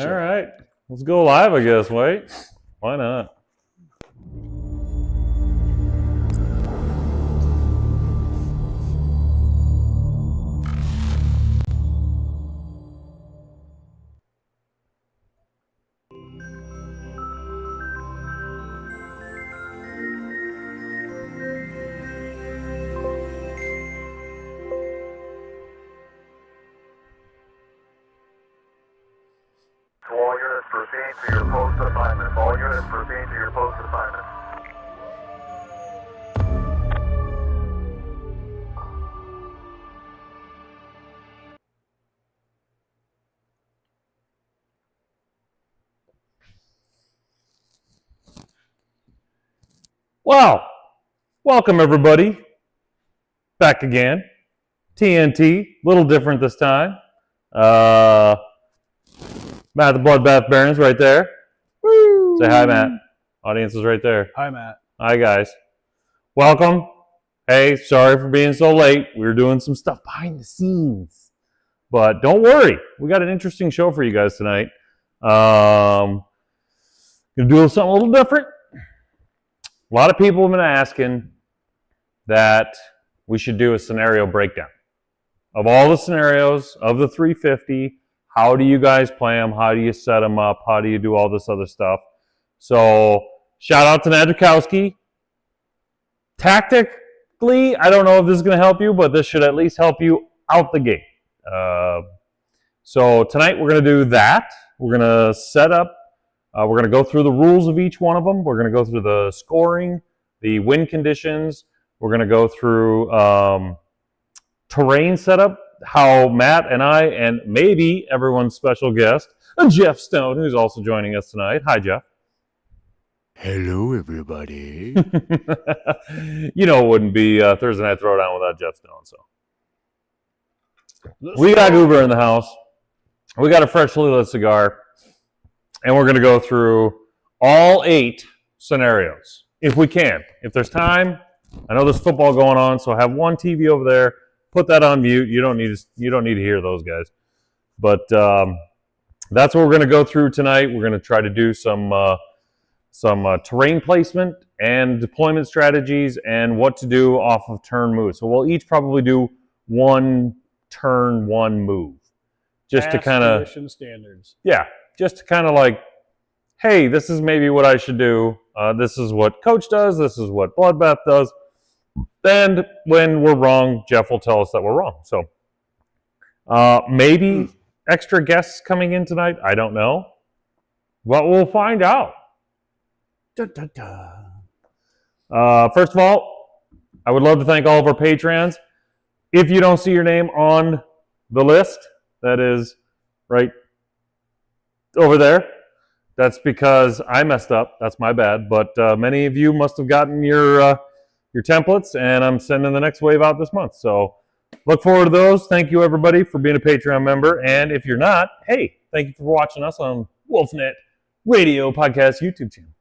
show. All right. Let's go live, I guess. Wait. Why not? All units proceed to your post assignment. All units proceed to your post assignment. Wow. Welcome, everybody. Back again. TNT. A little different this time. Matt the Bloodbath Barons right there. Woo! Say hi, Matt. Audience is right there. Hi, Matt. Hi, guys. Welcome. Hey, sorry for being so late. We were doing some stuff behind the scenes. But don't worry. We got an interesting show for you guys tonight. Gonna do something a little different. A lot of people have been asking that we should do a scenario breakdown. Of all the scenarios of the 350, how do you guys play them? How do you set them up? How do you do all this other stuff? So, shout out to Nadrikowski. Tactically, I don't know if this is going to help you, but this should at least help you out the gate. So, tonight we're going to do that. We're going to set up. We're going to go through the rules of each one of them. We're going to go through the scoring, the win conditions. We're going to go through terrain setup, how Matt and I, and maybe everyone's special guest, Jeff Stone, who's also joining us tonight. Hi, Jeff. Hello, everybody. You know it wouldn't be Thursday Night Throwdown without Jeff Stone. So we got Uber in the house. We got a freshly lit cigar. And we're going to go through all 8 scenarios, if we can. If there's time, I know there's football going on, so have one TV over there. Put that on mute. You don't need to hear those guys. But that's what we're going to go through tonight. We're going to try to do some terrain placement and deployment strategies and what to do off of turn moves. So we'll each probably do one turn, one move, just to kind of standards. Yeah. Just to kind of like, hey, this is maybe what I should do. This is what Coach does. This is what Bloodbath does. And when we're wrong, Jeff will tell us that we're wrong. So maybe extra guests coming in tonight. I don't know. But we'll find out. First of all, I would love to thank all of our Patreons. If you don't see your name on the list, that is right over there, that's because I messed up. That's my bad. But many of you must have gotten your templates, and I'm sending the next wave out this month. So look forward to those. Thank you, everybody, for being a Patreon member. And if you're not, hey, thank you for watching us on Wolfnet Radio Podcast YouTube channel.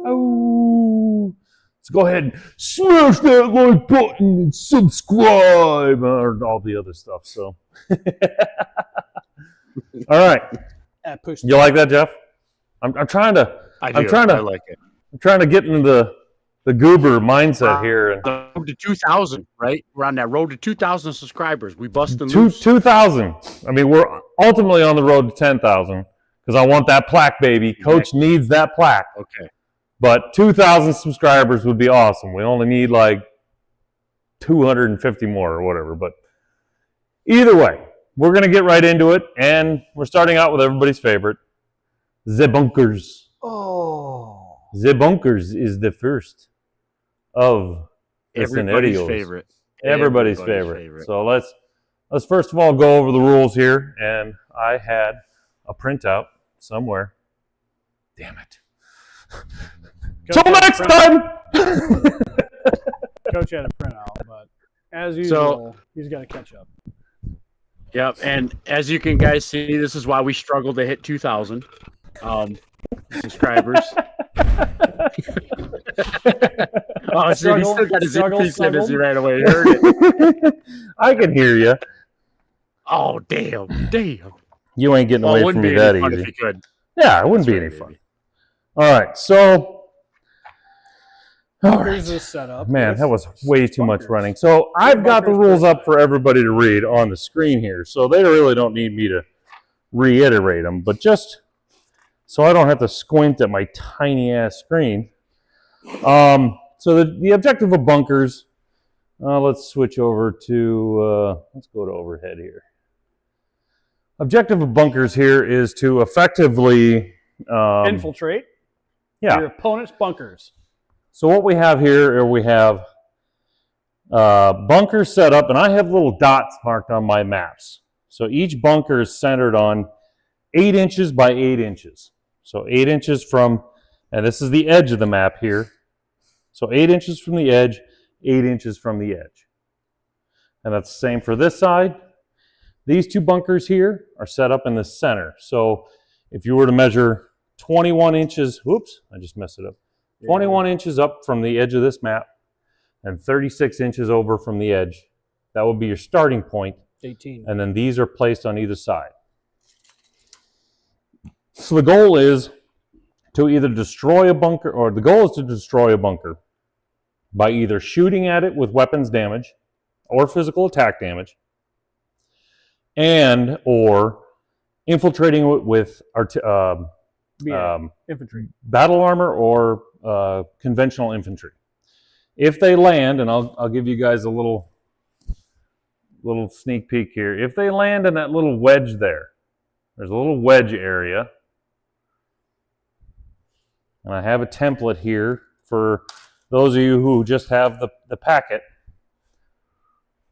Oh. So go ahead and smash that like button and subscribe, or all the other stuff. So, all right. You like that, Jeff? I'm trying to. I like it. I'm trying to get into the goober mindset here. And the road to 2,000, right? We're on that road to 2,000 subscribers. We busting loose. 2,000. I mean, we're ultimately on the road to 10,000 because I want that plaque, baby. Coach needs that plaque. Okay. But 2,000 subscribers would be awesome. We only need like 250 more or whatever. But either way, we're going to get right into it. And we're starting out with everybody's favorite, the bunkers. Oh. The bunkers is the first of the Everybody's scenarios. favorite. Everybody's favorite. So let's first of all go over the rules here. And I had a printout somewhere. Damn it. Till next time! Coach had a printout, but as usual, he's got to catch up. Yep, and as you can guys see, this is why we struggle to hit 2,000 subscribers. Oh, so he still got his increase energy right away. Heard it. I can hear you. Oh, damn. You ain't getting away from me that easy. If you could. Yeah, it wouldn't be any fun. All right, so Bunkers is set up. man, that was way too much running. So I've got the rules up for everybody to read on the screen here, so they really don't need me to reiterate them, but just so I don't have to squint at my tiny ass screen. So the objective of bunkers, let's switch over to, let's go to overhead here. Objective of bunkers here is to effectively infiltrate your opponent's bunkers. So what we have here, we have bunkers set up, and I have little dots marked on my maps. So each bunker is centered on 8 inches by 8 inches. So 8 inches from, and this is the edge of the map here. So 8 inches from the edge, 8 inches from the edge. And that's the same for this side. These 2 bunkers here are set up in the center. So if you were to measure 21 inches, whoops, I just messed it up. 21 inches up from the edge of this map and 36 inches over from the edge. That would be your starting point. 18. And then these are placed on either side. So the goal is to either destroy a bunker, or the goal is to destroy a bunker by either shooting at it with weapons damage or physical attack damage, and or infiltrating it with infantry, battle armor, or conventional infantry. If they land, and I'll give you guys a little sneak peek here. If they land in that little wedge there, there's a little wedge area. And I have a template here for those of you who just have the packet.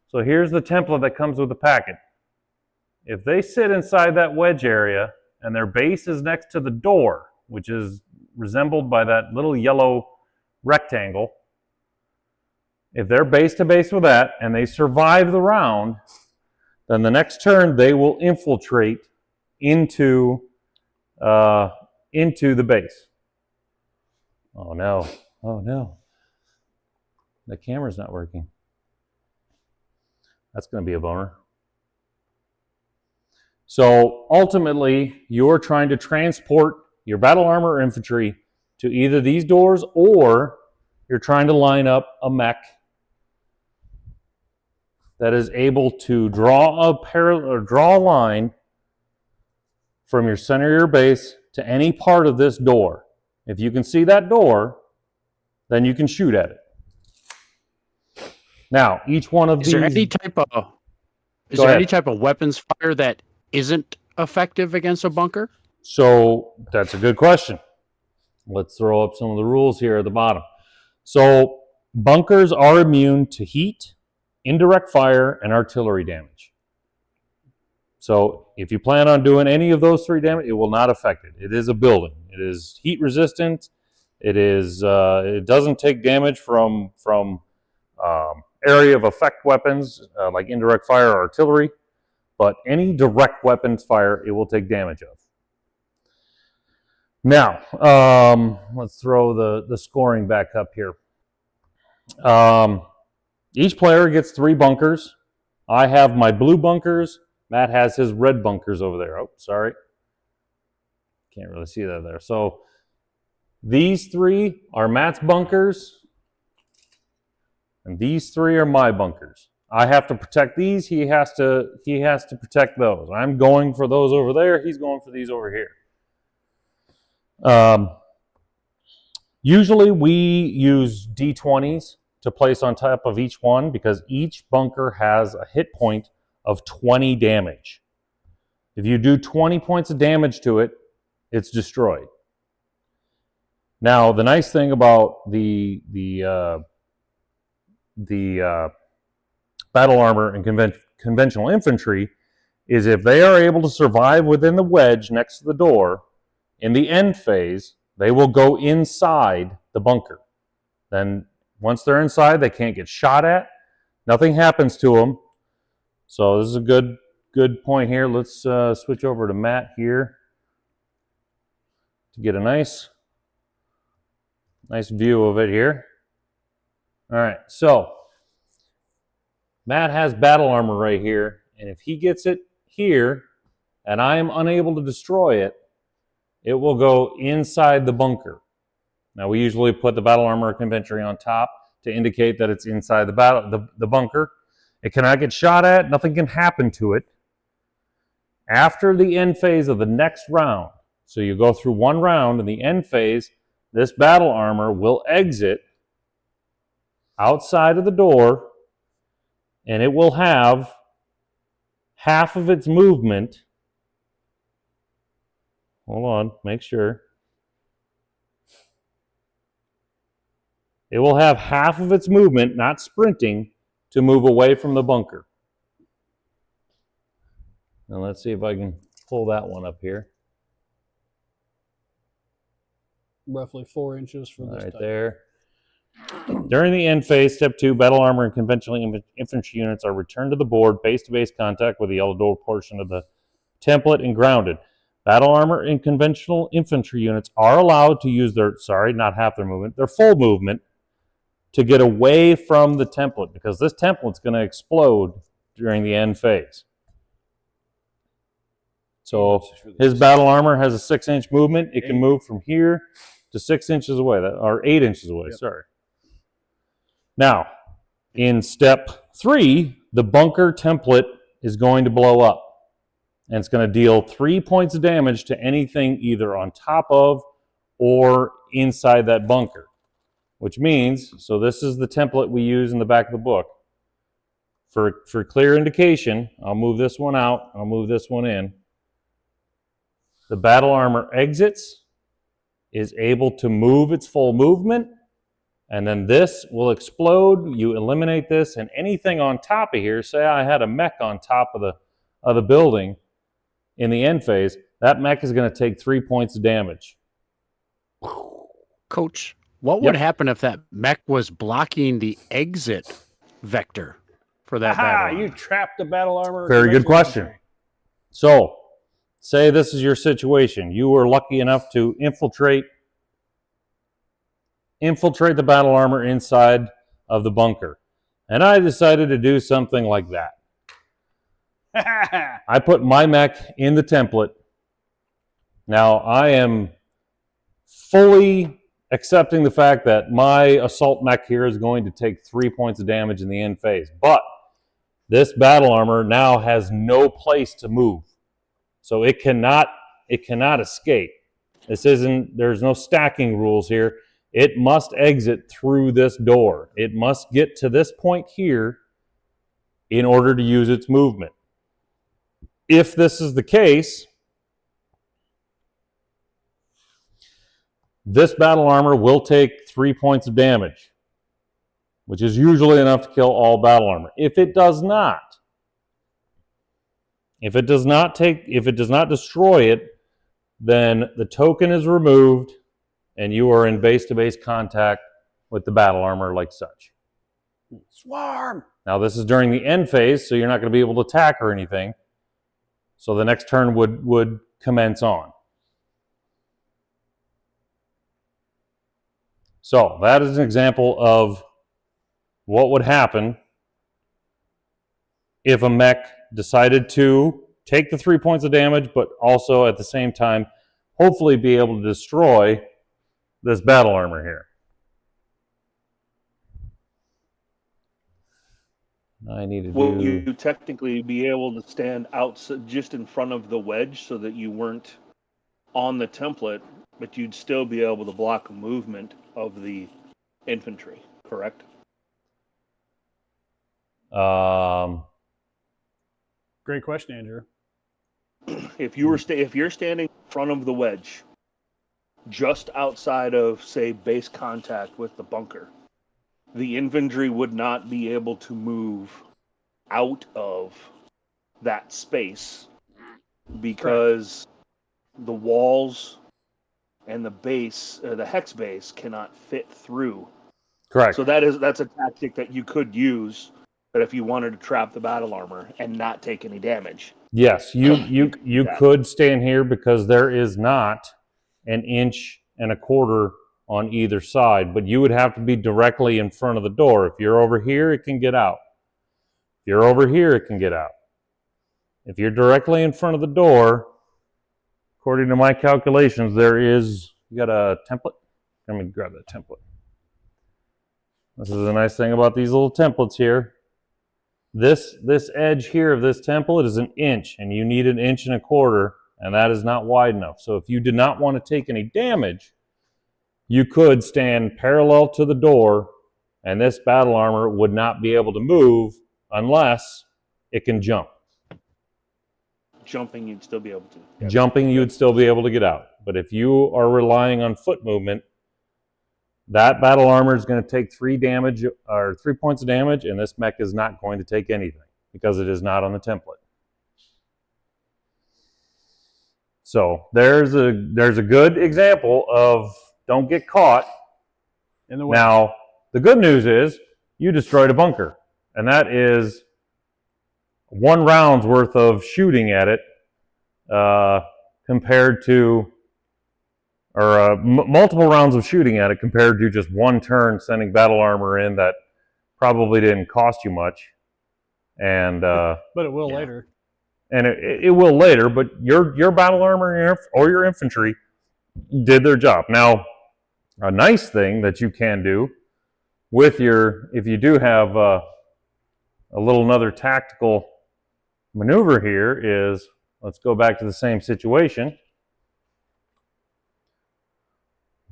So here's the template that comes with the packet. If they sit inside that wedge area and their base is next to the door, which is resembled by that little yellow rectangle, if they're base to base with that and they survive the round, then the next turn they will infiltrate into the base. Oh no, oh no. The camera's not working. That's going to be a bummer. So ultimately, you're trying to transport your battle armor or infantry to either these doors, or you're trying to line up a mech that is able to draw a line from your center of your base to any part of this door. If you can see that door, then you can shoot at it. Now, each one of these... Is there any type of weapons fire that isn't effective against a bunker? So, that's a good question. Let's throw up some of the rules here at the bottom. So, bunkers are immune to heat, indirect fire, and artillery damage. So, if you plan on doing any of those 3 damage, it will not affect it. It is a building. It is heat resistant. It is. It doesn't take damage from area of effect weapons like indirect fire or artillery, but any direct weapons fire, it will take damage of. Now, let's throw the scoring back up here. Each player gets 3 bunkers. I have my blue bunkers. Matt has his red bunkers over there. Oh, sorry. Can't really see that there. So these 3 are Matt's bunkers, and these 3 are my bunkers. I have to protect these. He has to protect those. I'm going for those over there. He's going for these over here. Usually we use D20s to place on top of each one, because each bunker has a hit point of 20 damage. If you do 20 points of damage to it, it's destroyed. Now, the nice thing about the battle armor and conventional infantry is if they are able to survive within the wedge next to the door, in the end phase, they will go inside the bunker. Then once they're inside, they can't get shot at. Nothing happens to them. So this is a good point here. Let's switch over to Matt here to get a nice view of it here. All right, so Matt has battle armor right here, and if he gets it here, and I am unable to destroy it, it will go inside the bunker. Now, we usually put the battle armor or inventory on top to indicate that it's inside the bunker. It cannot get shot at. Nothing can happen to it. After the end phase of the next round, so you go through one round, in the end phase, this battle armor will exit outside of the door, and it will have half of its movement. Hold on, make sure. It will have half of its movement, not sprinting, to move away from the bunker. Now let's see if I can pull that one up here. Roughly 4 inches for this Right type. there. During the end phase, step 2, battle armor and conventional infantry units are returned to the board, base-to-base contact with the yellow door portion of the template and grounded. Battle armor and conventional infantry units are allowed to use their, not half their movement, their full movement to get away from the template, because this template's going to explode during the end phase. So his battle armor has a 6-inch movement. It can move from here to 6 inches away, or 8 inches away, sorry. Now, in step 3, the bunker template is going to blow up. And it's going to deal 3 points of damage to anything either on top of or inside that bunker. Which means, so this is the template we use in the back of the book. For clear indication, I'll move this one out, I'll move this one in. The battle armor exits, is able to move its full movement, and then this will explode. You eliminate this, and anything on top of here, say I had a mech on top of the building in the end phase, that mech is going to take 3 points of damage. Coach, what would happen if that mech was blocking the exit vector for that battle armor? You trapped the battle armor. Very good question. So, say this is your situation. You were lucky enough to infiltrate the battle armor inside of the bunker. And I decided to do something like that. I put my mech in the template. Now, I am fully accepting the fact that my assault mech here is going to take 3 points of damage in the end phase. But this battle armor now has no place to move. So it cannot escape. There's no stacking rules here. It must exit through this door. It must get to this point here in order to use its movement. If this is the case, this battle armor will take 3 points of damage, which is usually enough to kill all battle armor. If it does not destroy it, then the token is removed and you are in base-to-base contact with the battle armor like such. Swarm! Now this is during the end phase, so you're not going to be able to attack or anything. So the next turn would commence on. So that is an example of what would happen if a mech decided to take the 3 points of damage, but also at the same time, hopefully be able to destroy this battle armor here. I need to Will you technically be able to stand out just in front of the wedge so that you weren't on the template, but you'd still be able to block movement of the infantry, correct? Great question, Andrew. If you're standing in front of the wedge, just outside of, say, base contact with the bunker, the infantry would not be able to move out of that space because the walls and the base, the hex base, cannot fit through. Correct. So that's a tactic that you could use, that if you wanted to trap the battle armor and not take any damage. Yes, you could stand here because there is not an 1.25 inches on either side, but you would have to be directly in front of the door. If you're over here, it can get out. If you're over here, it can get out. if you're directly in front of the door, according to my calculations, you got a template? Let me grab that template. This is a nice thing about these little templates here. This edge here of this template is 1 inch, and you need 1.25 inches, and that is not wide enough. So if you did not want to take any damage, you could stand parallel to the door, and this battle armor would not be able to move unless it can jump. Jumping, you'd still be able to. Yeah. Jumping, you'd still be able to get out. But if you are relying on foot movement, that battle armor is going to take 3 points of damage, and this mech is not going to take anything because it is not on the template. So there's a good example of don't get caught. In the way. Now, the good news is you destroyed a bunker, and that is 1 round's worth of shooting at it compared to multiple rounds of shooting at it compared to just 1 turn sending battle armor in that probably didn't cost you much. And but it will later. And it will later, but your battle armor or your infantry did their job. Now, a nice thing that you can do with if you do have another tactical maneuver here is, let's go back to the same situation.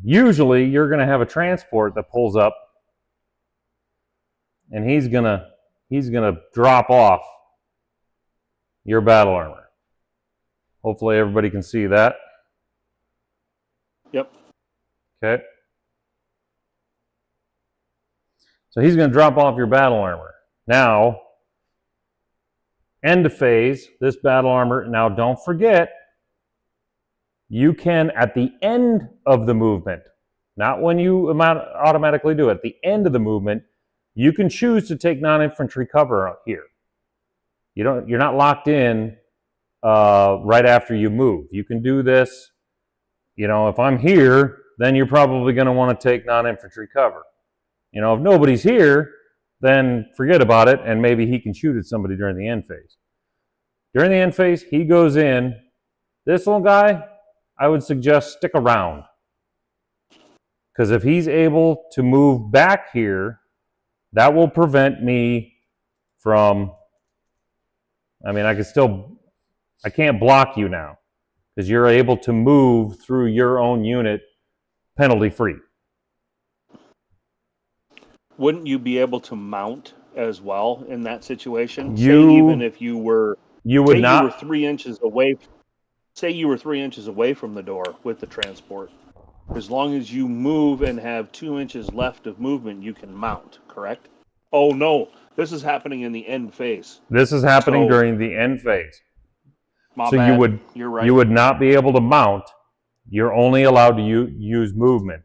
Usually you're going to have a transport that pulls up, and he's going to drop off your battle armor. Hopefully everybody can see that. Yep. Okay. So he's going to drop off your battle armor. Now, end of phase, this battle armor. Now don't forget, you can, at the end of the movement, not when you automatically do it, at the end of the movement, you can choose to take non-infantry cover out here. You're not locked in right after you move. You can do this. If I'm here, then you're probably going to want to take non-infantry cover. If nobody's here, then forget about it, and maybe he can shoot at somebody during the end phase. During the end phase, he goes in. This little guy, I would suggest stick around. Because if he's able to move back here, that will prevent me from, I can't block you now. Because you're able to move through your own unit penalty-free. Wouldn't you be able to mount as well in that situation? Even if you were, you would not. You were 3 inches away. Say you were 3 inches away from the door with the transport. As long as you move and have 2 inches left of movement, you can mount. Correct? Oh no, this is happening in the end phase. This is happening during the end phase. Bad. You're right. You would not be able to mount. You're only allowed to use movement.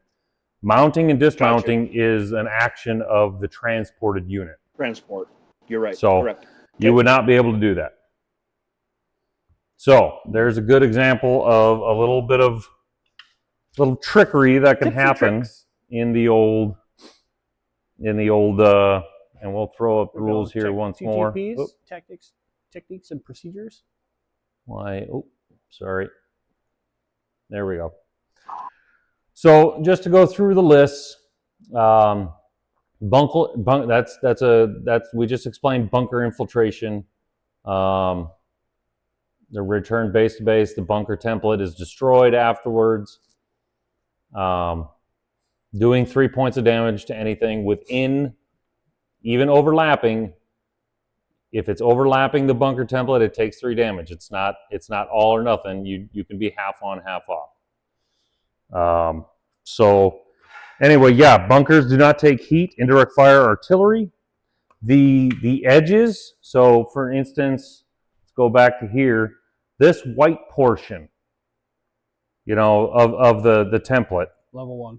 Mounting and dismounting is an action of the transported unit. Transport. You're right. So correct. You would not be able to do that. So there's a good example of a little bit of little trickery that can happen in the old, and we'll throw up the rules here once more. TTPs, techniques and procedures. Sorry. There we go. So just to go through the lists, we just explained bunker infiltration. The return base to base, the bunker template is destroyed afterwards. Doing 3 points of damage to anything within, even overlapping. If it's overlapping the bunker template, it takes 3 damage. It's not all or nothing. You can be half on, half off. So anyway, yeah, bunkers do not take heat, indirect fire, artillery. The edges, so for instance, let's go back to here. This white portion, of the template. Level 1.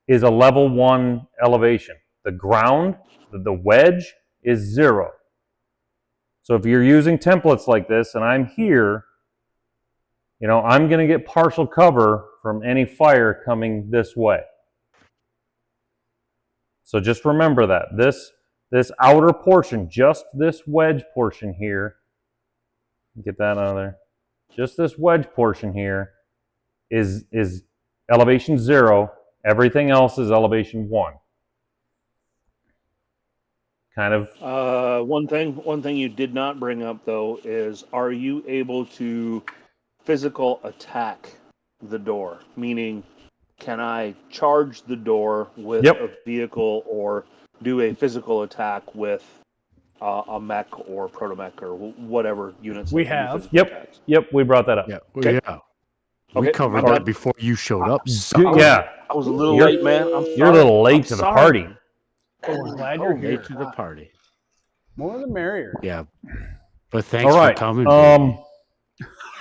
Is a level 1 elevation. The ground, the wedge, is 0. So if you're using templates like this and I'm here, I'm going to get partial cover from any fire coming this way. So just remember that. This outer portion, just this wedge portion here, Get that out of there. Just this wedge portion here is elevation 0. Everything else is elevation 1. Kind of. One thing you did not bring up though is, are you able to physical attack the door? Meaning, can I charge the door with a vehicle or do a physical attack with a mech or proto-mech or whatever units? We have. Yep, we brought that up. Yeah. Okay. Yeah. We Okay, covered my that bad. before you showed up. Yeah, I was a little You're- late, man. I'm you're a little sorry. late I'm to the sorry. party. Oh, we're glad you're here. Late to the party. More the merrier. Yeah. But thanks All right. for coming.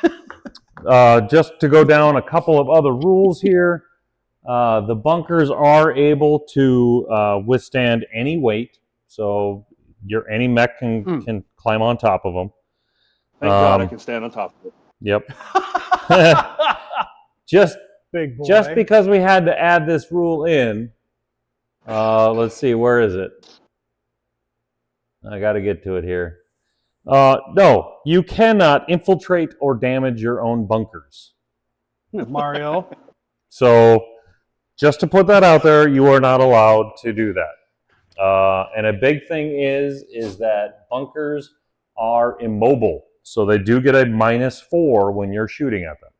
baby. Just to go down a couple of other rules here. The bunkers are able to withstand any weight, so any mech can climb on top of them. Thank God I can stand on top of it. Yep. just Big boy. just because we had to add this rule in. Let's see, where is it? I got to get to it here. No, you cannot infiltrate or damage your own bunkers. Mario. So, just to put that out there, you are not allowed to do that. And a big thing is that bunkers are immobile, so they do get a -4 when you're shooting at them.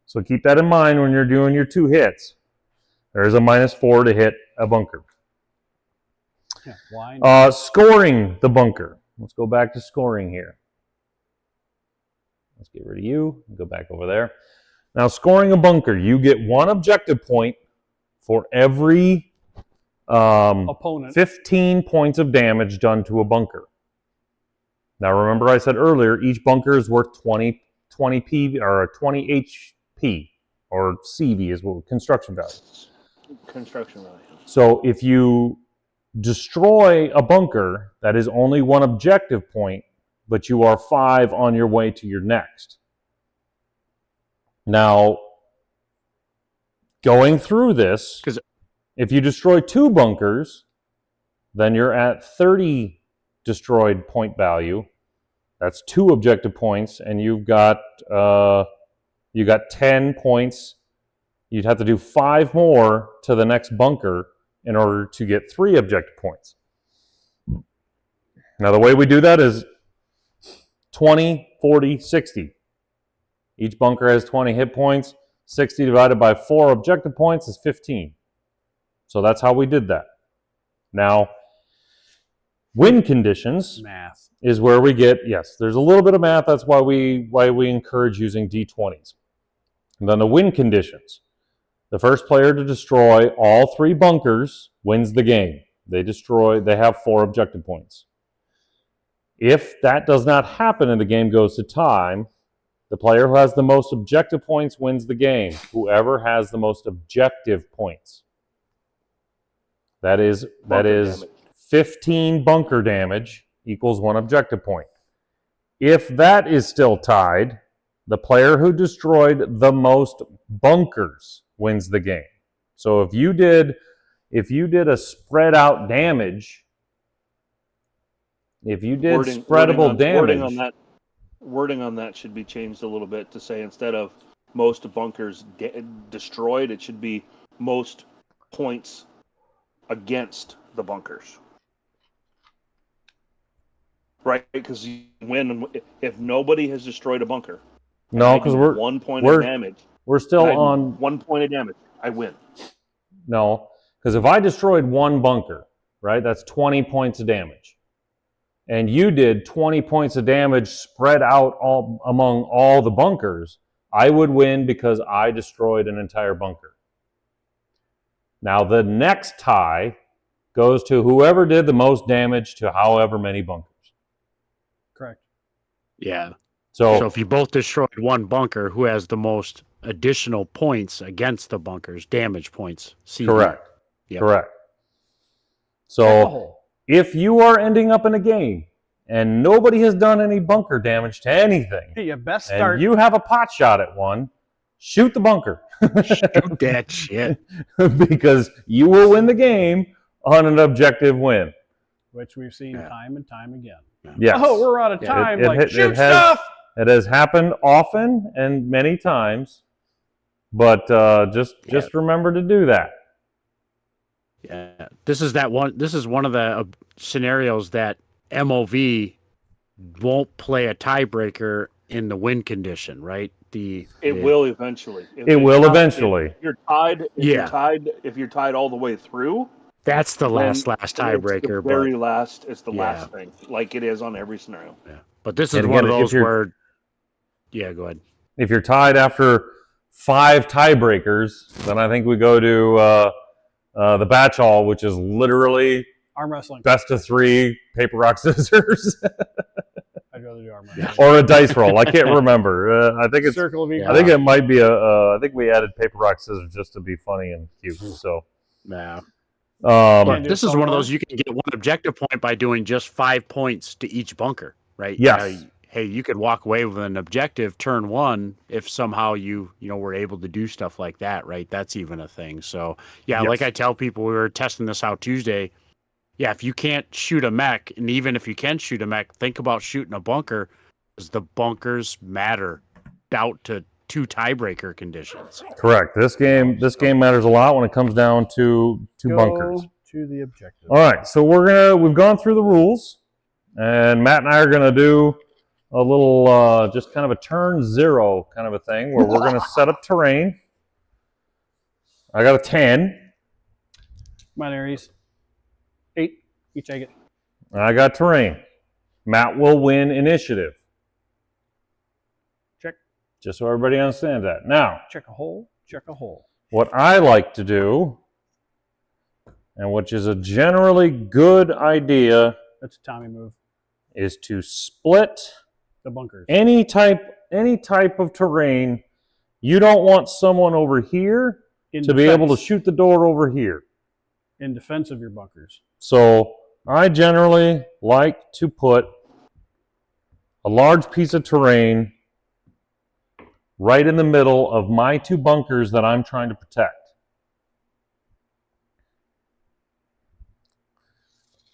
So keep that in mind when you're doing your 2 hits. There's a -4 to hit a bunker. Yeah, why not? Scoring the bunker. Let's go back to scoring here. Let's get rid of you. Go back over there. Now, scoring a bunker, you get 1 objective point for every Opponent. 15 points of damage done to a bunker. Now, remember I said earlier, each bunker is worth 20 PV or 20 HP or CV is what construction value. Construction value. So if you destroy a bunker, that is only 1 objective point, but you are 5 on your way to your next. Now, going through this, if you destroy 2 bunkers, then you're at 30 destroyed point value. That's 2 objective points, and you got 10 points. You'd have to do 5 more to the next bunker in order to get 3 objective points. Now, the way we do that is 20, 40, 60. Each bunker has 20 hit points. 60 divided by 4 objective points is 15. So that's how we did that. Now, win conditions Math. is where we get, yes, there's a little bit of math. That's why we encourage using D20s. And then the win conditions. The first player to destroy all 3 bunkers wins the game. They have 4 objective points. If that does not happen and the game goes to time, the player who has the most objective points wins the game. Whoever has the most objective points. That is Damage. 15 bunker damage equals 1 objective point. If that is still tied, the player who destroyed the most bunkers wins the game. So if you did a spread out damage, spreadable damage, wording on that should be changed a little bit to say, instead of most bunkers destroyed, it should be most points against the bunkers. Right? Because you win if nobody has destroyed a bunker. no, because we're 1 point of damage. We're still and I do on 1 point of damage. I win. No, because if I destroyed 1 bunker, right, that's 20 points of damage. And you did 20 points of damage spread out among all the bunkers, I would win because I destroyed an entire bunker. Now, the next tie goes to whoever did the most damage to however many bunkers. Correct. Yeah. So So if you both destroyed 1 bunker, who has the most additional points against the bunkers, damage points? CV. correct. Yep. Correct. So if you are ending up in a game and nobody has done any bunker damage to anything, Hey, you best and start. you have a pot shot at one, shoot the bunker. Shoot that shit. Because you will win the game on an objective win. which we've seen time and time again. Yes. Oh, we're out of time. Shoot it stuff! It has happened often and many times, but just remember to do that. Yeah, this is one of the scenarios that MOV won't play a tiebreaker in the win condition, right? It will eventually. It will eventually. If you're tied, if you're tied all the way through, that's the last It's tiebreaker. the last thing, like it is on every scenario. Yeah, but this is one of those where. Yeah, go ahead. If you're tied after 5 tiebreakers, then I think we go to the batch hall, which is literally arm wrestling, best of 3, paper rock scissors. I'd rather do arm wrestling or a dice roll. I can't remember. I think it's circle of equals. I think it might be I think we added paper rock scissors just to be funny and cute. So yeah. But this is one of those you can get 1 objective point by doing just 5 points to each bunker, right? Yes. Hey, you could walk away with an objective turn 1 if somehow you were able to do stuff like that, right? That's even a thing. So yeah, like I tell people, we were testing this out Tuesday. Yeah, if you can't shoot a mech, and even if you can shoot a mech, think about shooting a bunker, because the bunkers matter out to 2 tiebreaker conditions. Correct. This game matters a lot when it comes down to bunkers. To the objective. All right, so we've gone through the rules, and Matt and I are gonna do a little just kind of a turn 0 kind of a thing where we're gonna set up terrain. I got a 10. Mine Aries. 8. You take it. I got terrain. Matt will win initiative. Check. Just so everybody understands that. Now, check a hole. Check a hole. What I like to do, and which is a generally good idea, that's a Tommy move, is to split the bunkers. Any type of terrain. You don't want someone over here to be able to shoot the door over here. In defense of your bunkers. So I generally like to put a large piece of terrain right in the middle of my 2 bunkers that I'm trying to protect.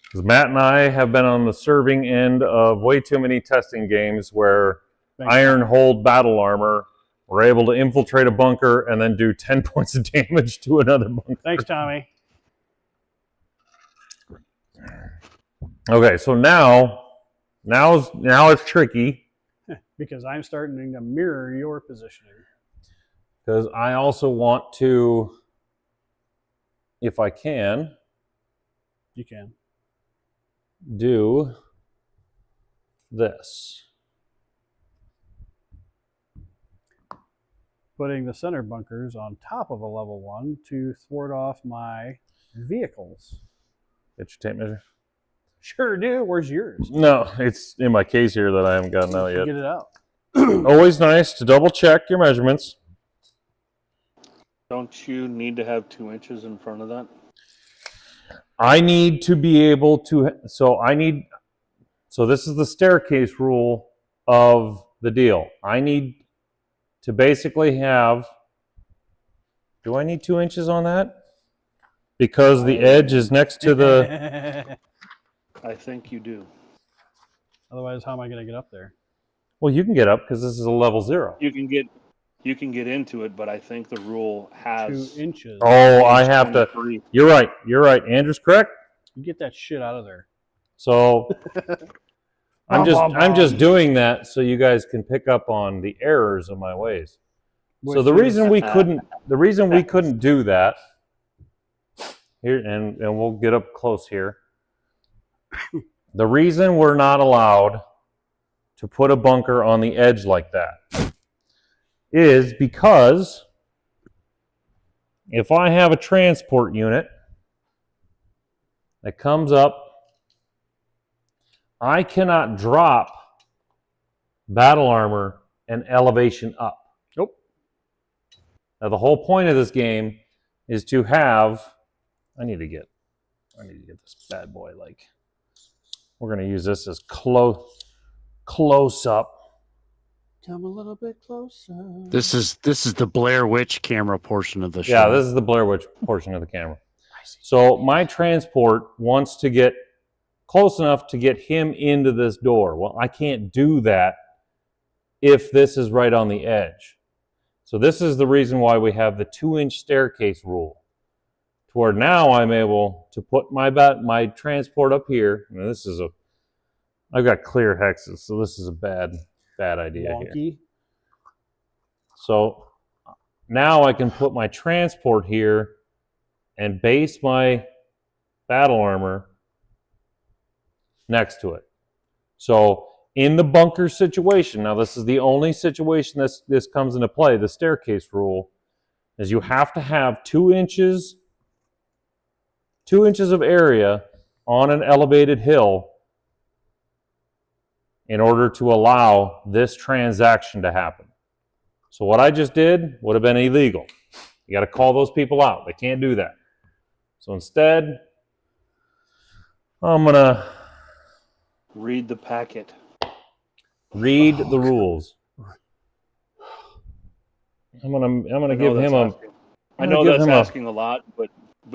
Because Matt and I have been on the serving end of way too many testing games where iron hold battle armor were able to infiltrate a bunker and then do 10 points of damage to another bunker. Thanks, Tommy. Okay, so now it's tricky. Because I'm starting to mirror your positioning. Because I also want to, if I can, you can do this. Putting the center bunkers on top of a level 1 to thwart off my vehicles. Get your tape measure? Sure do. Where's yours? No, it's in my case here that I haven't gotten out yet. Get it out. Always nice to double check your measurements. Don't you need to have 2 inches in front of that? I need to be able to, so this is the staircase rule of the deal. I need to basically have, do I need 2 inches on that? Because the edge is next to the... I think you do. Otherwise, how am I going to get up there? Well, you can get up because this is a level 0. You can get into it, but I think the rule has 2 inches. Oh, I have to. You're right. Andrew's correct. You get that shit out of there. So I'm just doing that so you guys can pick up on the errors of my ways. So the reason we couldn't do that here, and we'll get up close here. The reason we're not allowed to put a bunker on the edge like that is because if I have a transport unit that comes up, I cannot drop battle armor and elevation up. Nope. Now the whole point of this game is to have, I need to get this bad boy, like, we're going to use this as close up. Come a little bit closer. This is the Blair Witch camera portion of the show. Yeah, this is the Blair Witch portion of the camera. So my transport wants to get close enough to get him into this door. Well, I can't do that if this is right on the edge. So this is the reason why we have the 2-inch staircase rule. To where now I'm able to put my transport up here. Now this is I've got clear hexes, so this is a bad idea Wonky. here. So now I can put my transport here and base my battle armor next to it. So in the bunker situation, now this is the only situation this comes into play, the staircase rule, is you have to have 2 inches of area on an elevated hill in order to allow this transaction to happen. So what I just did would have been illegal. You got to call those people out. They can't do that. So instead, I'm going to Read the packet. read the rules. I'm gonna give him a. I know that's asking a lot, but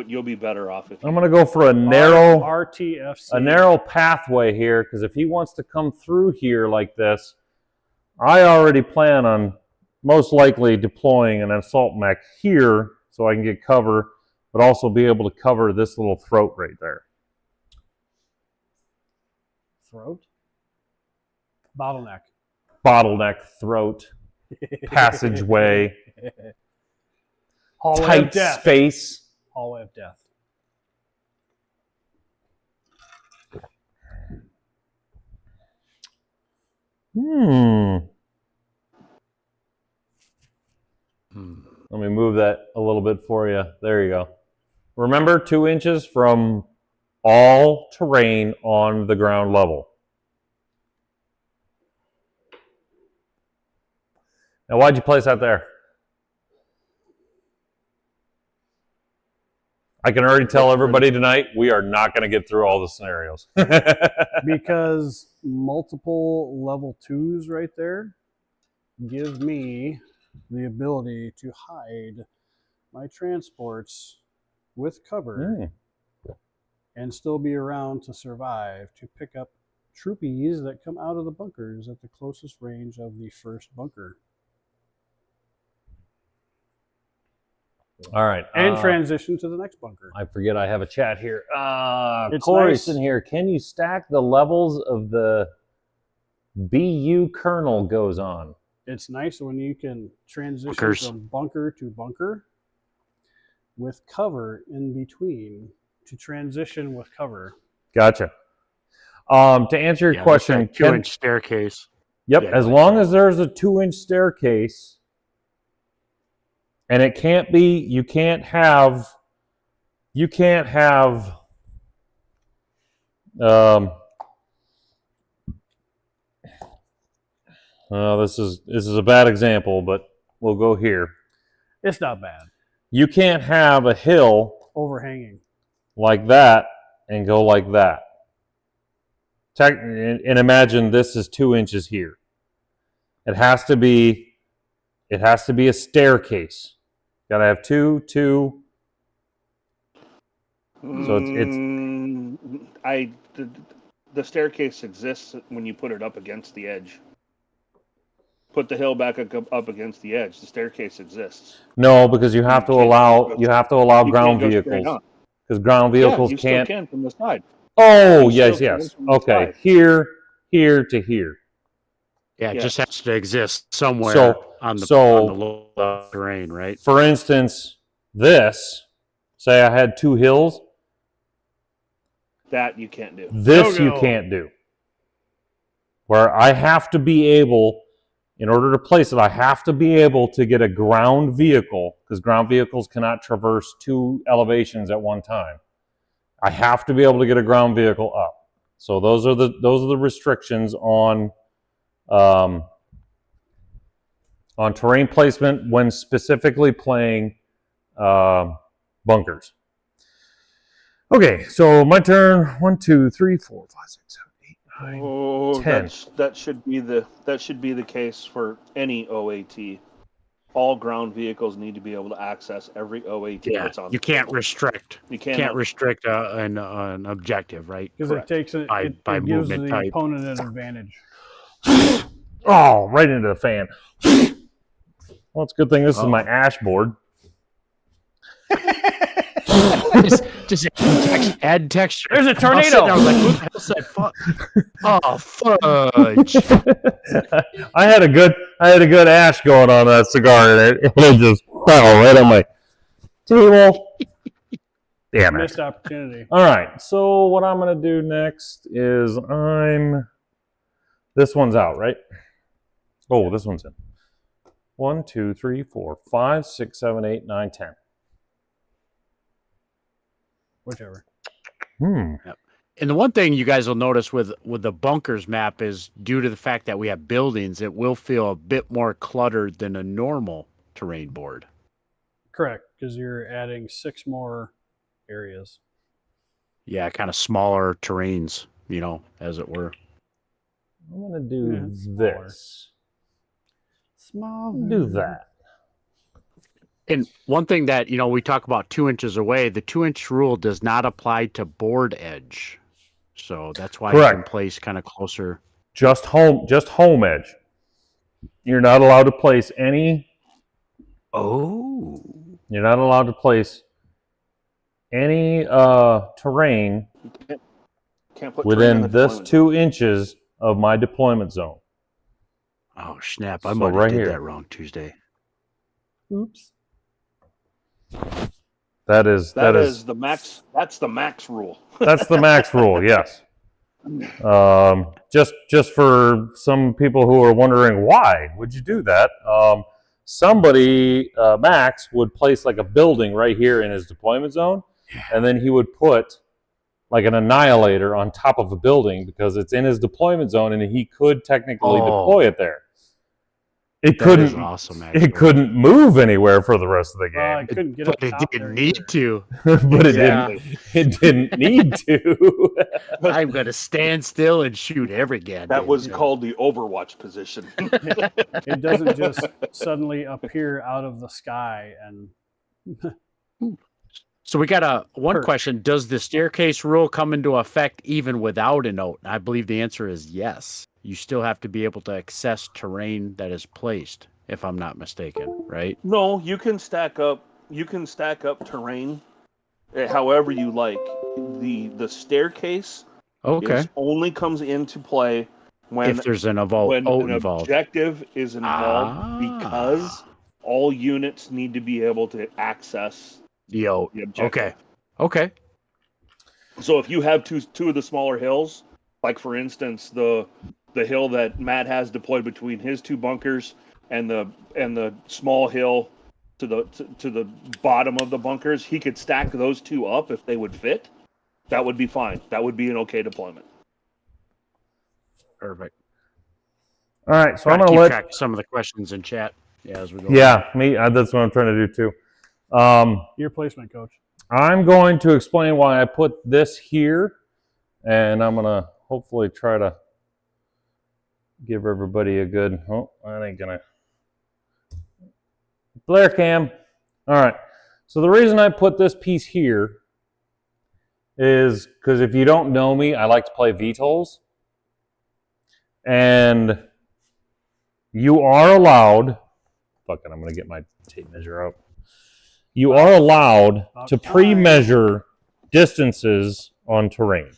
you'll be better off if I'm gonna go for a narrow RTFC. a narrow pathway here, because if he wants to come through here like this, I already plan on most likely deploying an assault mech here so I can get cover, but also be able to cover this little throat right there. Throat? Bottleneck. Bottleneck, throat, passageway, Hallway of tight death. space. Hallway of death. Let me move that a little bit for you. There you go. Remember, 2 inches from all terrain on the ground level. Now, why'd you place that there? I can already tell everybody tonight, we are not going to get through all the scenarios. Because multiple level 2s right there give me the ability to hide my transports with cover and still be around to survive, to pick up troopies that come out of the bunkers at the closest range of the first bunker. All right. And transition to the next bunker. I forget I have a chat here. It's Corey's nice. in here. Can you stack the levels of the BU kernel goes on? It's nice when you can transition Bunkers. from bunker to bunker with cover in between, to transition with cover. Gotcha. To answer your question, 2-inch staircase. Yep, Yeah, as long as there's a 2-inch staircase, and it can't be, you can't have, this is a bad example, but we'll go here. It's not bad. You can't have a hill Overhanging. like that and go like that. And imagine this is 2 inches here. It has to be a staircase. Got to have two. So the staircase exists when you put it up against the edge. Put the hill back up against the edge. The staircase exists. No, because you have to allow ground vehicles, because ground vehicles you can't. still can from the side. Oh, You yes. still can from the Okay, side. here to here. Yeah, it Yeah. just has to exist somewhere on the low terrain, right? For instance, this, say I had 2 hills, That you can't do. this No-go. you can't do. Where I have to be able, in order to place it, I have to be able to get a ground vehicle, because ground vehicles cannot traverse 2 elevations at one time. I have to be able to get a ground vehicle up. So those are the restrictions on terrain placement when specifically playing bunkers. Okay, so my turn. 1, 2, 3, 4, 5, 6, 7, 8, 9. Oh, 10. that should be the case for any OAT. all ground vehicles need to be able to access every OAT that's on. You can't restrict. You Can't restrict an objective, right? Because it takes By it gives movement the type. opponent an advantage. Oh, right into the fan. Well, it's a good thing this is my ash board. just add texture. There's a tornado. I was like, who the hell said fuck? Oh, fudge. I had a good ash going on that cigar, and it just fell right on my table. Damn it. Missed opportunity. All right, so what I'm going to do next is this one's out, right? Oh, this one's in. 1, 2, 3, 4, 5, 6, 7, 8, 9, 10. Whichever. Yep. And the one thing you guys will notice with the bunkers map is due to the fact that we have buildings, it will feel a bit more cluttered than a normal terrain board. Correct, because you're adding 6 more areas. Yeah, kind of smaller terrains, as it were. I'm going to do this. Small. Do that. And one thing that, we talk about 2 inches away, the 2-inch rule does not apply to board edge. So that's why you can place kind of closer. Just home edge. You're not allowed to place any. Oh. You're not allowed to place any terrain Can't put within this 2 inches of my deployment zone. Oh, snap. I So might have right did here. that wrong Tuesday. Oops. That is the max. That's the max rule. That's the max rule, yes. Just for some people who are wondering why would you do that, somebody, Max, would place like a building right here in his deployment zone, and then he would put like an annihilator on top of a building because it's in his deployment zone and he could technically deploy it there. It couldn't. Awesome, actually. It couldn't move anywhere for the rest of the game. I couldn't get But up it top didn't there need either. to. But Exactly. it didn't need to. I'm going to stand still and shoot every goddamn That was thing. called the Overwatch position. It doesn't just suddenly appear out of the sky and So we got one Perk. question. Does the staircase rule come into effect even without a note? I believe the answer is yes. You still have to be able to access terrain that is placed, if I'm not mistaken, right? No, you can stack up. You can stack up terrain, however you like. The staircase only comes into play when If there's an when an involved. objective is involved, because all units need to be able to access The objective. Okay. So if you have two of the smaller hills, like for instance the hill that Matt has deployed between his 2 bunkers and the small hill to the bottom of the bunkers, he could stack those 2 up if they would fit. That would be fine. That would be an okay deployment. Perfect. All right, so I'm I'm going going to to keep let. track of some of the questions in chat. Yeah, as we go. Yeah, me. That's what I'm trying to do too. your placement, coach. I'm going to explain why I put this here, and I'm going to hopefully try to give everybody a good. Oh, that ain't gonna. Blair cam. All right. So the reason I put this piece here is because if you don't know me, I like to play VTOLs. And you are allowed, fuck it, I'm going to get my tape measure out. You are allowed to pre-measure distances on terrain.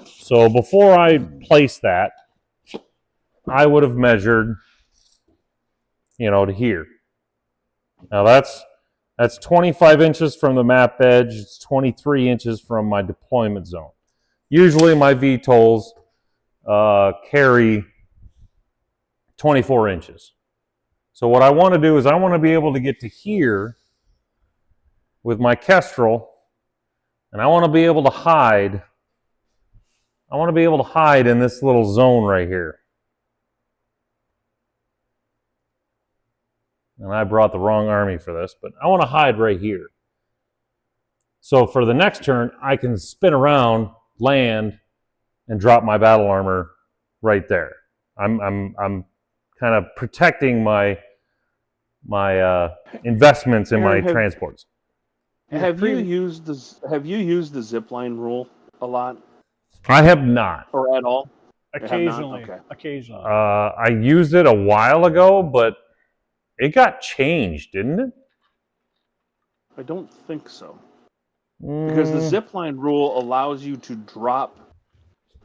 So before I place that, I would have measured, to here. Now that's 25 inches from the map edge. It's 23 inches from my deployment zone. Usually my VTOLs carry 24 inches. So what I want to do is I want to be able to get to here with my Kestrel, and I want to be able to hide. I want to be able to hide in this little zone right here. And I brought the wrong army for this, but I want to hide right here. So for the next turn, I can spin around, land, and drop my battle armor right there. I'm kind of protecting my my investments in my Aaron, transports. Have you used the zipline rule a lot I have not. or at all? Occasionally. Okay. Occasionally. I used it a while ago, but it got changed, didn't it? I don't think so. Because the zipline rule allows you to drop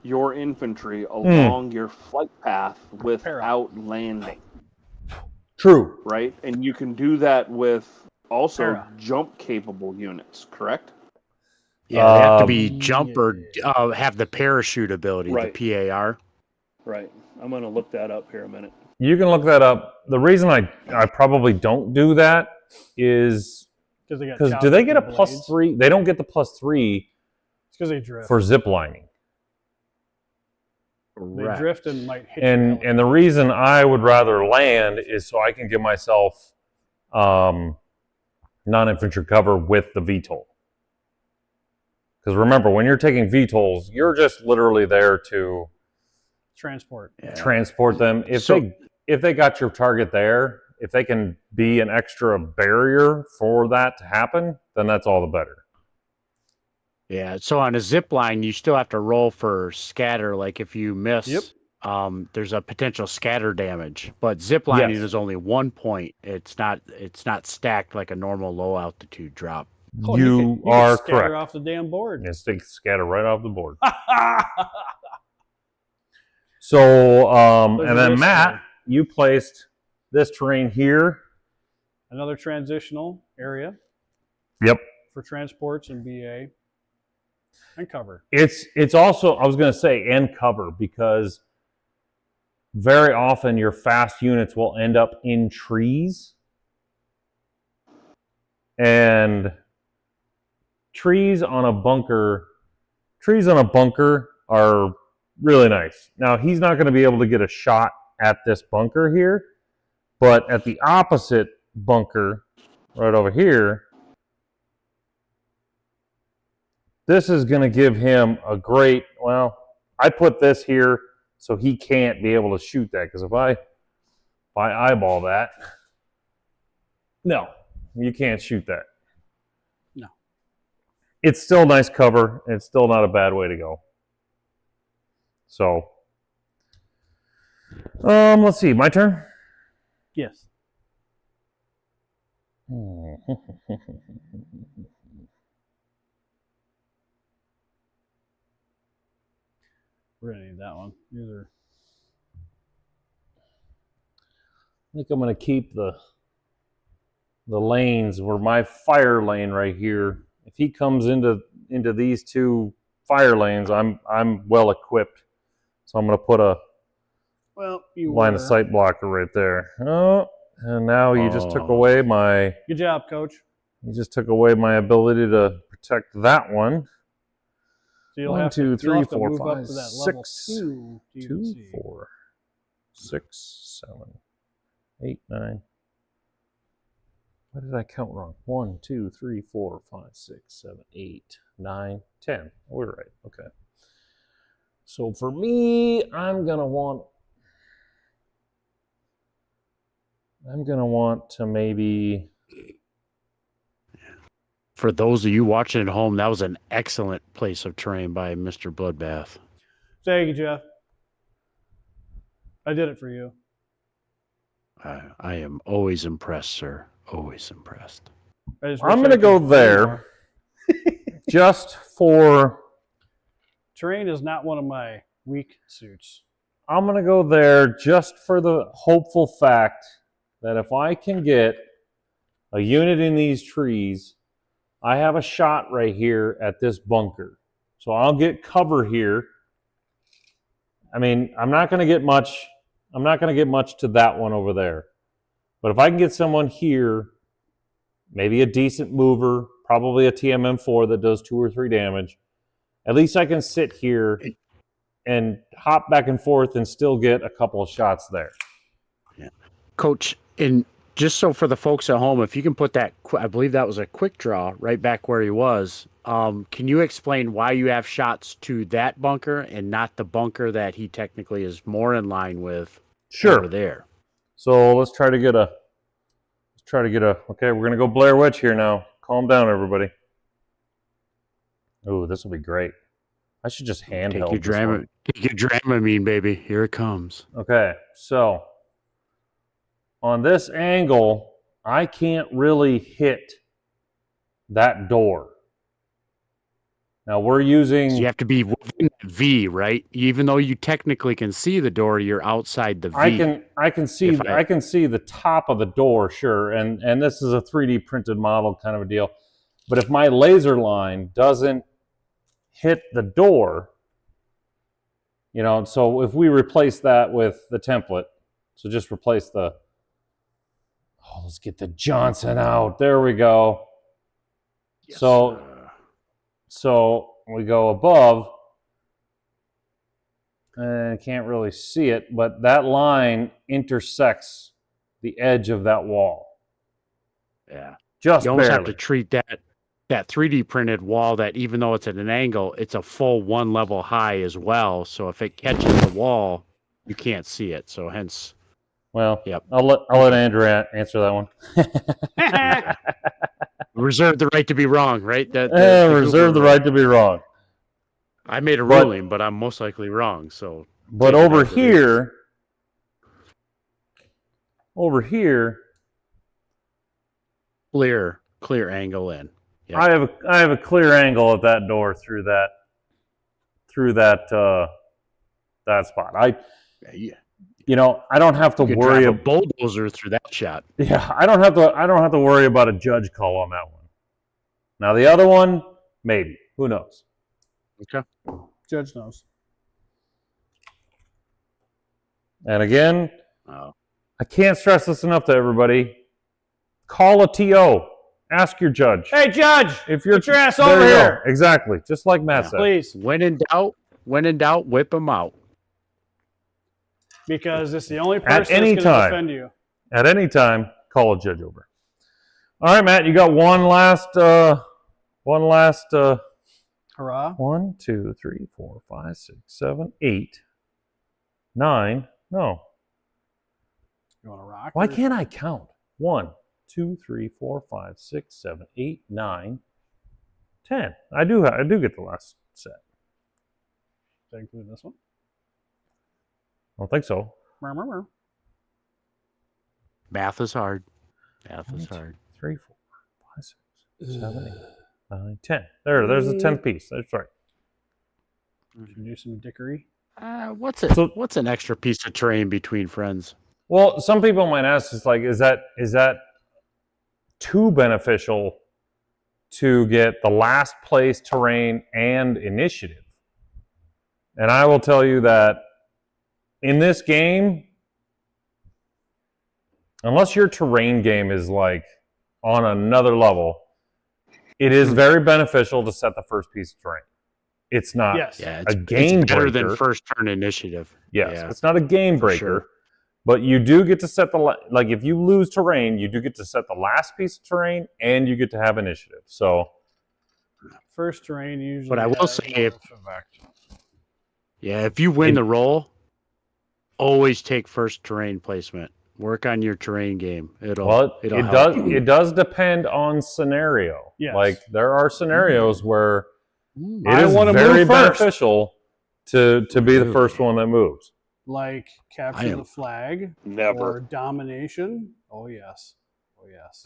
your infantry along your flight path without landing. True. Right? And you can do that with also Para. jump capable units, correct? Yeah, they have to be jump or have the parachute ability, Right. the PAR. Right. I'm going to look that up here a minute. You can look that up. The reason I probably don't do that is because do they get a +3? They don't get the +3. It's because they drift. For zip lining. They drift and might hit and the reason I would rather land is so I can give myself non-infantry cover with the VTOL. Because remember, when you're taking VTOLs, you're just literally there to transport them. If they got your target there, if they can be an extra barrier for that to happen, then that's all the better. Yeah, so on a zip line, you still have to roll for scatter. Like if you miss, there's a potential scatter damage. But zip lining is only 1 point. It's not stacked like a normal low altitude drop. Oh, you can are scatter correct. Off the damn board. Yes, they scatter right off the board. So, and then Matt, you placed this terrain here. Another transitional area. Yep. For transports and BA. And cover. It's also, I was going to say, and cover, because very often your fast units will end up in trees. And trees on a bunker are really nice. Now, he's not going to be able to get a shot at this bunker here, but at the opposite bunker, right over here, this is going to give him a great, well, I put this here so he can't be able to shoot that, because if I eyeball that, no, you can't shoot that. No. It's still nice cover. It's still not a bad way to go. So, let's see, my turn? Yes. We're going to need that one. I think I'm going to keep the lanes where my fire lane right here. If he comes into these two fire lanes, I'm well equipped. So I'm going to put a line of sight blocker right there. Oh, and now you just took away my. Good job, Coach. You just took away my ability to protect that one. So you'll 1, have 2, to, 3, 4, move 5, up to that 6, level 2. 2, 4, 6, 7, 8, 9. Why did I count wrong? 1, 2, 3, 4, 5, 6, 7, 8, 9, 10. We're right. Okay. So for me, I'm gonna want to maybe. For those of you watching at home, that was an excellent place of terrain by Mr. Bloodbath. Thank you, Jeff. I did it for you. I am always impressed, sir. Always impressed. I'm going to go there just for. Terrain is not one of my weak suits. I'm going to go there just for the hopeful fact that if I can get a unit in these trees, I have a shot right here at this bunker. So I'll get cover here. I mean, I'm not going to get much to that one over there. But if I can get someone here, maybe a decent mover, probably a TMM4 that does 2 or 3 damage, at least I can sit here and hop back and forth and still get a couple of shots there. Yeah. Coach, and just so for the folks at home, if you can put that, I believe that was a quick draw right back where he was. Can you explain why you have shots to that bunker and not the bunker that he technically is more in line with over there? So let's try to get try to get a. Okay, we're gonna go Blair Witch here now. Calm down, everybody. Ooh, this will be great. I should just handheld Take your Dramamine, baby. Here it comes. Okay, so on this angle, I can't really hit that door. Now we're using. So you have to be within the V, right? Even though you technically can see the door, you're outside the V. I can see the top of the door, sure, and this is a 3D printed model kind of a deal. But if my laser line doesn't hit the door, you know, so if we replace that with the template, so just replace the. Oh, let's get the Johnson out. There we go. Yes, So we go above, and can't really see it, but that line intersects the edge of that wall. yeah. Just You almost barely. have to treat that 3D printed wall that even though it's at an angle, it's a full 1 level high as well. So if it catches the wall, you can't see it. So hence, Well, yep. I'll let Andrew answer that one. Reserve the right to be wrong, right? Reserve the right to be wrong. I made a ruling, but I'm most likely wrong. So, but over here, clear angle in. Yep. I have a clear angle at that door through that spot. Yeah. You know, I don't have to You could worry drive a bulldozer through that shot. Yeah, I don't have to worry about a judge call on that one. Now the other one, maybe. Who knows? Okay. Judge knows. And again, Oh. I can't stress this enough to everybody. Call a TO. Ask your judge. Hey, Judge! If you're Get your ass there over you go. here! Exactly. Just like Matt said. Please. When in doubt, whip them out. Because it's the only At person any that's going to time. defend you. At any time, call a judge over. All right, Matt, you got one last Hurrah. 1, 2, 3, 4, 5, 6, 7, 8, 9. No. You want to rock? Why or- can't I count? 1, 2, 3, 4, 5, 6, 7, 8, 9, 10. I do get the last set. Does that include this one? I don't think so. Math is hard. Math is hard. 3, 4, 5, 6, 7, 8, 9, 10. There's the 10th piece. That's right. Should we do some dickery? What's an extra piece of terrain between friends? Well, some people might ask, it's like, is that too beneficial to get the last place terrain and initiative? And I will tell you that in this game, unless your terrain game is like on another level, it is very beneficial to set the first piece of terrain. It's not Yes. Yeah, a game it's better breaker. than first turn initiative. Yes, Yeah, it's not a game for breaker, sure. but you do get to set like if you lose terrain, you do get to set the last piece of terrain, and you get to have initiative. So, First terrain usually. But I will has say more if- effect. Yeah, if you win the roll, always take first terrain placement. Work on your terrain game. It'll help. it does depend on scenario. Yes. Like there are scenarios where it I is wanna very move first. beneficial to be the first one that moves. Like I capture am- the flag Never. or domination. Oh yes. Oh yes.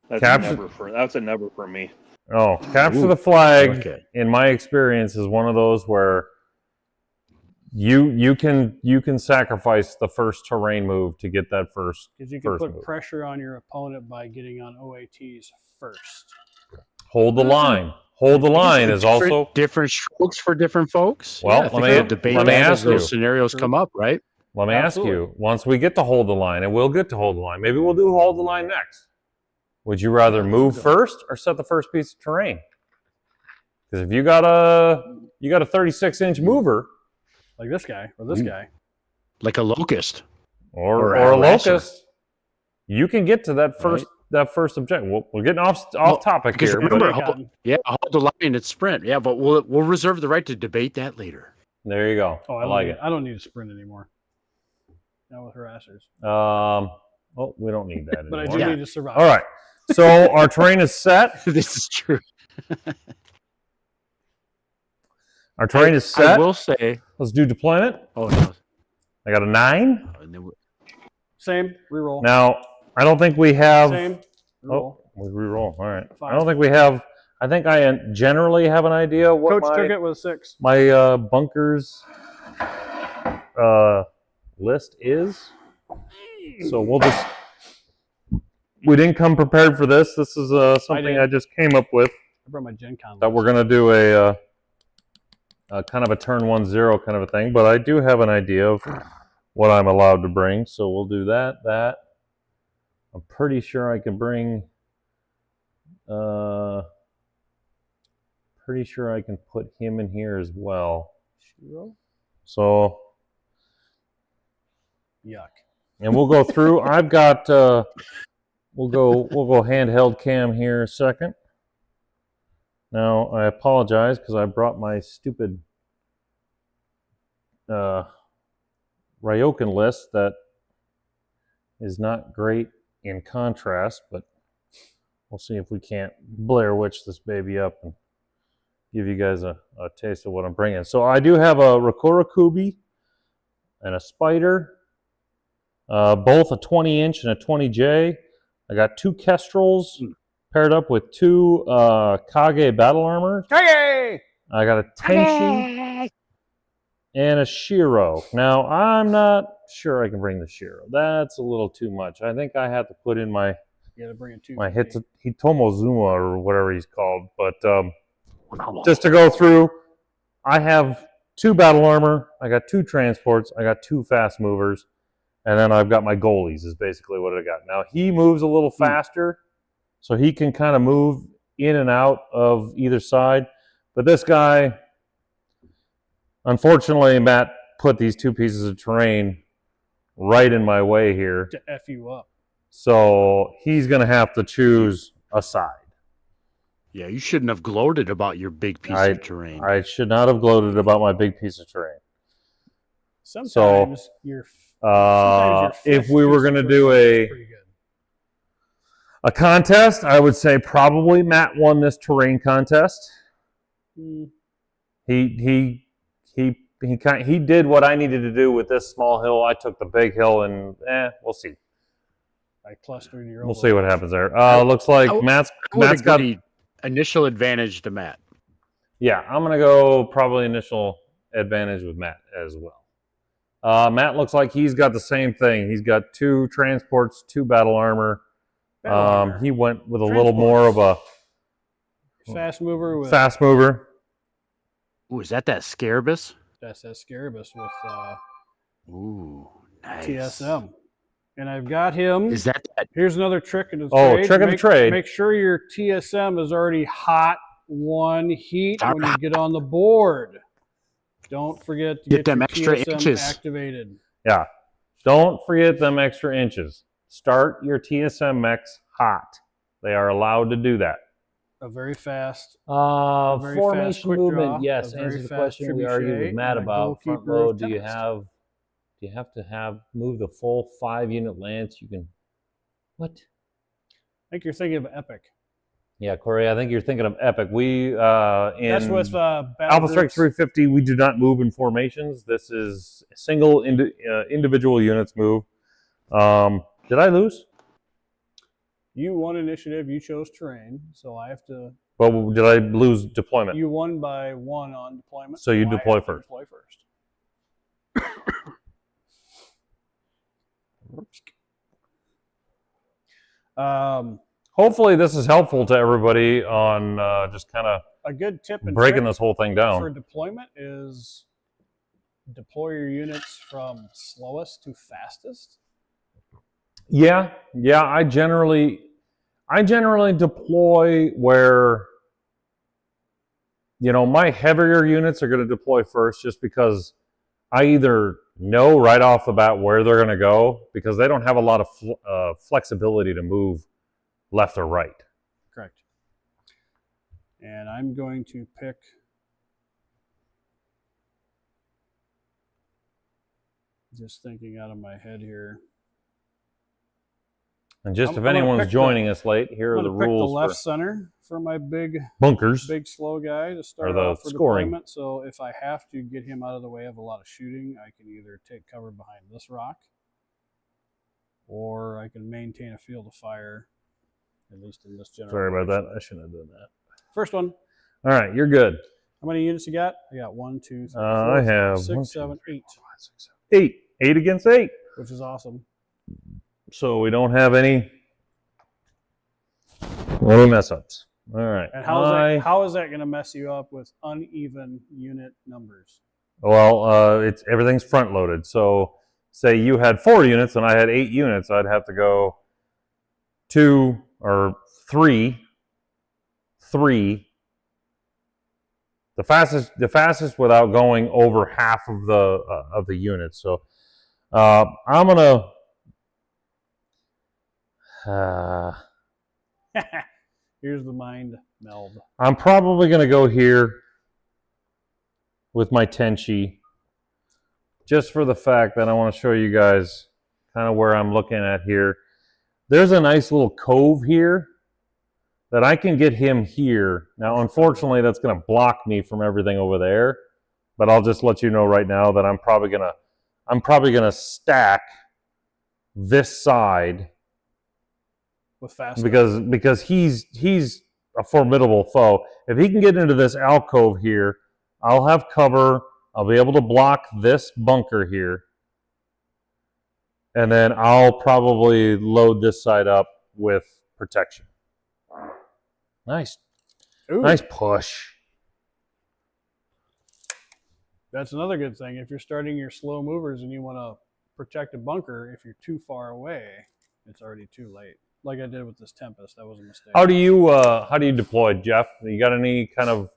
That's Capture- that's a never for me. Oh, capture the flag. Okay. In my experience, is one of those where you can sacrifice the first terrain move to get that first. Because you can First put move. pressure on your opponent by getting on OATs first. Hold the line. Hold the line is also. different strokes for different folks. Well, I think let me- we'll debate let me that as ask you. those scenarios come up, right? Let me ask you, once we get to hold the line, and we'll get to hold the line, maybe we'll do hold the line next. Would you rather move first or set the first piece of terrain? Because if you got a 36-inch mover Like this guy or this guy. Like a locust. or Or a a lasher. locust, you can get to that first objective. We're getting off topic because here, remember, but hold the line. It's sprint. Yeah, but we'll reserve the right to debate that later. there you go. Oh, I like it. I don't need to sprint anymore. Not with harassers. Oh, we don't need that But I anymore. do Yeah. need to survive. All right. So our terrain is set. This is true. Our terrain is set. I will say. Let's do deployment. Oh no. I got a 9. And then Same. Reroll. Now, I don't think we have. Same. Reroll. Oh, we reroll. All right. 5. I don't think we have. I think I generally have an idea what Coach took it with 6. my bunkers list is. So we'll just. We didn't come prepared for this. This is something I just came up with. I brought my Gen Con. That we're going to do a kind of a turn 1-0 kind of a thing. But I do have an idea of what I'm allowed to bring. So we'll do that. I'm pretty sure I can bring. Pretty sure I can put him in here as well. So. Yuck. And we'll go through. I've got. We'll go handheld cam here a second. Now I apologize because I brought my stupid Ryokan list that is not great in contrast, but we'll see if we can't Blair Witch this baby up and give you guys a taste of what I'm bringing. So I do have a Rakura Kubi and a Spider, both a 20-inch and a 20J. I got 2 Kestrels paired up with 2 Kage battle armors. Kage! I got a Tenshi and a Shiro. Now, I'm not sure I can bring the Shiro. That's a little too much. I think I have to put in my You gotta bring it 2. Hitomo Zuma or whatever he's called. But just to go through, I have 2 battle armor. I got 2 transports. I got 2 fast movers. And then I've got my goalies is basically what I got. Now, he moves a little faster, so he can kind of move in and out of either side. But this guy, unfortunately, Matt put these 2 pieces of terrain right in my way here. To F you up. So he's going to have to choose a side. Yeah, you shouldn't have gloated about your big piece of terrain. I should not have gloated about my big piece of terrain. Sometimes your if we were going to do a contest, I would say probably Matt won this terrain contest. He did what I needed to do with this small hill. I took the big hill, and we'll see. I clustered your. We'll see what happens there. Looks like Matt's got the initial advantage to Matt. Yeah, I'm going to go probably initial advantage with Matt as well. Matt looks like he's got the same thing. He's got 2 transports, 2 battle armor. He went with a little more of a fast mover. Fast mover. Ooh, is that Scarabus? That's that Scarabus with ooh, nice. TSM. And I've got him. Is that? Here's another trick in the trade. Oh, trick of the trade. Make sure your TSM is already hot 1 heat when you get on the board. Don't forget to get them your extra TSM inches activated. Yeah. Don't forget them extra inches. Start your TSM mechs hot. They are allowed to do that. A very fast. Formation quick movement. draw, Yes. a very Answer the fast question we argued with trebuchet, Matt and a about front goalkeeper of load. Do you Tempest. have to move the full 5-unit lance? You can. What? I think you're thinking of Epic. Yeah, Corey, I think you're thinking of Epic. We That's with Alpha Strike 350, we do not move in formations. This is single individual units move. Did I lose? You won initiative. You chose terrain, so I have to. Well, did I lose deployment? You won by 1 on deployment. So you I deploy have to first. Deploy first. Hopefully this is helpful to everybody on just kind of a good tip and breaking trick this whole thing down. for deployment is deploy your units from slowest to fastest. Yeah. I generally deploy where my heavier units are going to deploy first, just because I either know right off the bat where they're going to go, because they don't have a lot of flexibility to move left or right. Correct. And I'm going to pick just thinking out of my head here. And just I'm if gonna anyone's pick joining us late, here I'm are the going to pick the rules left for center for my big bunkers. slow guy to start Or the off for scoring. deployment. So if I have to get him out of the way of a lot of shooting, I can either take cover behind this rock, or I can maintain a field of fire, at least in this general Sorry about direction. that. I shouldn't have done that. First one. All right, you're good. How many units you got? I got 1, 2, 3, 4, I 5, have 6, 1, 2, 7, 3, 8, 4, 5, 6, 7, 8. 8 against 8. which is awesome. So we don't have any little mess ups. All right. And how is that going to mess you up with uneven unit numbers? Well, everything's front loaded. So say you had 4 units and I had 8 units, I'd have to go 2 or 3. The fastest without going over half of the units. So I'm gonna. Here's the mind meld. I'm probably gonna go here with my Tenchi, just for the fact that I want to show you guys kind of where I'm looking at here. There's a nice little cove here that I can get him here. Now, unfortunately, that's going to block me from everything over there. But I'll just let you know right now that I'm probably gonna stack this side With fast because he's a formidable foe. If he can get into this alcove here, I'll have cover. I'll be able to block this bunker here. And then I'll probably load this side up with protection. Nice. Ooh, Nice push. that's another good thing. If you're starting your slow movers and you want to protect a bunker, if you're too far away, it's already too late. Like I did with this Tempest, that was a mistake. How do you deploy, Jeff? You got any kind of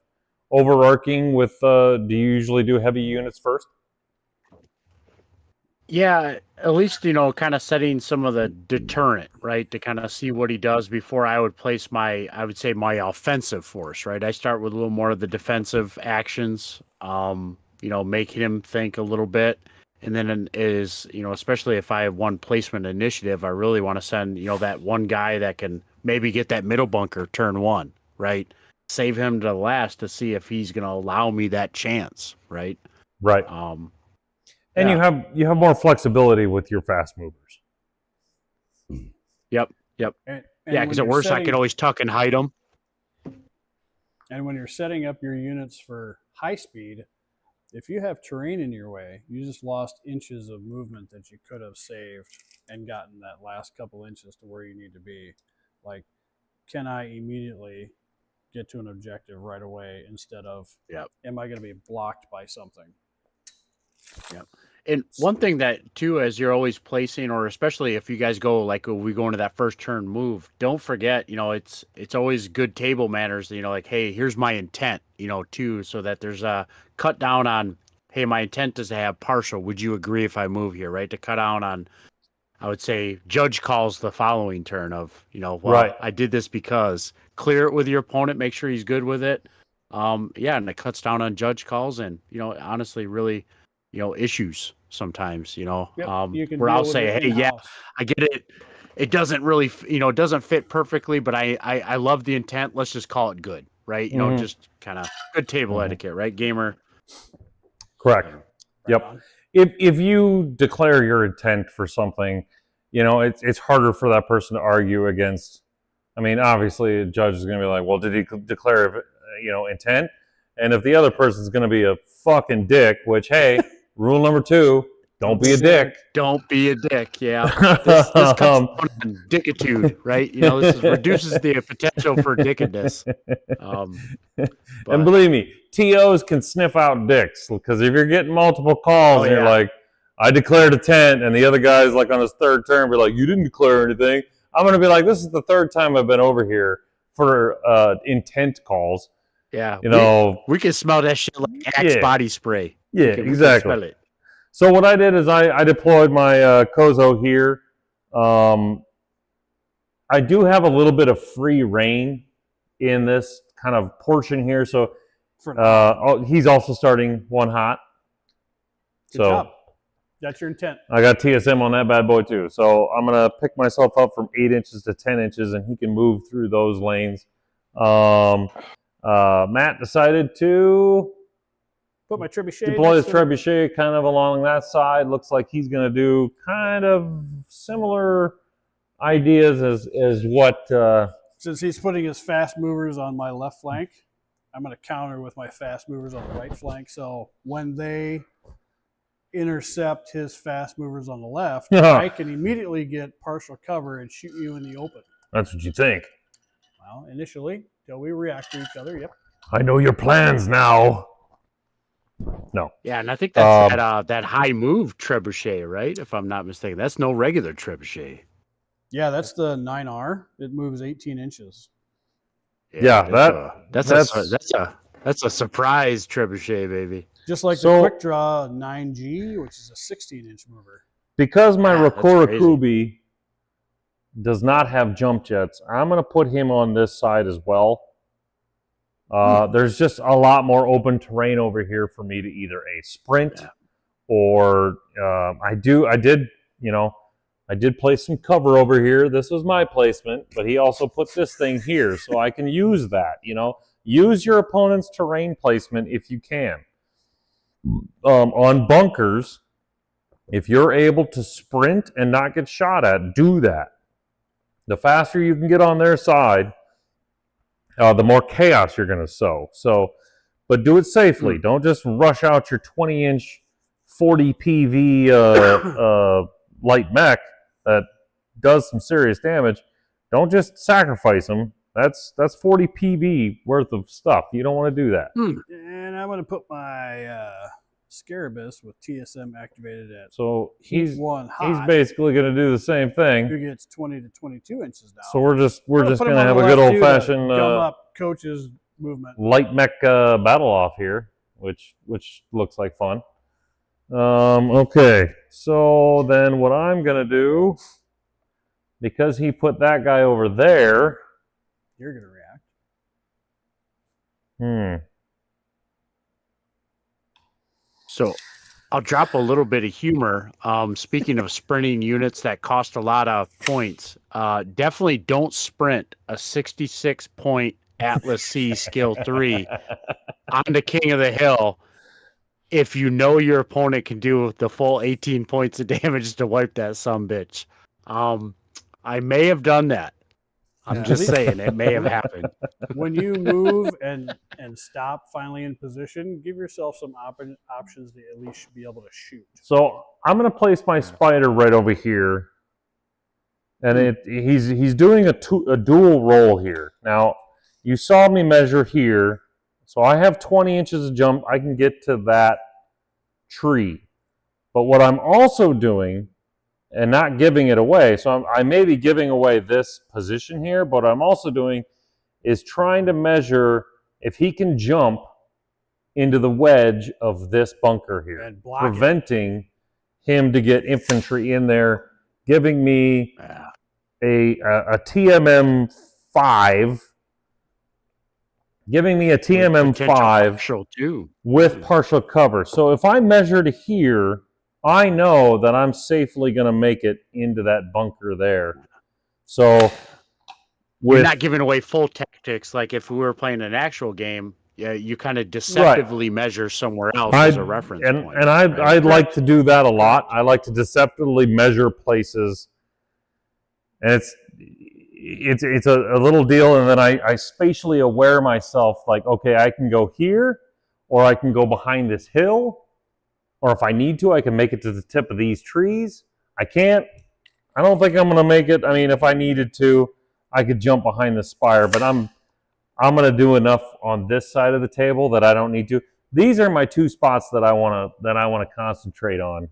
overarching with? Do you usually do heavy units first? Yeah, at least, kind of setting some of the deterrent, right? To kind of see what he does before I would place my offensive force, right? I start with a little more of the defensive actions, making him think a little bit. And then especially if I have one placement initiative, I really want to send, that one guy that can maybe get that middle bunker turn 1, right? Save him to last to see if he's going to allow me that chance, right? Right. And yeah. you have more flexibility with your fast movers. Yep. And Because at worst, I could always tuck and hide them. And when you're setting up your units for high speed, if you have terrain in your way, you just lost inches of movement that you could have saved and gotten that last couple inches to where you need to be. Like, can I immediately get to an objective right away instead of, am I going to be blocked by something? Yep. And one thing that too, as you're always placing, or especially if you guys go like we go into that first turn move, don't forget, it's always good table manners, like, hey, here's my intent, too, so that there's a cut down on, hey, my intent is to have partial. Would you agree if I move here, right? To cut down on, I would say, judge calls the following turn of, right. I did this because clear it with your opponent, make sure he's good with it. And it cuts down on judge calls and, honestly, really, issues sometimes, where I'll say, hey, yeah, I get it. It doesn't really, it doesn't fit perfectly, but I love the intent. Let's just call it good, right? Just kind of good table etiquette, right? Gamer. Correct. Yep. If you declare your intent for something, it's harder for that person to argue against. I mean, obviously, a judge is going to be like, well, did he declare, intent? And if the other person's going to be a fucking dick, which, hey, rule number 2, don't be a dick. Don't be a dick, yeah. This comes on dickitude, right? This reduces the potential for dickedness. And believe me, TOs can sniff out dicks, because if you're getting multiple calls and you're like, I declared intent, and the other guy's like on his third turn, be like, you didn't declare anything. I'm going to be like, this is the third time I've been over here for intent calls. Yeah, we can smell that shit like Axe body spray. Yeah, exactly. We can smell it. So what I did is I deployed my Kozo here. I do have a little bit of free reign in this kind of portion here. So he's also starting 1 hot. Good job. That's your intent. I got TSM on that bad boy too. So I'm going to pick myself up from 8 inches to 10 inches, and he can move through those lanes. Matt decided to Put my trebuchet. deploy his trebuchet kind of along that side. Looks like he's going to do kind of similar ideas as what... Since he's putting his fast movers on my left flank, I'm going to counter with my fast movers on the right flank. So when they intercept his fast movers on the left, I can immediately get partial cover and shoot you in the open. That's what you think. Well, initially, till we react to each other, yep. I know your plans now. No. Yeah, and I think that's that high move trebuchet, right? If I'm not mistaken. That's no regular trebuchet. Yeah, that's the 9R. It moves 18 inches. Yeah, that's a surprise trebuchet, baby. Just like the quick draw 9G, which is a 16-inch mover. Because my Rakura Kubi does not have jump jets, I'm going to put him on this side as well. There's just a lot more open terrain over here for me to either a sprint or I did place some cover over here. This was my placement, but he also put this thing here, so I can use that. Use your opponent's terrain placement if you can. On bunkers, if you're able to sprint and not get shot at, do that. The faster you can get on their side, the more chaos you're going to sow. But do it safely. Don't just rush out your 20-inch 40 PV light mech that does some serious damage. Don't just sacrifice them. That's 40 PV worth of stuff. You don't want to do that. And I'm going to put my Scarabus with TSM activated at he's one hot. He's basically going to do the same thing. Who gets 20 to 22 inches down. So we're just going to have a good old fashioned gum up coach's movement. Light mech battle off here, which looks like fun. Okay, so then what I'm going to do, because he put that guy over there, you're going to react. So I'll drop a little bit of humor. Speaking of sprinting units that cost a lot of points, definitely don't sprint a 66-point Atlas C Skill 3 on the King of the Hill if you know your opponent can do the full 18 points of damage to wipe that sumbitch. I may have done that. I'm just saying it may have happened. When you move and stop finally in position, give yourself some options to at least be able to shoot. So I'm going to place my spider right over here, and he's doing a dual roll here. Now you saw me measure here, so I have 20 inches of jump. I can get to that tree, but what I'm also doing, and not giving it away. So I may be giving away this position here, but what I'm also doing is trying to measure if he can jump into the wedge of this bunker here, and preventing him to get infantry in there, giving me a TMM 5, giving me a TMM 5 with partial cover. So if I measure to here, I know that I'm safely going to make it into that bunker there. So you're not giving away full tactics like if we were playing an actual game. Yeah, you kind of deceptively measure somewhere else as a reference point. And I'd like to do that a lot. I like to deceptively measure places, and it's a little deal. And then I spatially aware myself, like, okay, I can go here, or I can go behind this hill. Or if I need to, I can make it to the tip of these trees. I can't. I don't think I'm going to make it. I mean, if I needed to, I could jump behind the spire. But I'm going to do enough on this side of the table that I don't need to. These are my two spots that I want to concentrate on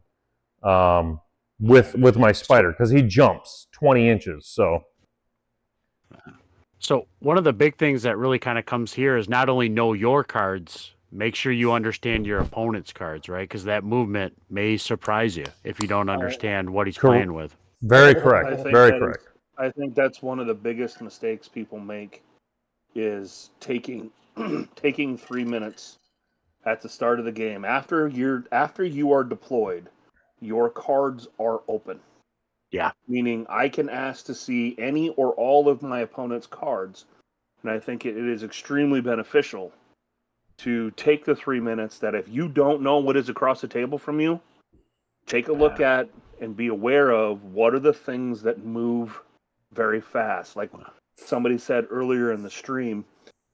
with my spider, because he jumps 20 inches. So one of the big things that really kind of comes here is not only know your cards. Make sure you understand your opponent's cards, right? Because that movement may surprise you if you don't understand what he's playing with. Very correct. Very correct. I think that's one of the biggest mistakes people make is taking 3 minutes at the start of the game after you are deployed your cards are open. Yeah. Meaning I can ask to see any or all of my opponent's cards. And I think it is extremely beneficial to take the 3 minutes that if you don't know what is across the table from you, take a look at and be aware of what are the things that move very fast. Like somebody said earlier in the stream,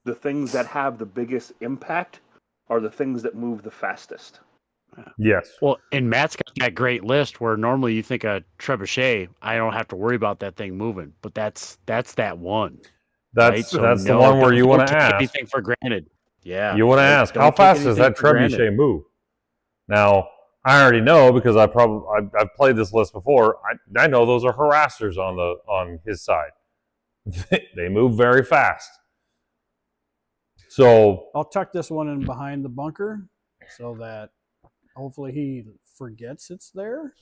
the things that have the biggest impact are the things that move the fastest. Yes. Well, and Matt's got that great list where normally you think a trebuchet, I don't have to worry about that thing moving, but that's that one. That's right? So that's the one where you want to take ask. anything for granted. Yeah. You want to ask, how fast does that trebuchet move? Now, I already know because I've played this list before. I know those are harassers on his side. They move very fast. So I'll tuck this one in behind the bunker so that hopefully he forgets it's there.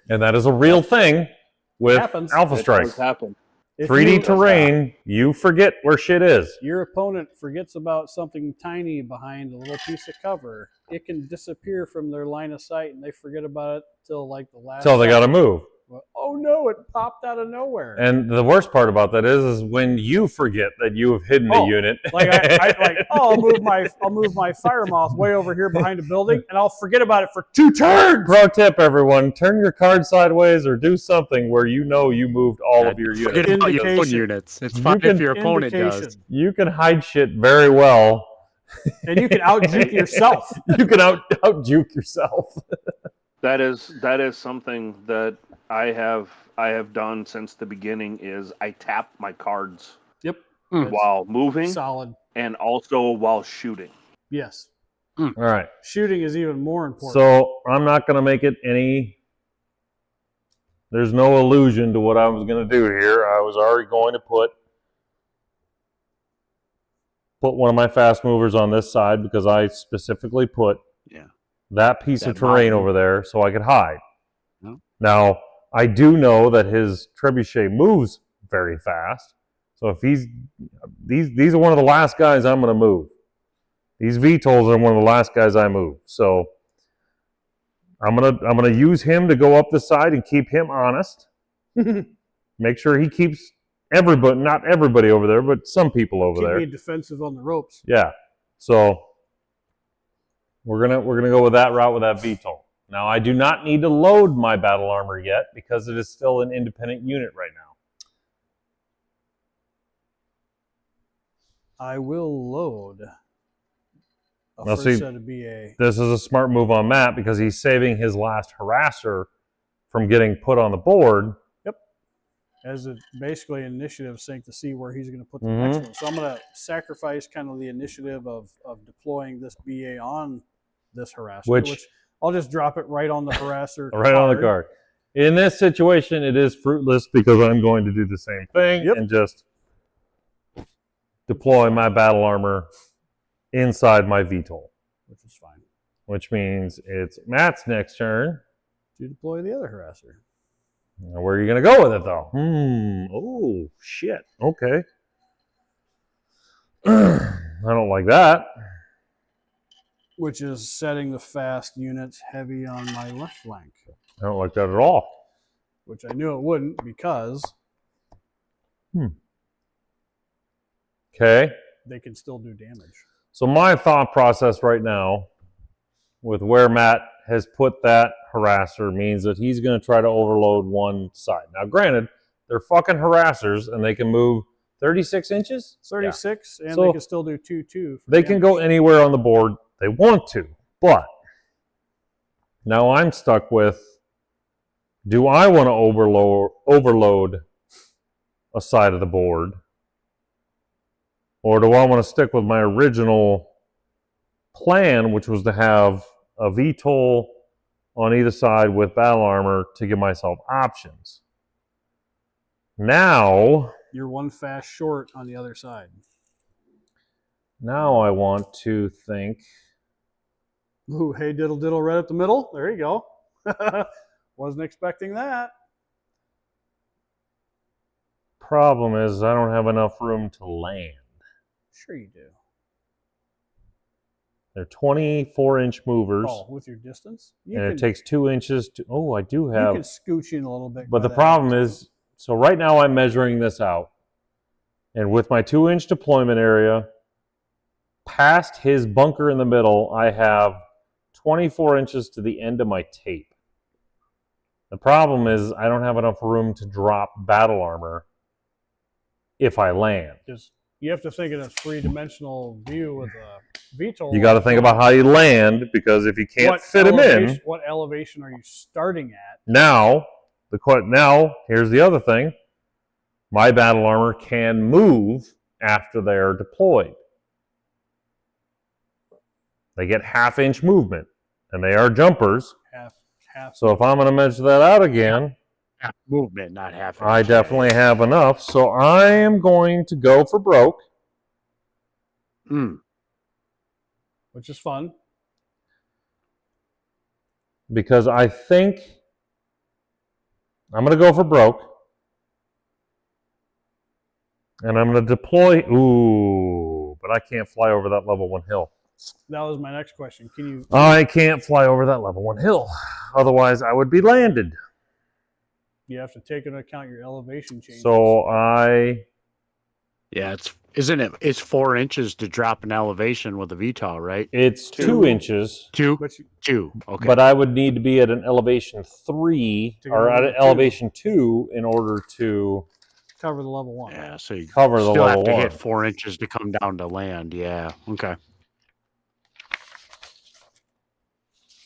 And that is a real thing with Alpha Strike. It does happen. 3D terrain, you forget where shit is. Your opponent forgets about something tiny behind a little piece of cover. It can disappear from their line of sight, and they forget about it till like the last. Till they got to move. Oh no! It popped out of nowhere. And the worst part about that is when you forget that you have hidden a unit. I'll move my fire moth way over here behind a building, and I'll forget about it for 2 turns. Pro tip, everyone: turn your card sideways or do something where you know you moved all of your units. Forget about your own units. It's fine if your opponent does. You can hide shit very well. And you can out-juke yourself. You can out-juke yourself. That is something that I have done since the beginning. Is I tap my cards. Yep. While moving. Solid. And also while shooting. Yes. All right. Shooting is even more important. So I'm not going to make it any. There's no allusion to what I was going to do here. I was already going to put one of my fast movers on this side because I specifically put that piece of terrain over there so I could hide. Yeah. Now, I do know that his trebuchet moves very fast. So if these are one of the last guys I'm going to move. These VTOLs are one of the last guys I move. So I'm gonna use him to go up the side and keep him honest. Make sure he keeps everybody, not everybody over there, but some people over there. Keep me defensive on the ropes. Yeah. So we're gonna go with that route with that VTOL. Now I do not need to load my battle armor yet because it is still an independent unit right now. I will load Now see, set of BA. This is a smart move on Matt because he's saving his last harasser from getting put on the board. Yep. As a basically initiative sync to see where he's going to put the next one. So I'm going to sacrifice kind of the initiative of deploying this BA on this harasser, which I'll just drop it right on the harasser. Right on the card. In this situation, it is fruitless because I'm going to do the same thing and just deploy my battle armor inside my VTOL. Which is fine. Which means it's Matt's next turn to deploy the other harasser. Now, where are you going to go with it, though? Oh, shit. Okay. I don't like that. Which is setting the fast units heavy on my left flank. I don't like that at all. Which I knew it wouldn't because okay. They can still do damage. So my thought process right now with where Matt has put that harasser means that he's going to try to overload one side. Now, granted, they're fucking harassers and they can move 36 inches? 36, and so they can still do 2-2. They can go anywhere on the board they want to. But now I'm stuck with, do I want to overload a side of the board? Or do I want to stick with my original plan, which was to have a VTOL on either side with battle armor to give myself options? Now you're one fast short on the other side. Now I want to think. Ooh, hey diddle diddle right up the middle. There you go. Wasn't expecting that. Problem is I don't have enough room to land. Sure you do. They're 24-inch movers, Oh, with your distance? and it takes 2 inches to. Oh, I do have. You can scooch in a little bit. But by the that problem end, is, so right now I'm measuring this out. And with my 2-inch deployment area, past his bunker in the middle, I have 24 inches to the end of my tape. The problem is I don't have enough room to drop battle armor if I land. Just, you have to think in a three-dimensional view with a VTOL. You got to think about how you land, because if you can't fit him in. What elevation are you starting at? Now, here's the other thing. My battle armor can move after they are deployed. They get half-inch movement, and they are jumpers. Half. So if I'm going to measure that out again, half movement, not half. I definitely have enough. So I am going to go for broke. Which is fun. Because I think I'm going to go for broke. And I'm going to deploy. Ooh, but I can't fly over that level 1 hill. That was my next question. Can you? I can't fly over that level 1 hill. Otherwise, I would be landed. You have to take into account your elevation changes. So yeah, it's 4 inches to drop an elevation with a VTOL, right? It's 2 inches. Two. But Okay. But I would need to be at an elevation 3 To go or at to an 2. elevation 2 in order to cover the level 1. yeah, so you cover the still level have to 1. hit 4 inches to come down to land. Yeah. Okay.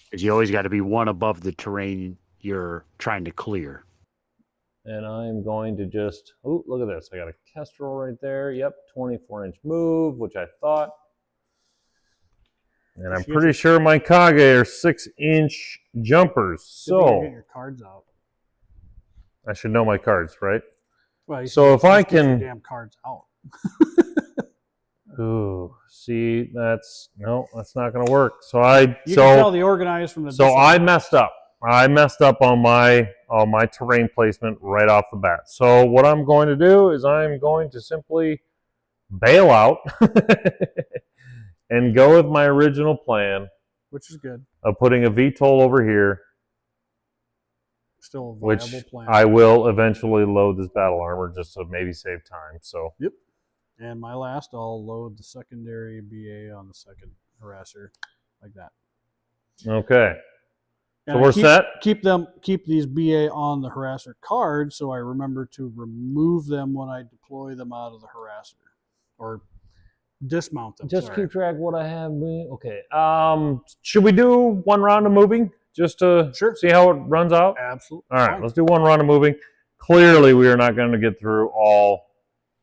Because you always got to be one above the terrain you're trying to clear. And I'm going to just, oh, look at this. I got a Kestrel right there. Yep, 24-inch move, which I thought. And I'm pretty sure my Kage are 6-inch jumpers. So get your cards out. I should know my cards, right? Well, you So should if I just get your can, damn cards out. ooh, see, that's not going to work. So You can tell the organized from the. So I messed up. I messed up on my terrain placement right off the bat. So what I'm going to do is I'm going to simply bail out and go with my original plan, which is good. of putting a VTOL over here, Still a which viable plan. I will eventually load this battle armor just to maybe save time. So Yep. And my last, I'll load the secondary BA on the second harasser, like that. okay. So And we're keep, set. Keep these BA on the harasser card, so I remember to remove them when I deploy them out of the harasser, or dismount them. Just sorry. keep track of what I have. Okay. Should we do one round of moving just to see how it runs out? Absolutely. All right, let's do one round of moving. Clearly, we are not going to get through all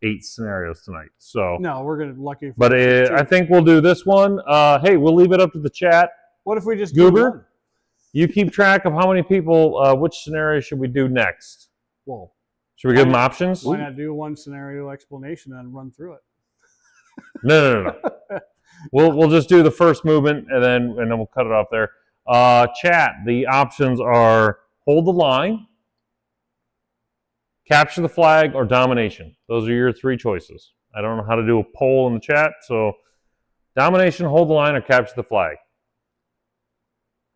8 scenarios tonight. So no, we're gonna lucky. But I think we'll do this one. Hey, we'll leave it up to the chat. What if we just do one? Goober, you keep track of how many people. Which scenario should we do next? Whoa. Should we give them options? Why not do one scenario explanation and run through it? No. We'll just do the first movement and then we'll cut it off there. Chat. The options are hold the line, capture the flag, or domination. Those are your 3 choices. I don't know how to do a poll in the chat, so domination, hold the line, or capture the flag.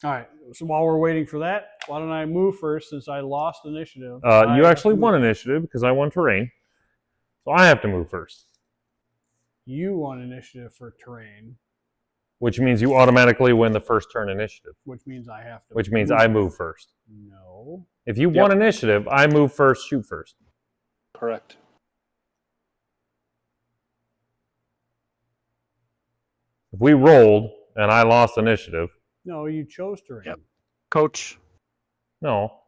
All right. So while we're waiting for that, why don't I move first since I lost initiative? You actually won initiative because I won terrain. So I have to move first. You won initiative for terrain. Which means you automatically win the first turn initiative. Which means I have to. Which means I move first. No. If you won initiative, I move first, shoot first. Correct. If we rolled and I lost initiative. No, you chose terrain. Yep. Coach. No,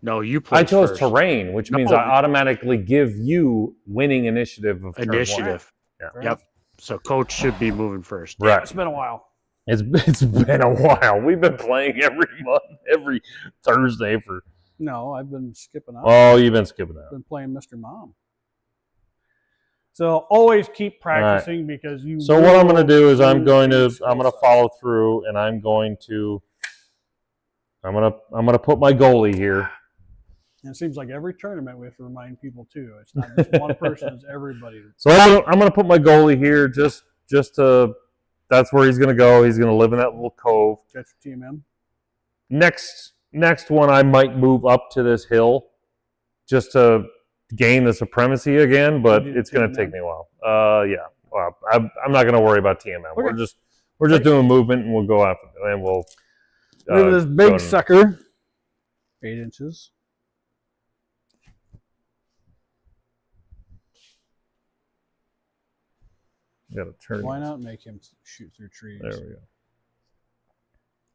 you I placed chose first. terrain, which means I automatically give you winning initiative of turn 1. Initiative. Yeah. Yep. So coach should be moving first. Right. It's been a while. It's been a while. We've been playing every month, every Thursday for. No, I've been skipping out. Oh, you've been skipping out. I've been playing Mr. Mom. So always keep practicing because you. So what I'm going to do is I'm going to follow through and I'm going to put my goalie here. And it seems like every tournament we have to remind people too. It's not just one person; it's everybody. So I'm going to put my goalie here just to that's where he's going to go. He's going to live in that little cove. Catch your TMM. Next one, I might move up to this hill just to gain the supremacy again, but it's going to take me a while. Yeah. Well, I'm not going to worry about TMM. Okay. We're just doing movement, and we'll go after it, and we'll. Look at this big sucker. 8 inches. Got to turn. Why not make him shoot through trees? There we go.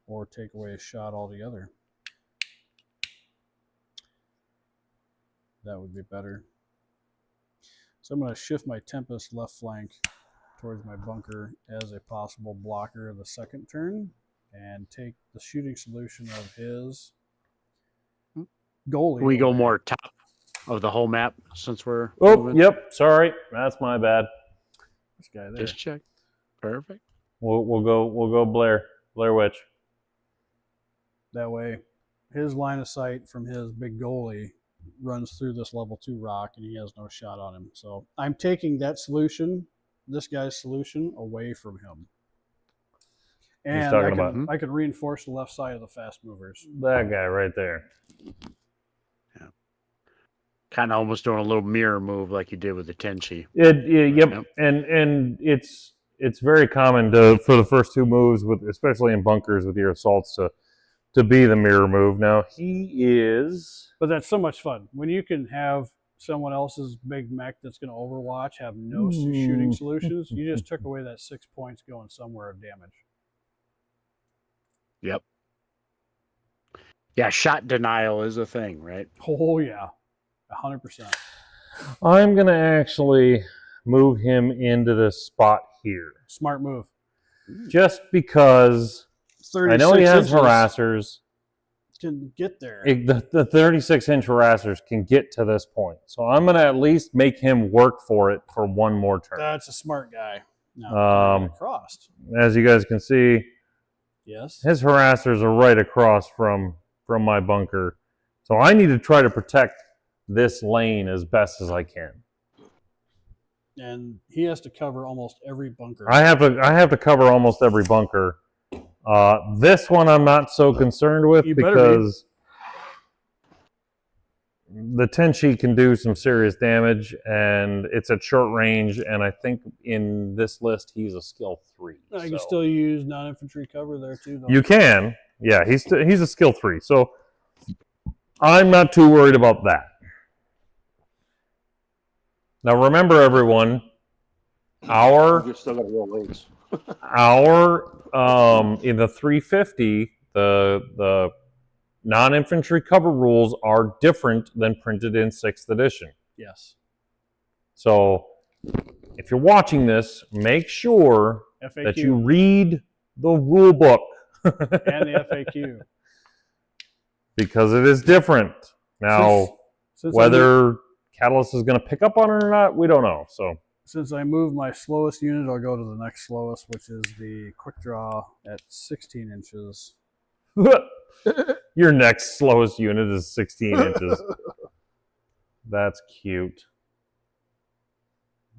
Or take away a shot altogether. That would be better. So I'm going to shift my Tempest left flank towards my bunker as a possible blocker of the second turn, and take the shooting solution of his goalie. Can we go more top of the whole map since we're moving? Yep. Sorry, that's my bad. This guy there. Just check. Perfect. We'll go Blair Witch. That way, his line of sight from his big goalie runs through this level 2 rock, and he has no shot on him. So I'm taking that solution, this guy's solution, away from him. And I can reinforce the left side of the fast movers. That guy right there. Yeah. Kind of almost doing a little mirror move like you did with the Tenchi. Yep. And it's very common for the first 2 moves, especially in bunkers with your assaults, to be the mirror move. Now he is, but that's so much fun when you can have someone else's big mech that's going to overwatch have no shooting solutions. You just took away that 6 points going somewhere of damage. Yep. Yeah, shot denial is a thing, right? Oh yeah, 100%. I'm going to actually move him into this spot here. Smart move. Just because I know he has harassers. Can get there. The 36-inch harassers can get to this point. So I'm going to at least make him work for it for one more turn. That's a smart guy. No, crossed. As you guys can see, yes, his harassers are right across from my bunker. So I need to try to protect this lane as best as I can. And he has to cover almost every bunker. I have to cover almost every bunker. This one I'm not so concerned with because the Tenchi can do some serious damage, and it's at short range, and I think in this list he's a skill 3. You can still use non-infantry cover there too, though. You can. Yeah, he's a skill 3, so I'm not too worried about that. Now remember, everyone, our in the 350, the non-infantry cover rules are different than printed in 6th edition. Yes. So if you're watching this, make sure that you read the rule book. And the FAQ. Because it is different. Now, whether Catalyst is going to pick up on it or not, we don't know. So since I moved my slowest unit, I'll go to the next slowest, which is the quick draw at 16 inches. Your next slowest unit is 16 inches. That's cute.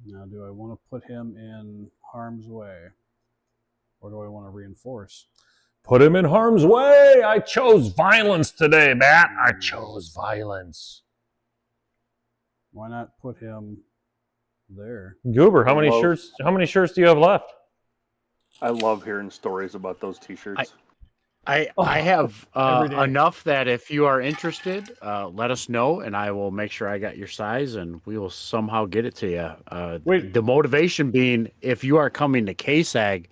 Now, do I want to put him in harm's way? Or do I want to reinforce? Put him in harm's way! I chose violence today, Matt. I chose violence. Why not put him there? Goober, how many shirts do you have left? I love hearing stories about those t-shirts. I have enough that if you are interested, let us know, and I will make sure I got your size, and we will somehow get it to you. The motivation being, if you are coming to KSAG,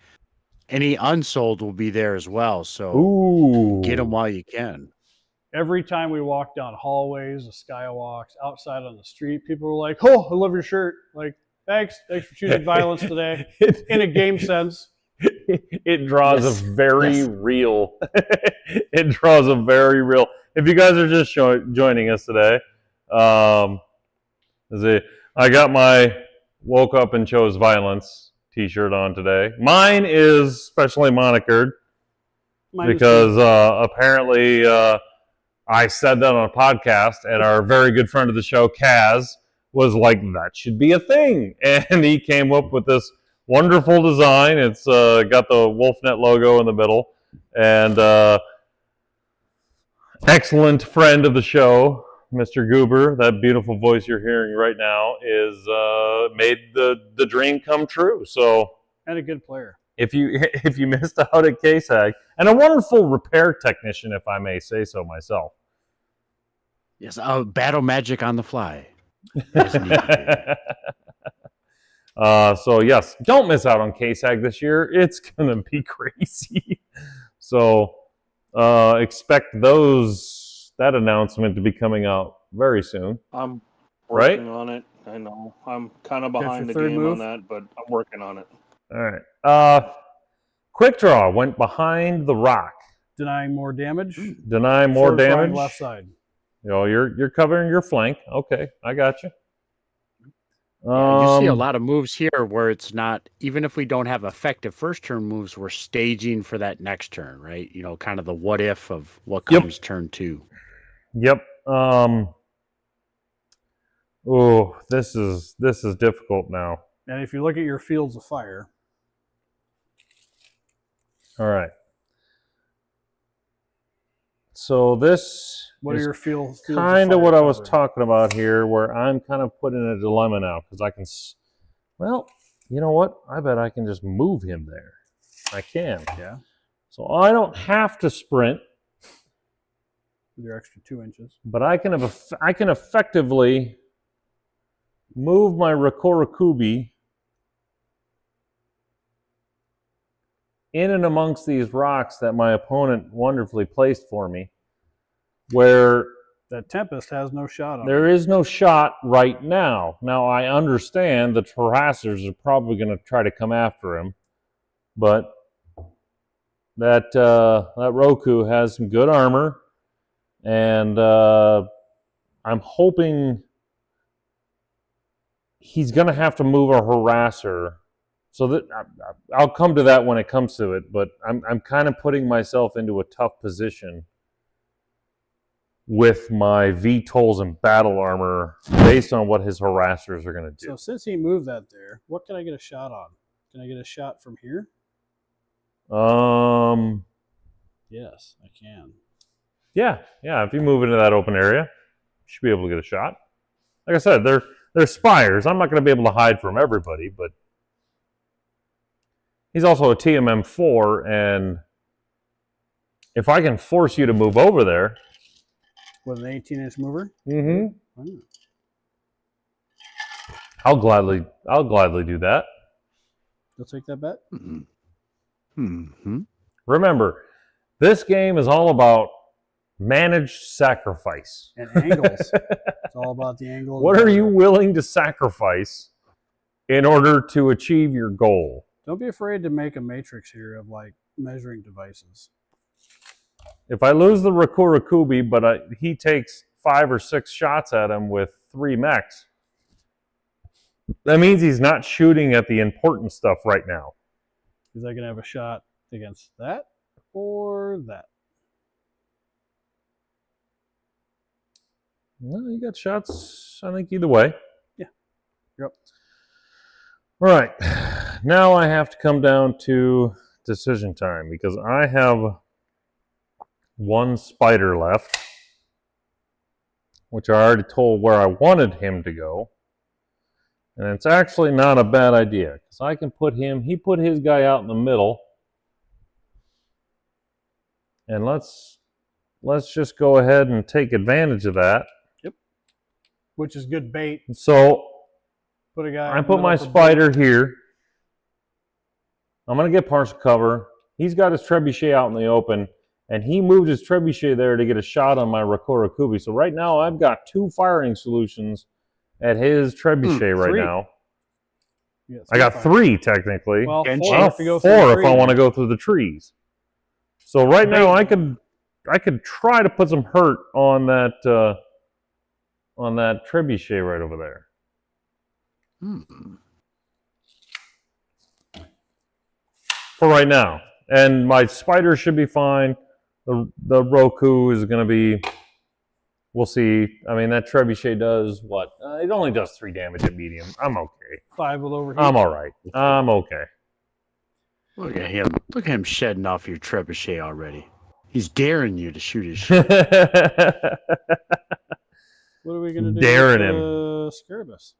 any unsold will be there as well. So get them while you can. Every time we walk down hallways, the skywalks, outside on the street, people are like, "Oh, I love your shirt." Like, thanks for choosing violence today. In a game sense. It draws a very real. It draws a very real. If you guys are just joining us today, I got my woke up and chose violence t-shirt on today. Mine is specially monikered because apparently I said that on a podcast, and our very good friend of the show, Kaz, was like, "That should be a thing," and he came up with this Wonderful design. It's got the Wolfnet logo in the middle. And excellent friend of the show, Mr. Goober, that beautiful voice you're hearing right now, is made the dream come true. So, and a good player. If you missed out at KSAG, and a wonderful repair technician, if I may say so myself. Yes, battle magic on the fly. So yes, don't miss out on KSAG this year. It's gonna be crazy. So expect that announcement to be coming out very soon. I'm working on it. I know I'm kind of behind the game on that, but I'm working on it. All right. Quick Draw went behind the rock. Denying more damage. Deny more damage. Left side. You know, you're covering your flank. Okay, I got you. You see a lot of moves here where it's not, even if we don't have effective first turn moves, we're staging for that next turn, right? You know, kind of the what if of what comes turn 2. Yep. Oh, this is difficult now. And if you look at your fields of fire. All right. So this what are your fields kind of what I was talking about here, where I'm kind of put in a dilemma now because I can, well, you know what? I bet I can just move him there. I can. Yeah. So I don't have to sprint. With your extra 2 inches. But I can effectively move my Rakurakubi in and amongst these rocks that my opponent wonderfully placed for me, where that Tempest has no shot on there is no shot right now. Now, I understand the harassers are probably going to try to come after him, but that Roku has some good armor, and I'm hoping he's going to have to move a harasser. So that I'll come to that when it comes to it, but I'm kind of putting myself into a tough position with my VTOLs and battle armor based on what his harassers are going to do. So since he moved that there, what can I get a shot on? Can I get a shot from here? Yes, I can. Yeah. If you move into that open area, you should be able to get a shot. Like I said, they're spires. I'm not going to be able to hide from everybody, but he's also a TMM4, and if I can force you to move over there. With an 18-inch mover? Mm-hmm. Oh. I'll gladly do that. You'll take that bet? Mm-hmm. Remember, this game is all about managed sacrifice. And angles. It's all about the angle. What are you willing to sacrifice in order to achieve your goal? Don't be afraid to make a matrix here of like measuring devices. If I lose the Rakurakubi, but he takes 5 or 6 shots at him with 3 mechs, that means he's not shooting at the important stuff right now. Is I going to have a shot against that or that? No, you got shots, I think, either way. Yeah. Yep. All right. Now I have to come down to decision time because I have 1 spider left, which I already told where I wanted him to go. And it's actually not a bad idea because I can put him, he put his guy out in the middle. And let's just go ahead and take advantage of that. Yep. Which is good bait. So put a guy. I put my spider here. I'm going to get partial cover. He's got his trebuchet out in the open, and he moved his trebuchet there to get a shot on my Rakurakubi. So right now I've got 2 firing solutions at his trebuchet right now. I got 3 technically. Well, 4 if I want to go through the trees. So right now I could try to put some hurt on that trebuchet right over there. For right now. And my spider should be fine. The Roku is going to be we'll see. I mean, that trebuchet does what? It only does 3 damage at medium. I'm okay. 5 will overheat. I'm all right. I'm okay. Look at him. Look at him shedding off your trebuchet already. He's daring you to shoot his shit. What are we going to do Daring with him. Scarabus?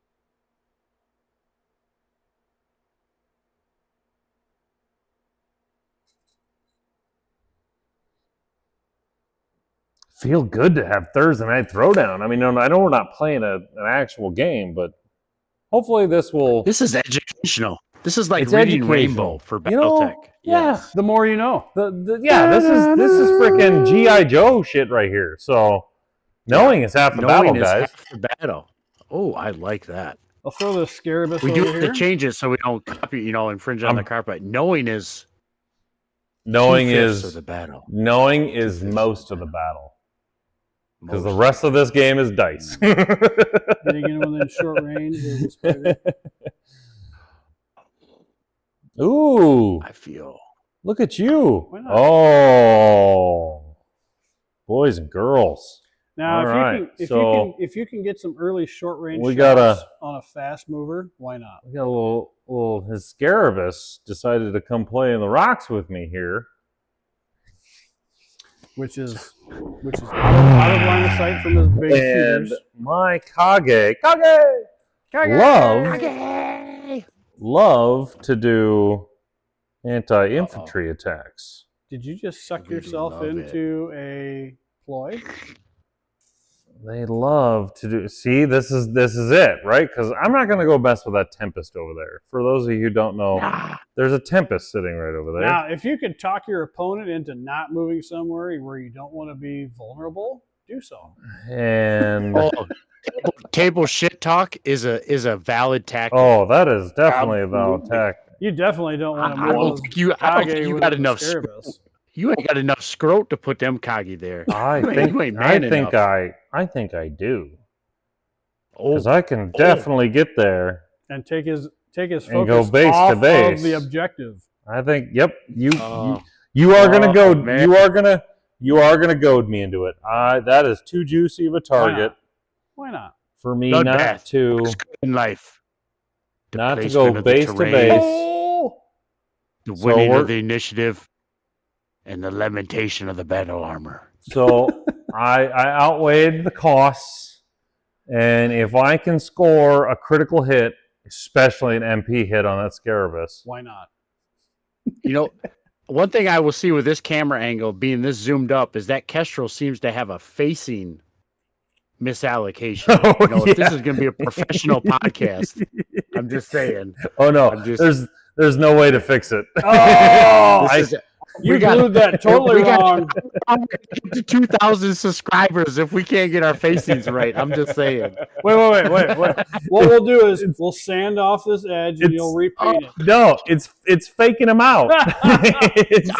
Feel good to have Thursday Night Throwdown. I mean, I know we're not playing an actual game, but hopefully this will... This is educational. This is like It's reading educational. Rainbow for You know, Battletech. yeah. The more you know. Yeah, this is freaking G.I. Joe shit right here. So knowing is half the battle, Knowing is guys. half the battle. Oh, I like that. I'll throw the Scarabus We over do have here. to change it so we don't copy, infringe on the carpet. Knowing is Knowing 2/5 is of the battle. knowing is most of the battle. Because the rest of this game is dice. Getting in within short range. Of this baby. Ooh, I feel. look at you. Why not? Oh, boys and girls. Now, All right, if you can get some early short range we shots gotta- on a fast mover, why not? We got a little his Scarabus decided to come play in the rocks with me here. Which is out of line of sight from his big And shooters. my Kage love to do anti-infantry attacks. Did you just suck Really yourself love it. into a ploy? They love to do. See, this is it, right? Because I'm not going to go mess with that Tempest over there. For those of you who don't know, there's a Tempest sitting right over there. Now, if you could talk your opponent into not moving somewhere where you don't want to be vulnerable, do so. And Table shit talk is a valid tactic. that is definitely a valid Absolutely. tactic. You definitely don't want to I move don't think you. I don't Kage think you with got a enough. Scarabus. You ain't got enough scrote to put them Kage there. I You think ain't man enough. I think I do. Oh, Because I can definitely get there. And take his And focus go base to off base. of the objective. I think. Yep. You Oh. are gonna go. man. You are gonna goad me into it. That is too juicy of a target Why not? for me Bloodbath. not to it's good in life. The not to placement go of the base to terrain, base. The So winning we're- of the initiative, and the lamentation of the battle armor. So I outweighed the costs, and if I can score a critical hit, especially an MP hit on that Scarabus, Why not? One thing I will see with this camera angle being this zoomed up is that Kestrel seems to have a facing misallocation. If this is going to be a professional podcast, I'm just saying. oh no, I'm just- there's no way to fix it. Oh, This is- you we got- blew that totally we got- wrong. I'm gonna get to 2,000 subscribers if we can't get our facings right. I'm just saying. Wait. What we'll do is we'll sand off this edge and It's- you'll repaint it. No, it's faking him out. It's-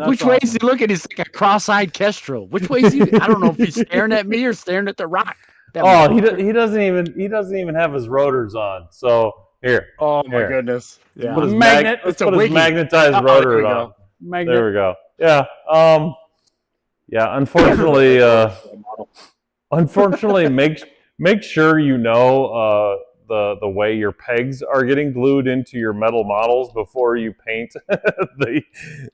Which way is he looking? He's like a cross-eyed Kestrel. Which way is he? I don't know if he's staring at me or staring at the rock. Oh, he doesn't even have his rotors on. So here, Oh my Here. goodness! Yeah. put his Magnet. let's It's a put his wiggy. magnetized Oh, rotor there we on. go. Magnet. There we go. Yeah. Yeah. Unfortunately, make sure you know the way your pegs are getting glued into your metal models before you paint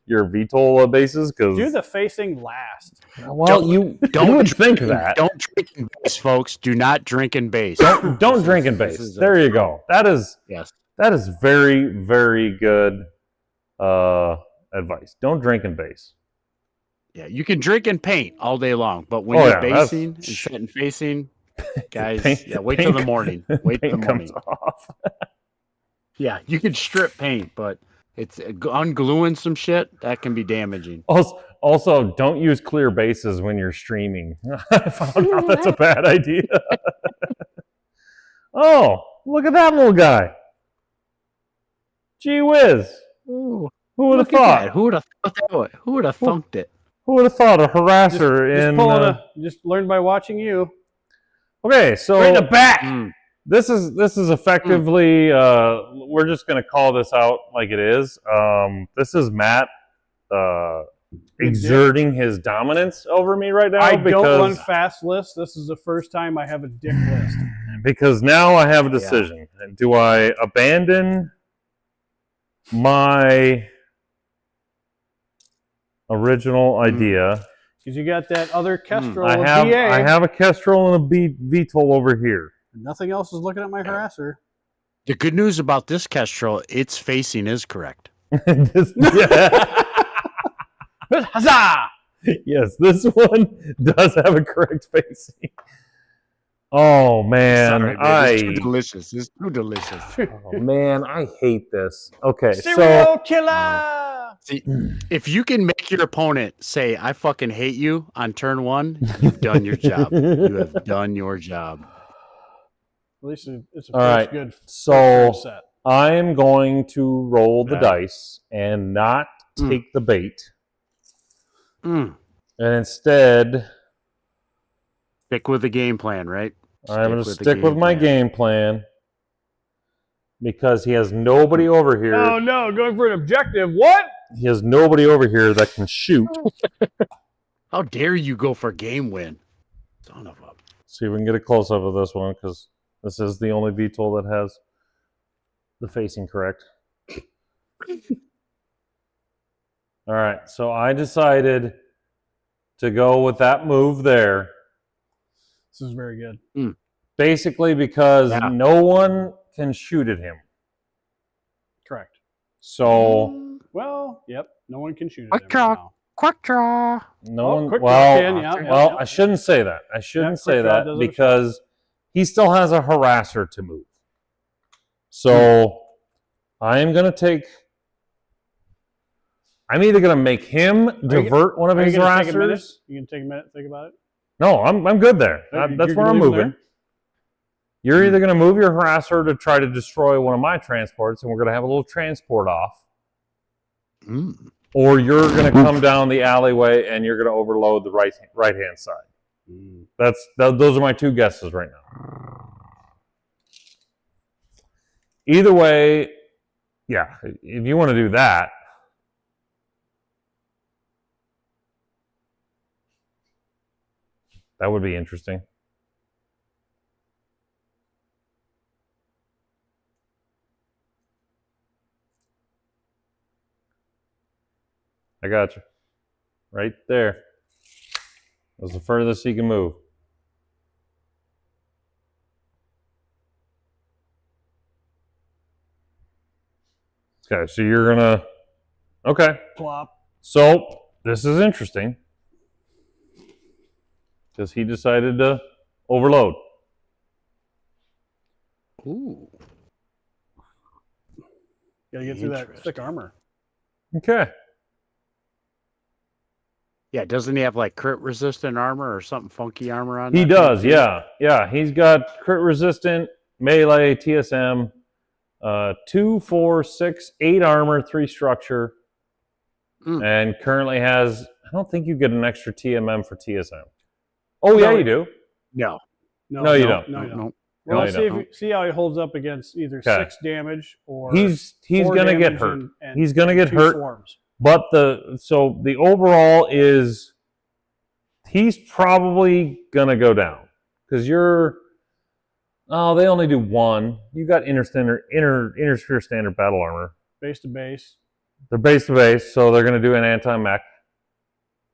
your VTOL bases. Because Do the facing last. well, you would think that. Don't drink in base, folks. Do not drink in base. Don't drink in base. is There you go. Yes. That is very, very good advice. Don't drink in base. Yeah, you can drink and paint all day long, but when Oh, you're yeah, that's- basing and setting facing, guys, Paint- wait till the paint- morning. Wait till the Paint morning. comes off. Yeah, you can strip paint, but it's ungluing some shit that can be damaging. Also, don't use clear bases when you're streaming. I found out that's a bad idea. Oh, look at that little guy. Gee whiz. Ooh, Who would have look at that. thought? Who would have thought that? Who would have thunked it? Who would have thought a harasser Just learned by watching you. Okay, so Right in the back. Mm. this is effectively we're just going to call this out like it is. This is Matt exerting his dominance over me right now. I don't run fast lists. This is the first time I have a dick list. Because now I have a decision. Yeah. Do I abandon my original idea? Because you got that other Kestrel I have a Kestrel and a VTOL over here. Nothing else is looking at my harasser. The good news about this Kestrel, its facing is correct. Huzzah! Yes, this one does have a correct facing. Oh man, it's too delicious. It's too delicious. Oh man, I hate this. Okay, serial killer. See, if you can make your opponent say "I fucking hate you" on turn 1, you've done your job. You have done your job. At least it's a all right. Good so set. I'm going to roll the dice and not take the bait, and instead stick with the game plan, right? I'm going to stick with my game plan because he has nobody over here. Oh no, going for an objective. What? He has nobody over here that can shoot. How dare you go for game win? Son of a. See if we can get a close up of this one because this is the only VTOL that has the facing correct. All right, so I decided to go with that move there. This is very good. Basically because no one can shoot at him. Correct. So... Well, yep. No one can shoot at him now. Quick draw. No one... Well, I shouldn't say that. I shouldn't say that because he still has a harasser to move. So I am going to take... I'm either going to make him divert one of his harassers. You can take a minute to think about it. No, I'm good there. That's where I'm moving. You're either going to move your harasser to try to destroy one of my transports, and we're going to have a little transport off, or you're going to come down the alleyway and you're going to overload the right-hand side. Those are my two guesses right now. Either way, yeah, if you want to do that, that would be interesting. I got you. Right there. That's the furthest he can move. Okay, so you're gonna... Okay. Plop. So, this is interesting. Because he decided to overload. Ooh. Gotta get through that thick armor. Okay. Yeah, doesn't he have like crit resistant armor or something funky armor on? He does, yeah. Yeah, he's got crit resistant, melee, TSM, 2, 4, 6, 8 armor, 3 structure, and currently has, I don't think you get an extra TMM for TSM. Oh, yeah, you do. No, you don't. No. Well, let's see how he holds up against either 6 damage or he's going to get hurt. He's going to get hurt. Swarms. But the overall is he's probably going to go down because they only do 1. You got inner sphere standard battle armor. Base to base. They're base to base, so they're going to do an anti-mech.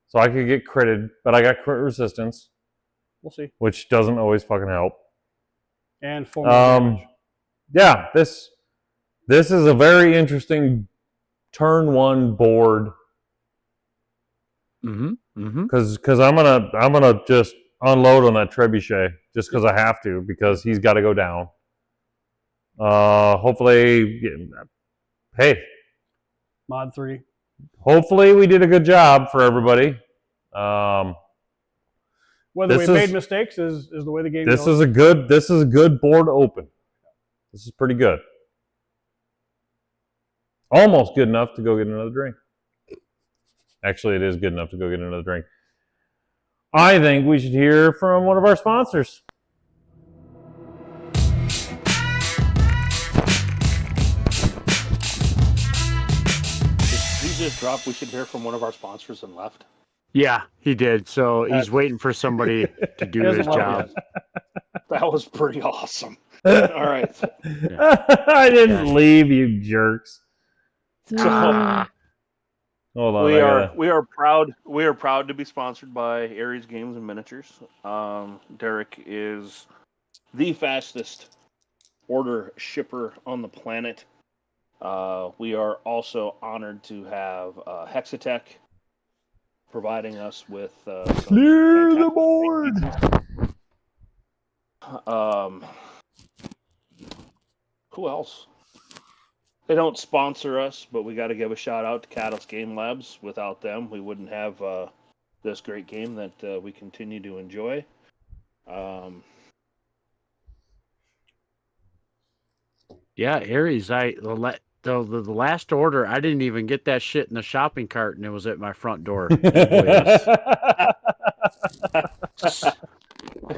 So I could get critted, but I got crit resistance. We'll see. Which doesn't always fucking help. And 4 damage. Yeah, this is a very interesting turn 1 board. Because I'm gonna just unload on that trebuchet just because I have to because he's got to go down. Hopefully, hey, mod 3. Hopefully, we did a good job for everybody. Whether we made mistakes is the way the game goes. This is a good board to open. This is pretty good. Almost good enough to go get another drink. Actually, it is good enough to go get another drink. I think we should hear from one of our sponsors. We just drop? We should hear from one of our sponsors and left. Yeah, he did. So he's waiting for somebody to do his job. That was pretty awesome. All right. I didn't leave, you jerks. So, hold on. we are proud to be sponsored by Aries Games and Miniatures. Derek is the fastest order shipper on the planet. We are also honored to have Hexatech providing us with clear the board. Who else? They don't sponsor us, but we got to give a shout out to Catalyst Game Labs. Without them, we wouldn't have this great game that we continue to enjoy. Yeah, Aries. The last order, I didn't even get that shit in the shopping cart, and it was at my front door.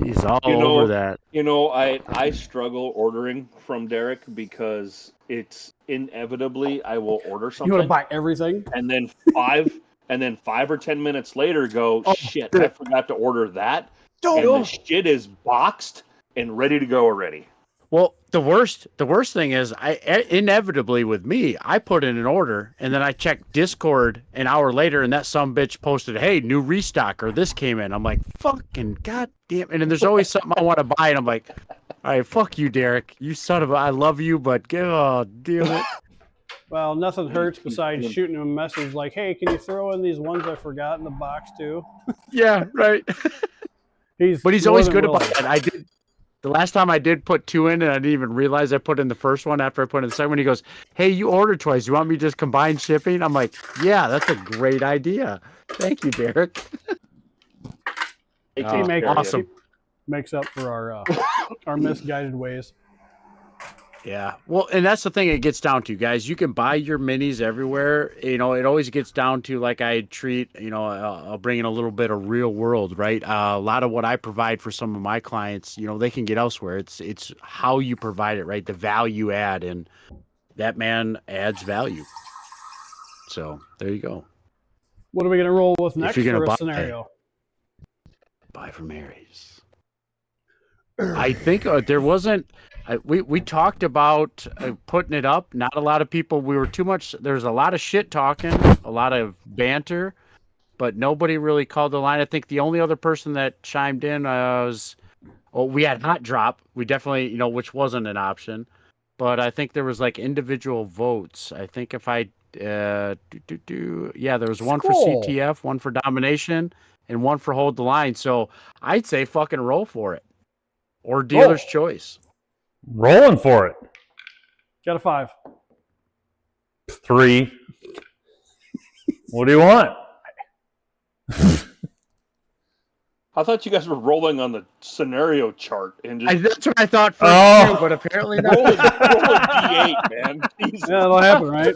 He's all over that. I struggle ordering from Derek because it's inevitably I will order something. You want to buy everything, and then 5 or 10 minutes later, go shit! I forgot to order that, and the shit is boxed and ready to go already. Well, the worst thing is, inevitably with me, I put in an order and then I check Discord an hour later, and that sumbitch posted, "Hey, new restock," or this came in. I'm like, fucking goddamn! And then there's always something I want to buy, and I'm like, all right, fuck you, Derek. You son of a, I love you, but damn it. Well, nothing hurts besides shooting him a message like, "Hey, can you throw in these ones I forgot in the box too?" Yeah, right. But he's always good about that. The last time I did put 2 in, and I didn't even realize I put in the first one after I put in the second one. He goes, "Hey, you ordered twice. You want me to just combine shipping?" I'm like, "Yeah, that's a great idea. Thank you, Derek." Awesome. Makes up for our misguided ways. Yeah. Well, and that's the thing it gets down to, guys. You can buy your minis everywhere. It always gets down to, like I treat, I'll bring in a little bit of real world, right? A lot of what I provide for some of my clients, they can get elsewhere. It's how you provide it, right? The value add, and that man adds value. So there you go. What are we going to roll with next if you're for gonna a scenario? Buy from Aries. I think there wasn't... We talked about putting it up. Not a lot of people. There's a lot of shit talking, a lot of banter, but nobody really called the line. I think the only other person that chimed in we had Hot Drop. We definitely, which wasn't an option, but I think there was like individual votes. I think if I there was one for CTF, one for Domination, and one for Hold the Line. So I'd say fucking roll for it, or dealer's choice. Rolling for it. Got a 5. 3. What do you want? I thought you guys were rolling on the scenario chart and just. That's what I thought first too, but apparently not. Roll a D8, man. Jesus. Yeah, that'll happen, right?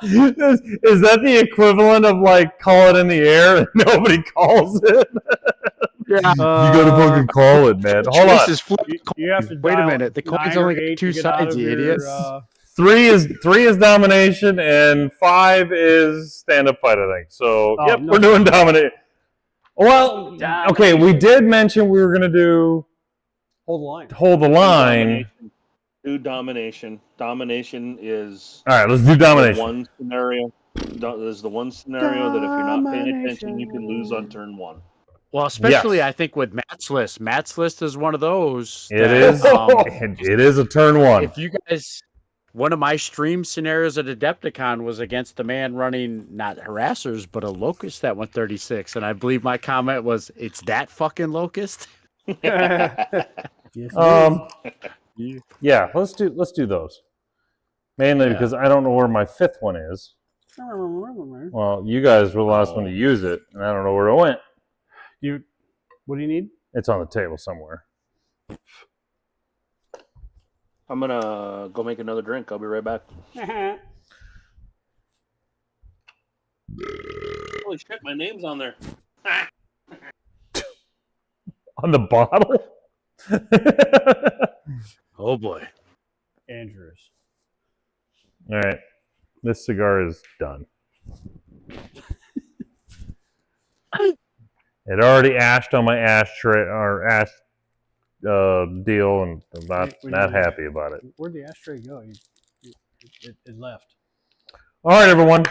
Is that the equivalent of like call it in the air and nobody calls it? Yeah. You gotta fucking call it, man. Hold on. You have to wait a minute. The coin's only got 2 sides, you idiot. 3 is domination, and 5 is stand-up fight, I think. So, we're doing domination. Well, okay, we did mention we were going to do... Hold the line. Hold the line. Do domination. Domination is... All right, let's do domination. One scenario. There's the one scenario that if you're not paying attention, you can lose on turn 1. Well, especially I think with Matt's list. Matt's list is one of those. It is a turn 1. If you guys... One of my stream scenarios at Adepticon was against the man running not harassers, but a locust that went 36, and I believe my comment was, "It's that fucking locust." Yeah, let's do those. Mainly because I don't know where my 5th one is. Well, you guys were the last one to use it, and I don't know where it went. What do you need? It's on the table somewhere. I'm gonna go make another drink. I'll be right back. Holy shit, my name's on there. On the bottle? Oh boy. Andrews. All right. This cigar is done. It already ashed on my ashtray or ash deal, and I'm not happy about it. Where'd the ashtray go? It left. All right, everyone.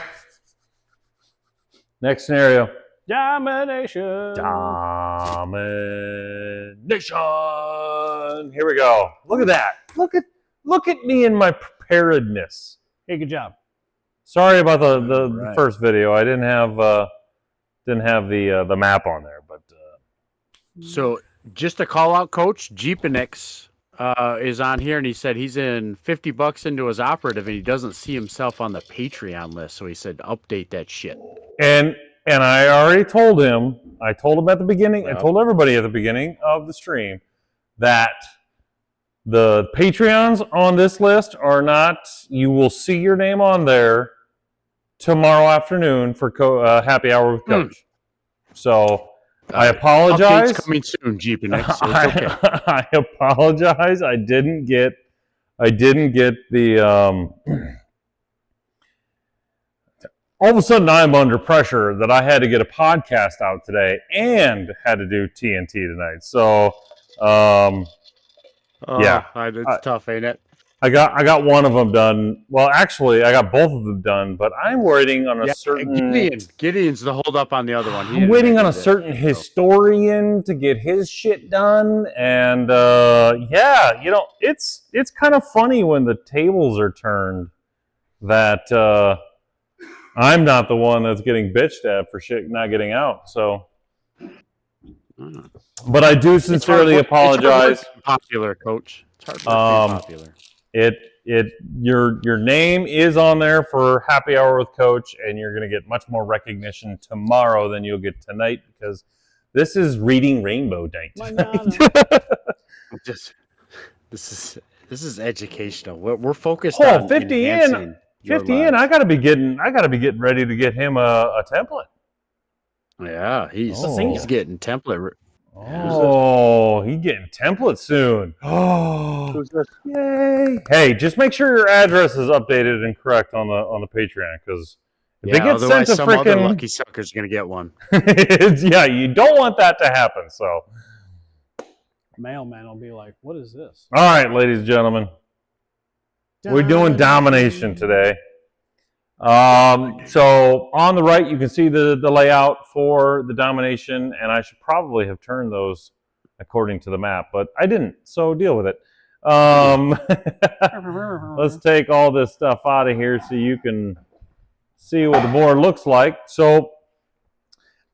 Next scenario. Domination. Domination. Here we go. Look at that. Look at me and my preparedness. Hey, good job. Sorry about the first video. I didn't have the map on there, but So just a call out, Coach Jeepinix is on here, and he said he's in $50 into his operative, and he doesn't see himself on the Patreon list. So he said update that shit. and I already told him. I told him at the beginning. Well, I told everybody at the beginning of the stream that the Patreons on this list are not. You will see your name on there tomorrow afternoon for happy hour with Coach. So I apologize. Updates coming soon, Jeepinix. It's okay. I apologize. I didn't get the. All of a sudden, I'm under pressure that I had to get a podcast out today and had to do TNT tonight. So, yeah, it's tough, ain't it? I got one of them done. Well, actually, I got both of them done, but I'm waiting on a certain. Gideon's the hold up on the other one. I'm waiting on a certain historian to get his shit done, and yeah, it's kind of funny when the tables are turned that I'm not the one that's getting bitched at for shit not getting out. So, but I do sincerely apologize. Popular, Coach. It's hard work being popular. Your name is on there for happy hour with Coach, and you're going to get much more recognition tomorrow than you'll get tonight because this is Reading Rainbow Night. This is educational. We're focused on 50 in. 50 in. I gotta be getting ready to get him a template. Yeah, he's getting template. Oh, he's getting template soon. Oh, yay! Hey, just make sure your address is updated and correct on the Patreon, because if it gets sent to some other lucky sucker's gonna get one. Yeah, you don't want that to happen. So, Mailman will be like, "What is this?" All right, ladies and gentlemen. We're doing Domination today. So on the right, you can see the layout for the Domination, and I should probably have turned those according to the map, but I didn't, so deal with it. Let's take all this stuff out of here so you can see what the board looks like. So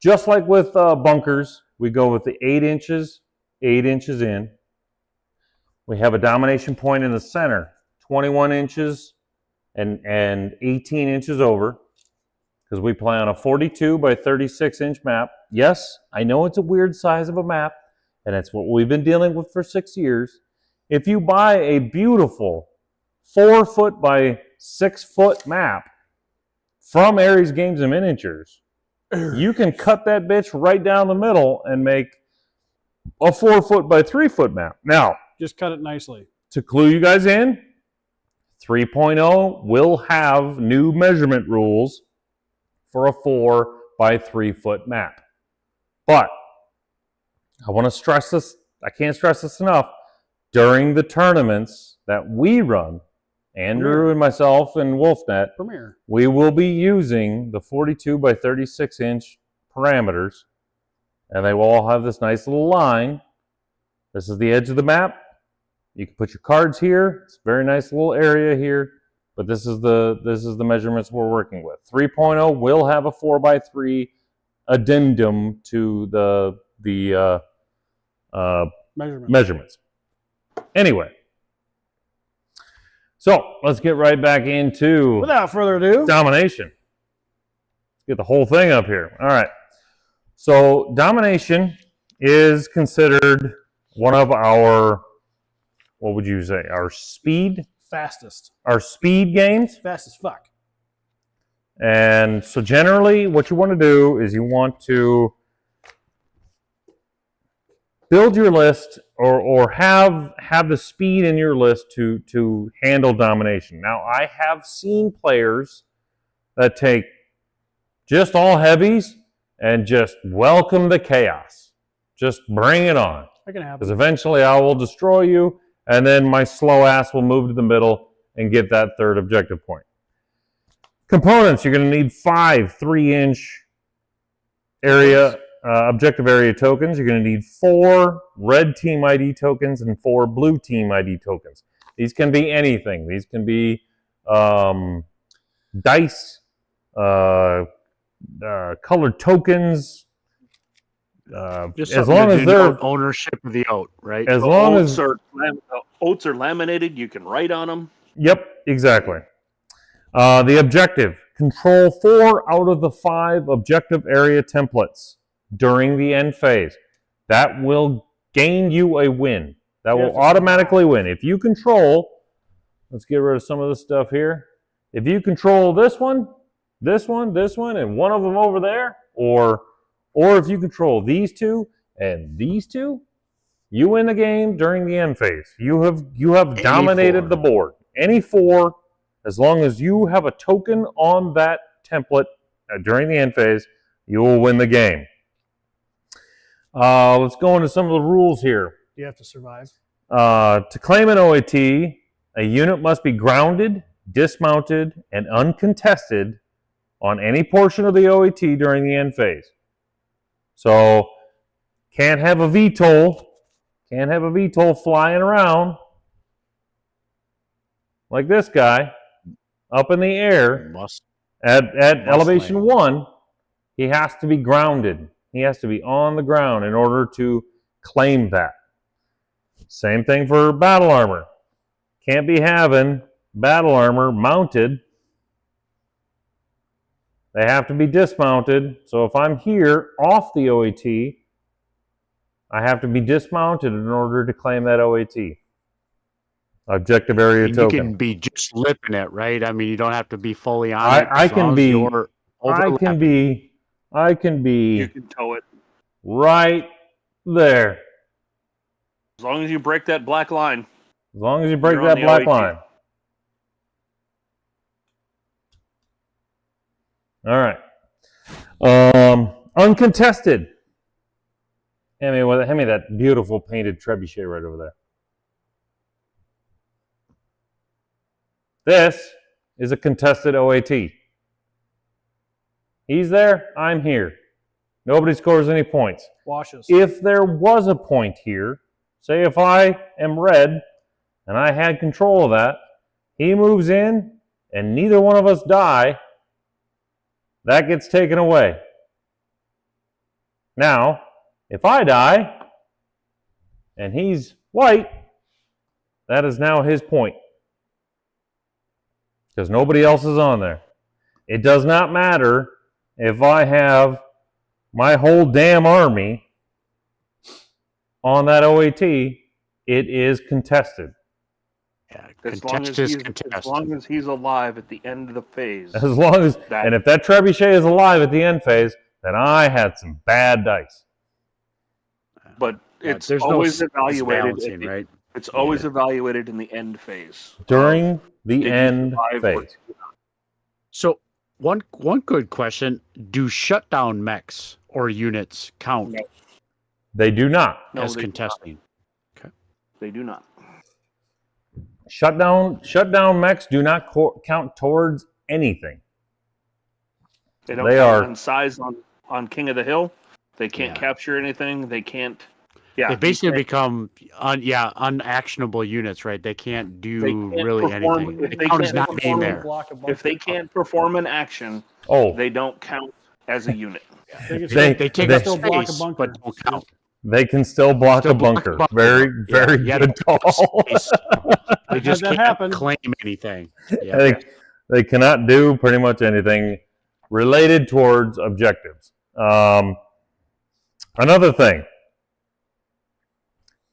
just like with bunkers, we go with the 8 inches in. We have a Domination point in the center. 21 inches and 18 inches over, because we play on a 42 by 36 inch map. Yes, I know it's a weird size of a map, and it's what we've been dealing with for 6 years. If you buy a beautiful 4 foot by 6 foot map from Aries Games and Miniatures, you can cut that bitch right down the middle and make a 4 foot by 3 foot map. Now, just cut it nicely. To clue you guys in, 3.0 will have new measurement rules for a 4 by 3 foot map. But I want to stress this, I can't stress this enough, during the tournaments that we run, Andrew and myself and Wolfnet, we will be using the 42 by 36 inch parameters, and they will all have this nice little line. This is the edge of the map. You can put your cards here. It's a very nice little area here, but this is the measurements we're working with. 3.0 will have a 4x3 addendum to the measurements. Anyway, so let's get right back into, without further ado, Domination. Let's get the whole thing up here. All right. So Domination is considered one of our, what would you say, our speed? Fastest. Our speed games? Fast as fuck. And so generally what you want to do is you want to build your list or have the speed in your list to handle Domination. Now, I have seen players that take just all heavies and just welcome the chaos. Just bring it on. That can happen. Because eventually I will destroy you, and then my slow ass will move to the middle and get that third objective point. Components, you're going to need 5 3-inch area objective area tokens. You're going to need 4 red team ID tokens and 4 blue team ID tokens. These can be anything. These can be dice, colored tokens. Just as something long to as denote they're ownership of the oat, right? as long as Oats are laminated, you can write on them. Yep, exactly. The objective, control 4 out of the 5 objective area templates during the end phase. That will gain you a win. That will automatically win. If you control, let's get rid of some of this stuff here. If you control this one, this one, this one, and one of them over there, or if you control these 2 and these 2, you win the game during the end phase. You have dominated the board. Any 4, as long as you have a token on that template during the end phase, you will win the game. Let's go into some of the rules here. You have to survive. To claim an OAT, a unit must be grounded, dismounted, and uncontested on any portion of the OAT during the end phase. So, can't have a VTOL flying around like this guy up in the air at elevation 1. He has to be grounded. He has to be on the ground in order to claim that. Same thing for battle armor. Can't be having battle armor mounted. They have to be dismounted. So if I'm here off the OAT, I have to be dismounted in order to claim that OAT. Objective area token. You can be just lipping it, right? I mean, you don't have to be fully on it. I can be. You can tow it. Right there. As long as you break that black line. As long as you break that black line. All right. Uncontested. Hand me that beautiful painted trebuchet right over there. This is a contested OAT. He's there, I'm here. Nobody scores any points. Washes. If there was a point here, say if I am red and I had control of that, he moves in and neither one of us die, that gets taken away. Now, if I die and he's white, that is now his point. Because nobody else is on there. It does not matter if I have my whole damn army on that OAT, it is contested. Yeah, As long as he's alive at the end of the phase. And if that trebuchet is alive at the end phase, then I had some bad dice. But it's there's always no evaluated. right? It's always evaluated in the end phase. During the end phase. So one good question: do shutdown mechs or units count They do not. as contesting? Okay. They do not. Shutdown mechs do not count towards anything. They don't count on size on King of the Hill. They can't capture anything. They can't. Yeah, they basically become unactionable units, right? They can't do really anything. If They they count as can't not being there. If they can't perform an action, they don't count as a unit. They take up space, but don't count. They can still block a bunker. Very good call. They just can't claim anything. Yeah. They cannot do pretty much anything related towards objectives. Another thing.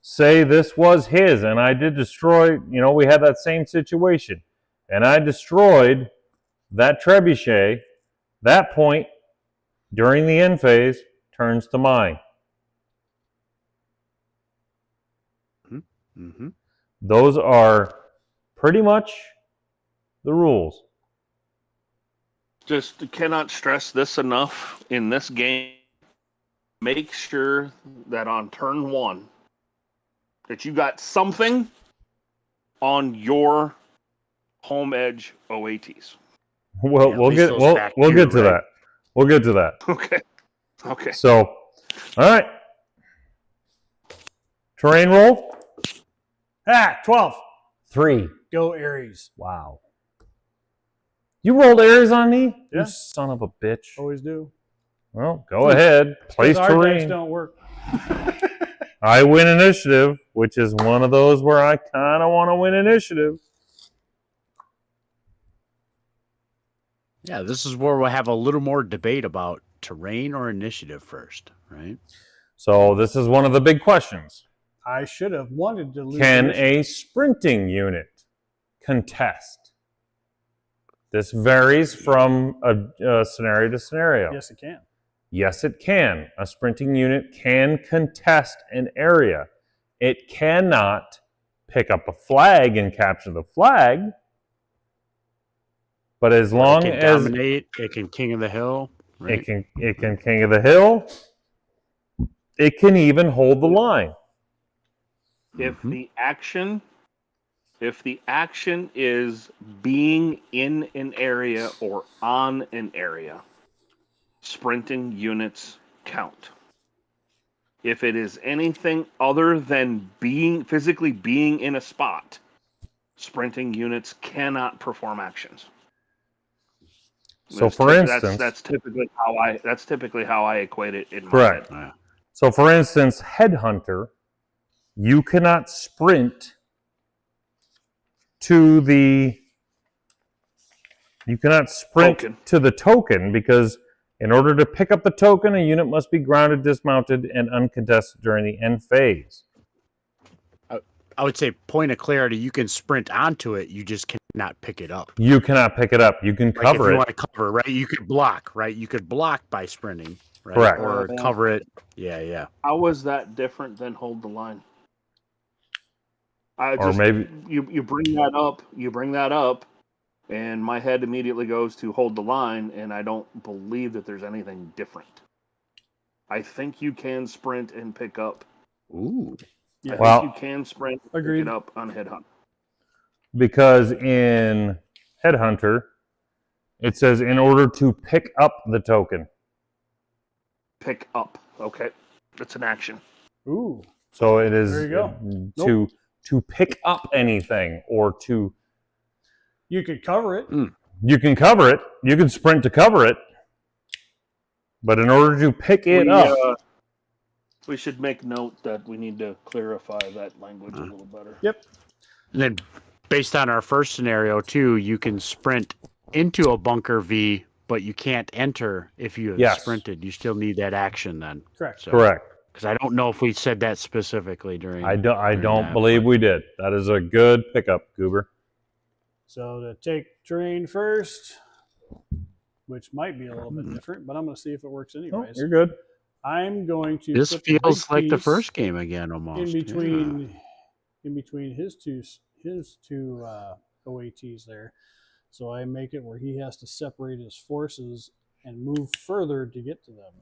Say this was his, and I did destroy, we had that same situation, and I destroyed that trebuchet. That point, during the end phase, turns to mine. Mm-hmm. Those are pretty much the rules. Just cannot stress this enough in this game. Make sure that on turn 1 that you got something on your home edge OATs. Well, Yeah, we'll at get least those back two, to right? that. We'll get to that. Okay. Okay. So, all right. Terrain roll. 12. 3. Go Aries. Wow. You rolled Aries on me? Yeah. You son of a bitch. Always do. Well, go ahead. Place Our dice terrain. don't work. I win initiative, which is one of those where I kind of want to win initiative. Yeah, this is where we'll have a little more debate about terrain or initiative first, right? So this is one of the big questions. I should have wanted to lose. Can initiative. a sprinting unit contest? This varies from a scenario to scenario. Yes, it can. Yes, it can. A sprinting unit can contest an area. It cannot pick up a flag and capture the flag. But as long It can as dominate, it can king of the hill, right? it can king of the hill, it can even hold the line. If the action is being in an area or on an area, sprinting units count. If it is anything other than physically being in a spot, sprinting units cannot perform actions. So, for instance, that's typically how I equate it in my correct. head. So, for instance, Headhunter, you cannot sprint to the Token. to the token, because in order to pick up the token, a unit must be grounded, dismounted, and uncontested during the end phase. I would say, point of clarity, you can sprint onto it, you just cannot pick it up. You cannot pick it up. You can Like if cover you it. want to cover, right? You could block, right? You could block by sprinting, right? Correct. Or cover it. Yeah. How was that different than hold the line? Maybe you bring that up, and my head immediately goes to hold the line, and I don't believe that there's anything different. I think you can sprint and pick up. Ooh. Yeah. Well, I think you can sprint and agreed. pick it up on Headhunt. because in Headhunter, it says in order to pick up the token. Pick up. Okay. It's an action. Ooh. So it is There you go. to pick up anything or to... You could cover it. You can cover it. You can sprint to cover it. But in order to pick it up... we should make note that we need to clarify that language a little better. Yep. And then based on our first scenario too, you can sprint into a bunker V, but you can't enter if you have sprinted. You still need that action then. Correct. So, Correct. Because I don't know if we said that specifically during. I don't believe we did. That is a good pickup, Goober. So to take terrain first, which might be a little bit different, but I'm going to see if it works Oh, anyways. you're good. I'm going to. This put the feels big like the piece first game again, almost. in between his two OATs there. So I make it where he has to separate his forces and move further to get to them,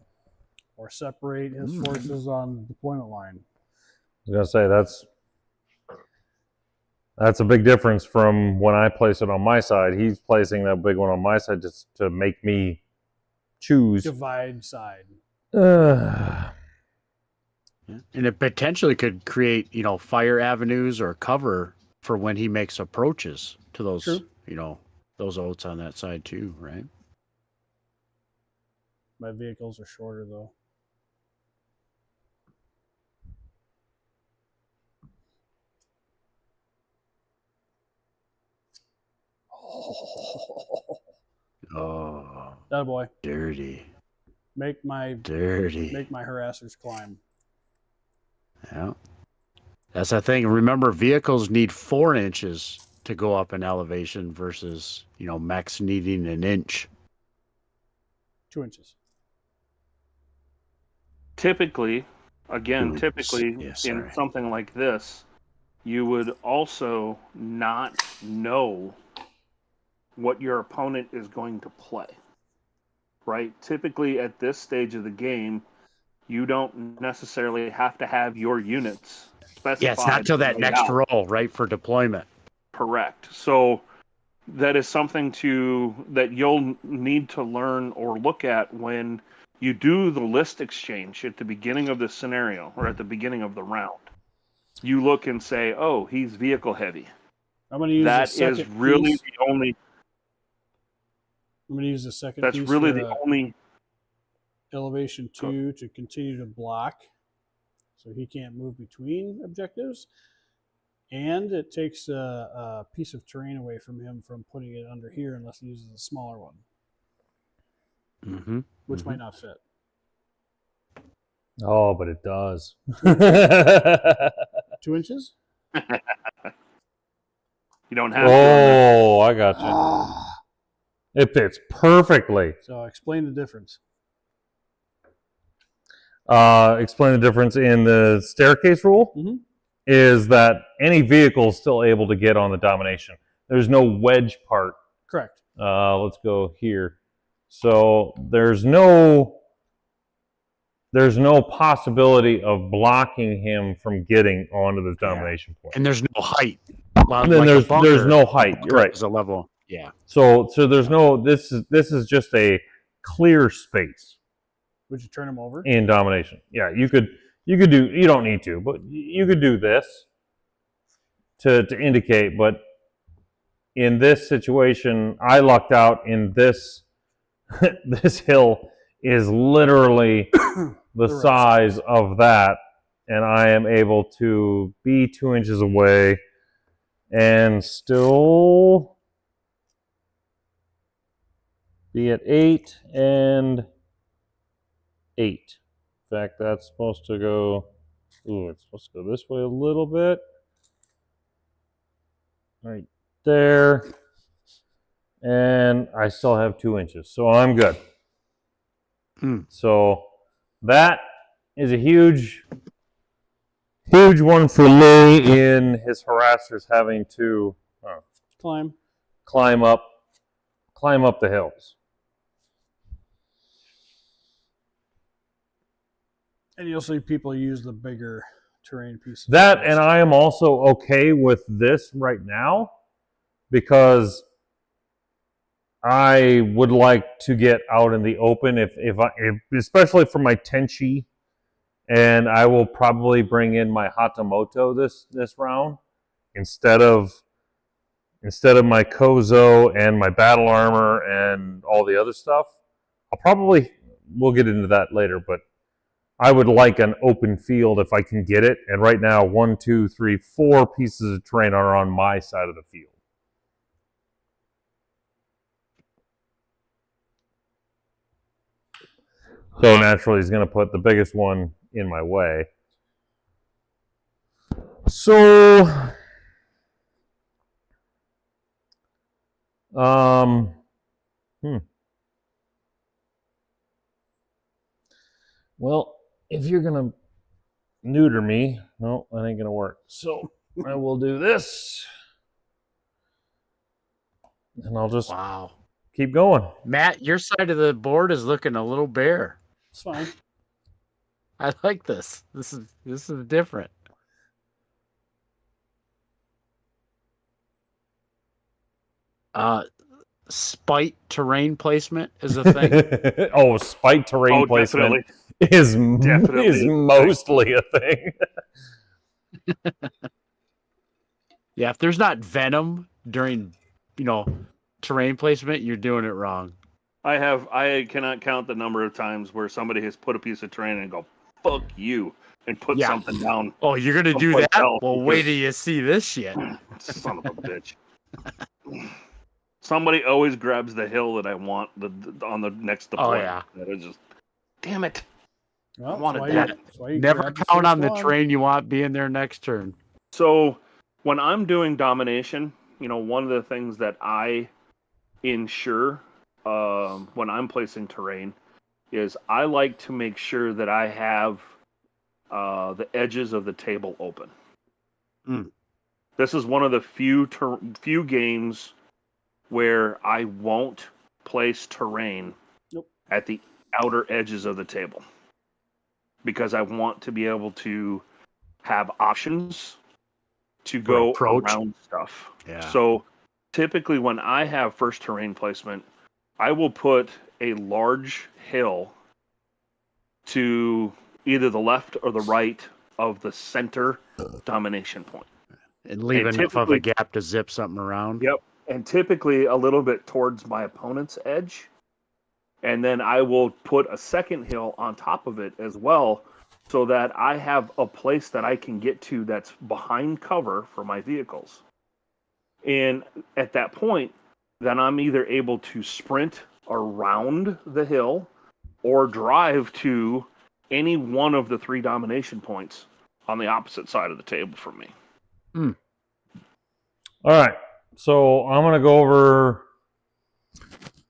or separate his forces on the deployment line. I was gonna say that's a big difference from when I place it on my side. He's placing that big one on my side just to make me choose. Divide side. Yeah. And it potentially could create, fire avenues or cover for when he makes approaches to those, True. those oats on that side too, right? My vehicles are shorter though. Oh, That boy. dirty. Make my harassers climb. Yeah. That's the thing. Remember, vehicles need 4 inches to go up in elevation versus, max needing an inch. 2 inches. Typically, in sorry. something like this, you would also not know what your opponent is going to play. right? Typically at this stage of the game, you don't necessarily have to have your units specified. Yeah, it's not till that next out. roll, right, for deployment. Correct. So that is something that you'll need to learn or look at when you do the list exchange at the beginning of the scenario or at the beginning of the round. You look and say, "Oh, he's vehicle heavy." I'm going to use That is really piece. the only. I'm going to use the second That's piece really for, the only. elevation 2 to continue to block, so he can't move between objectives. And it takes a piece of terrain away from him from putting it under here unless he uses a smaller one, which might not fit. Oh, but it does. 2 inches? You don't have. Oh, I got you. It fits perfectly. So explain the difference. Explain the difference in the staircase rule. Mm-hmm. Is that any vehicle is still able to get on the Domination. There's no wedge part. Correct. Let's go here. So there's no possibility of blocking him from getting onto this Domination point. And there's no height. And then there's no height. You're right. It's a level. Yeah. So there's no. This is just a clear space. Would you turn him over? In Domination. Yeah, you could do, you don't need to, but you could do this to indicate, but in this situation, I lucked out in this, this hill is literally the size of that, and I am able to be 2 inches away and still be at 8 and 8. In fact, that's supposed to go, it's supposed to go this way a little bit. Right there. And I still have 2 inches, so I'm good. So that is a huge one for Lee in his harassers having to climb up the hills. And you'll see people use the bigger terrain pieces. That, and I am also okay with this right now because I would like to get out in the open if especially for my Tenchi, and I will probably bring in my Hatamoto this round instead of my Kozo and my battle armor and all the other stuff. We'll get into that later, but I would like an open field if I can get it. And right now, 1, 2, 3, 4 pieces of terrain are on my side of the field. So naturally, he's going to put the biggest one in my way. So, well, if you're going to neuter me, no, that ain't going to work. So I will do this. And I'll just keep going. Matt, your side of the board is looking a little bare. It's fine. I like this. This is different. Spite terrain placement is a thing. Oh, spite terrain placement is mostly a thing. Yeah, if there's not venom during, terrain placement, you're doing it wrong. I cannot count the number of times where somebody has put a piece of terrain and go, "Fuck you," and put something down. Oh, you're gonna do that? Well, wait till you see this shit. Son of a bitch. Somebody always grabs the hill that I want on the next deployment. Oh, yeah. That is just, damn it. Well, I wanted that. Never count on the terrain you want being there next turn. So when I'm doing Domination, one of the things that I ensure when I'm placing terrain is I like to make sure that I have the edges of the table open. This is one of the few games where I won't place terrain at the outer edges of the table because I want to be able to have options to go approach. around stuff. Yeah. So typically when I have first terrain placement, I will put a large hill to either the left or the right of the center domination point. And leave And enough of a typically- gap to zip something around. Yep. And typically a little bit towards my opponent's edge. And then I will put a second hill on top of it as well so that I have a place that I can get to that's behind cover for my vehicles. And at that point, then I'm either able to sprint around the hill or drive to any one of the 3 domination points on the opposite side of the table from me. All right, so I'm gonna go over.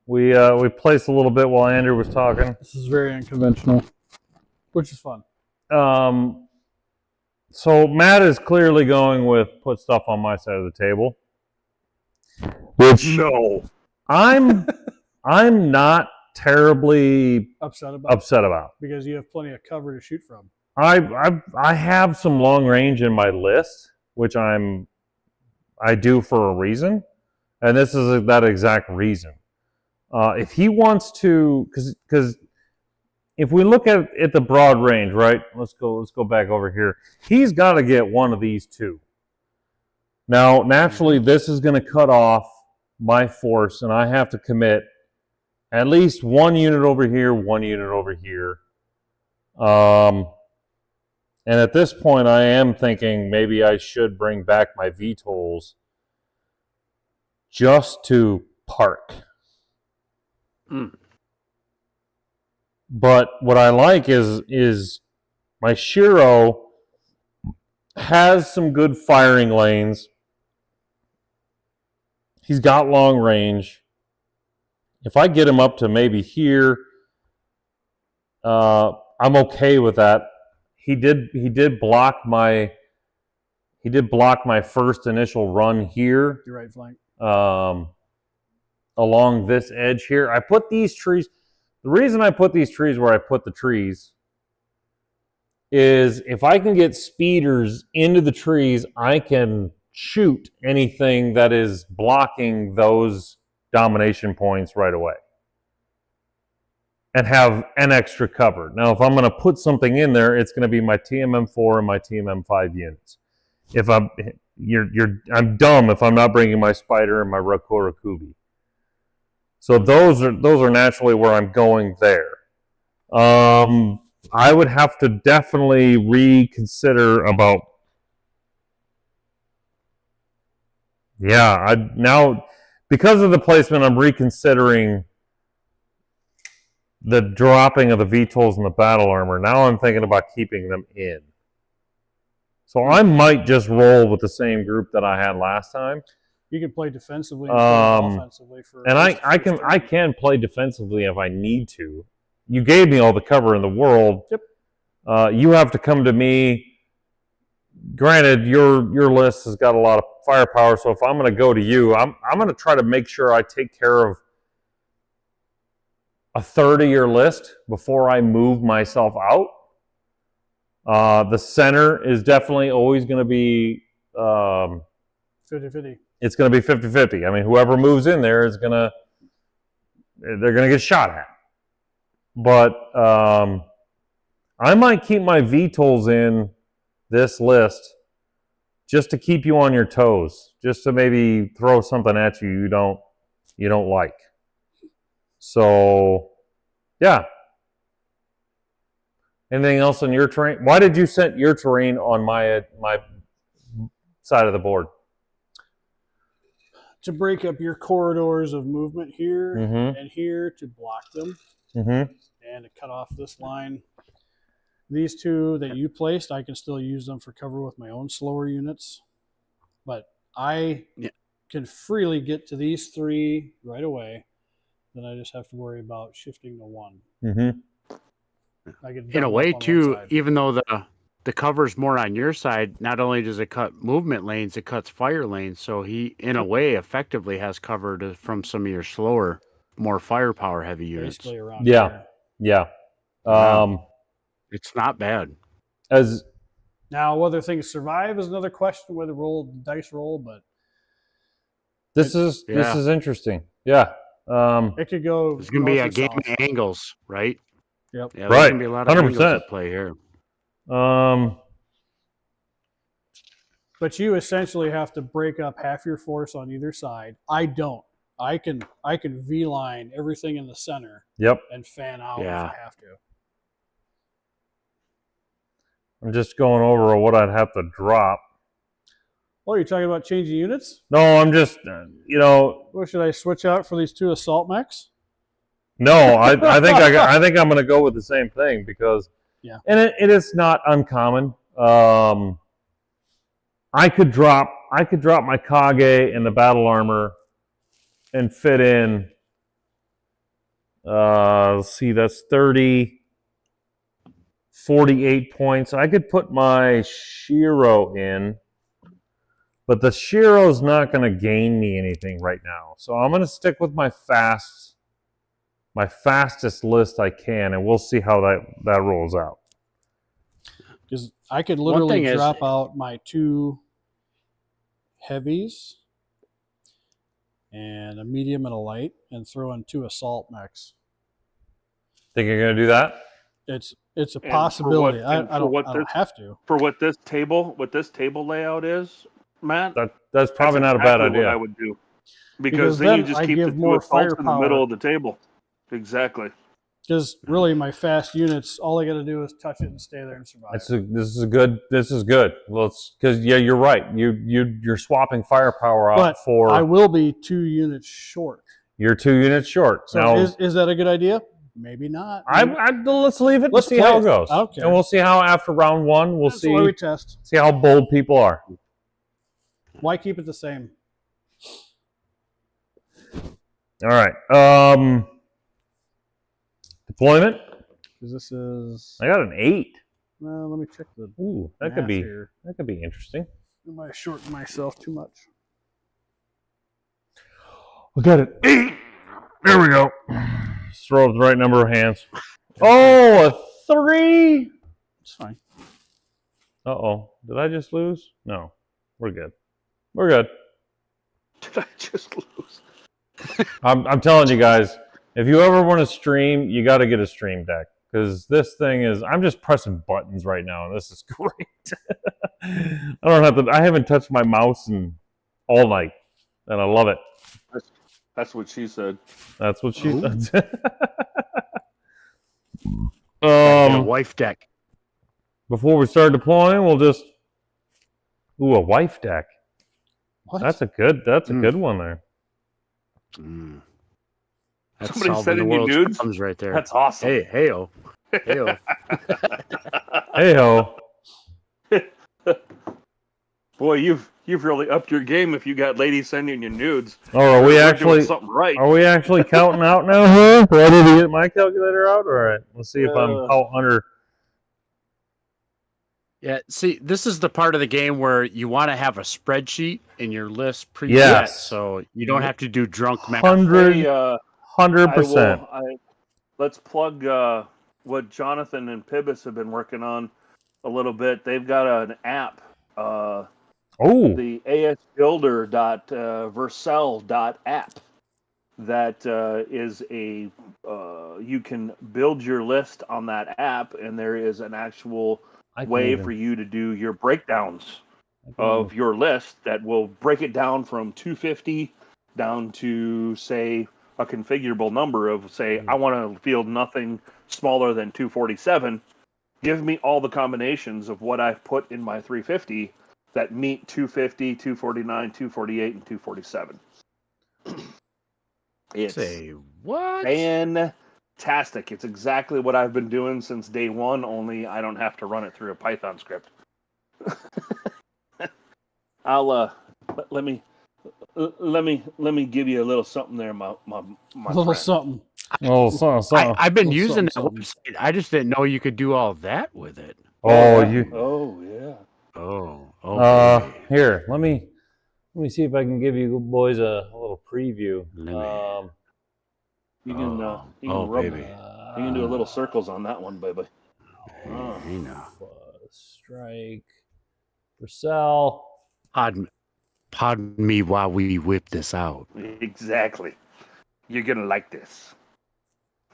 We placed a little bit while Andrew was talking. This is very unconventional, which is fun. So Matt is clearly going with put stuff on my side of the table, which No. I'm not terribly Upset about upset about. because you have plenty of cover to shoot from. I have some long range in my list, which I do for a reason, and this is that exact reason. If he wants to, because if we look at the broad range, right? Let's go back over here. He's got to get one of these two. Now, naturally, this is going to cut off my force, and I have to commit at least 1 unit over here, 1 unit over here. And at this point, I am thinking maybe I should bring back my VTOLs just to park. But what I like is my Shiro has some good firing lanes. He's got long range. If I get him up to maybe here, I'm okay with that. He did block my first initial run here. Your right flank. Along this edge here. I put these trees. The reason I put these trees where I put the trees is if I can get speeders into the trees, I can shoot anything that is blocking those domination points right away and have an extra cover. Now, if I'm going to put something in there, it's going to be my TMM4 and my TMM5 units. If I'm dumb if I'm not bringing my Spider and my Rakurakubi. So those are naturally where I'm going there. I would have to definitely reconsider about. Yeah, now because of the placement, I'm reconsidering the dropping of the VTOLs and the battle armor. Now I'm thinking about keeping them in. So I might just roll with the same group that I had last time. You can play defensively and play offensively for. And I can play defensively if I need to. You gave me all the cover in the world. Yep. You have to come to me. Granted, your list has got a lot of firepower, so if I'm going to go to you, I'm going to try to make sure I take care of a third of your list before I move myself out. The center is definitely always going to be 50-50. It's going to be 50-50. I mean, whoever moves in there is they're going to get shot at. But I might keep my VTOLs in this list just to keep you on your toes, just to maybe throw something at you don't like. So, yeah. Anything else on your terrain? Why did you set your terrain on my side of the board? To break up your corridors of movement here Mm-hmm. and here to block them Mm-hmm. and to cut off this line. These two that you placed, I can still use them for cover with my own slower units. But I can freely get to these 3 right away. Then I just have to worry about shifting to 1. Mm-hmm. I can In a double way, up on one too, side. even though the cover's more on your side, not only does it cut movement lanes, it cuts fire lanes. So he, in a way, effectively has covered from some of your slower more firepower heavy units. Basically around Yeah. here. Yeah. Wow. It's not bad. As Now, whether things survive is another question. Whether dice roll, but this is interesting. Yeah. it could go. There's going to be a north or game south. of angles, right? Yep. Yeah, there's Right. going to be a lot of 100%. angles at play here. But you essentially have to break up half your force on either side. I don't. I can V-line everything in the center Yep. and fan out Yeah. if I have to. I'm just going over what I'd have to drop. Oh, you're talking about changing units? No, I'm just, What should I switch out for these 2 assault mechs? no, I think I think I'm going to go with the same thing because, yeah, and it is not uncommon. I could drop my Kage and the battle armor and fit in. Let's see, that's 30, 48 points. I could put my Shiro in, but the Shiro's not going to gain me anything right now. So I'm going to stick with my fastest list I can, and we'll see how that rolls out. Because I could literally drop out my 2 heavies and a medium and a light and throw in 2 assault mechs. Think you're going to do that? It's a possibility. I don't have to. For what this table layout is, Matt. That's probably not a bad idea. What I would do, because then you just keep the 2 assaults in the middle of the table. Exactly. Because really, my fast units, all I got to do is touch it and stay there and survive. This is good. Well, because you're right. You're swapping firepower out but for. I will be 2 units short. You're 2 units short. So now, is that a good idea? Maybe not. Let's leave it. Let's see how it goes. Okay. And we'll see how after round 1 we'll That's why we test. See how bold people are. Why keep it the same? All right. Deployment. Because this is. I got an 8. Well, let me check the. Ooh, that could be interesting. Am I shorting myself too much? We got an 8. There we go. Just throw up the right number of hands. Oh, a 3. It's fine. Uh-oh. Did I just lose? No. We're good. We're good. Did I just lose? I'm telling you guys, if you ever want to stream, you got to get a stream deck. Because this thing is, I'm just pressing buttons right now, and this is great. I haven't touched my mouse in all night, and I love it. That's what she said. That's what she said. A wife deck. Before we start deploying, we'll just a wife deck. What? That's a good one there. That's somebody sending you nudes right there. That's awesome. Hey-o. Hey-o. Hey-ho. Boy, you've really upped your game if you got ladies sending you nudes. Oh, are we actually doing something right? Are we actually counting out now? Huh? Ready to get my calculator out? All right. Let's see if I'm out under. Yeah, see, this is the part of the game where you want to have a spreadsheet in your list preset, Yes. so you don't have to do drunk math. 100%. Let's plug what Jonathan and Pibis have been working on a little bit. They've got an app, the asbuilder.vercel.app that is a you can build your list on that app, and there is an actual way for you to do your breakdowns of your list that will break it down from 250 down to, say, a configurable number of, say, I want to field nothing smaller than 247. Give me all the combinations of what I've put in my 350 that meet 250, 249, 248, and 247. It's Say what? fantastic. It's exactly what I've been doing since day one, only I don't have to run it through a Python script. I'll let me give you a little something there, my little friend. something. Oh, something. I've been using that website. I just didn't know you could do all that with it. Oh, Oh yeah. Oh. Okay. Here, let me see if I can give you boys a little preview. You can Oh, rub. baby. You can do a little circles on that one, baby. Oh. You know. Strike. Purcell. Pardon me while we whip this out. Exactly. You're gonna like this.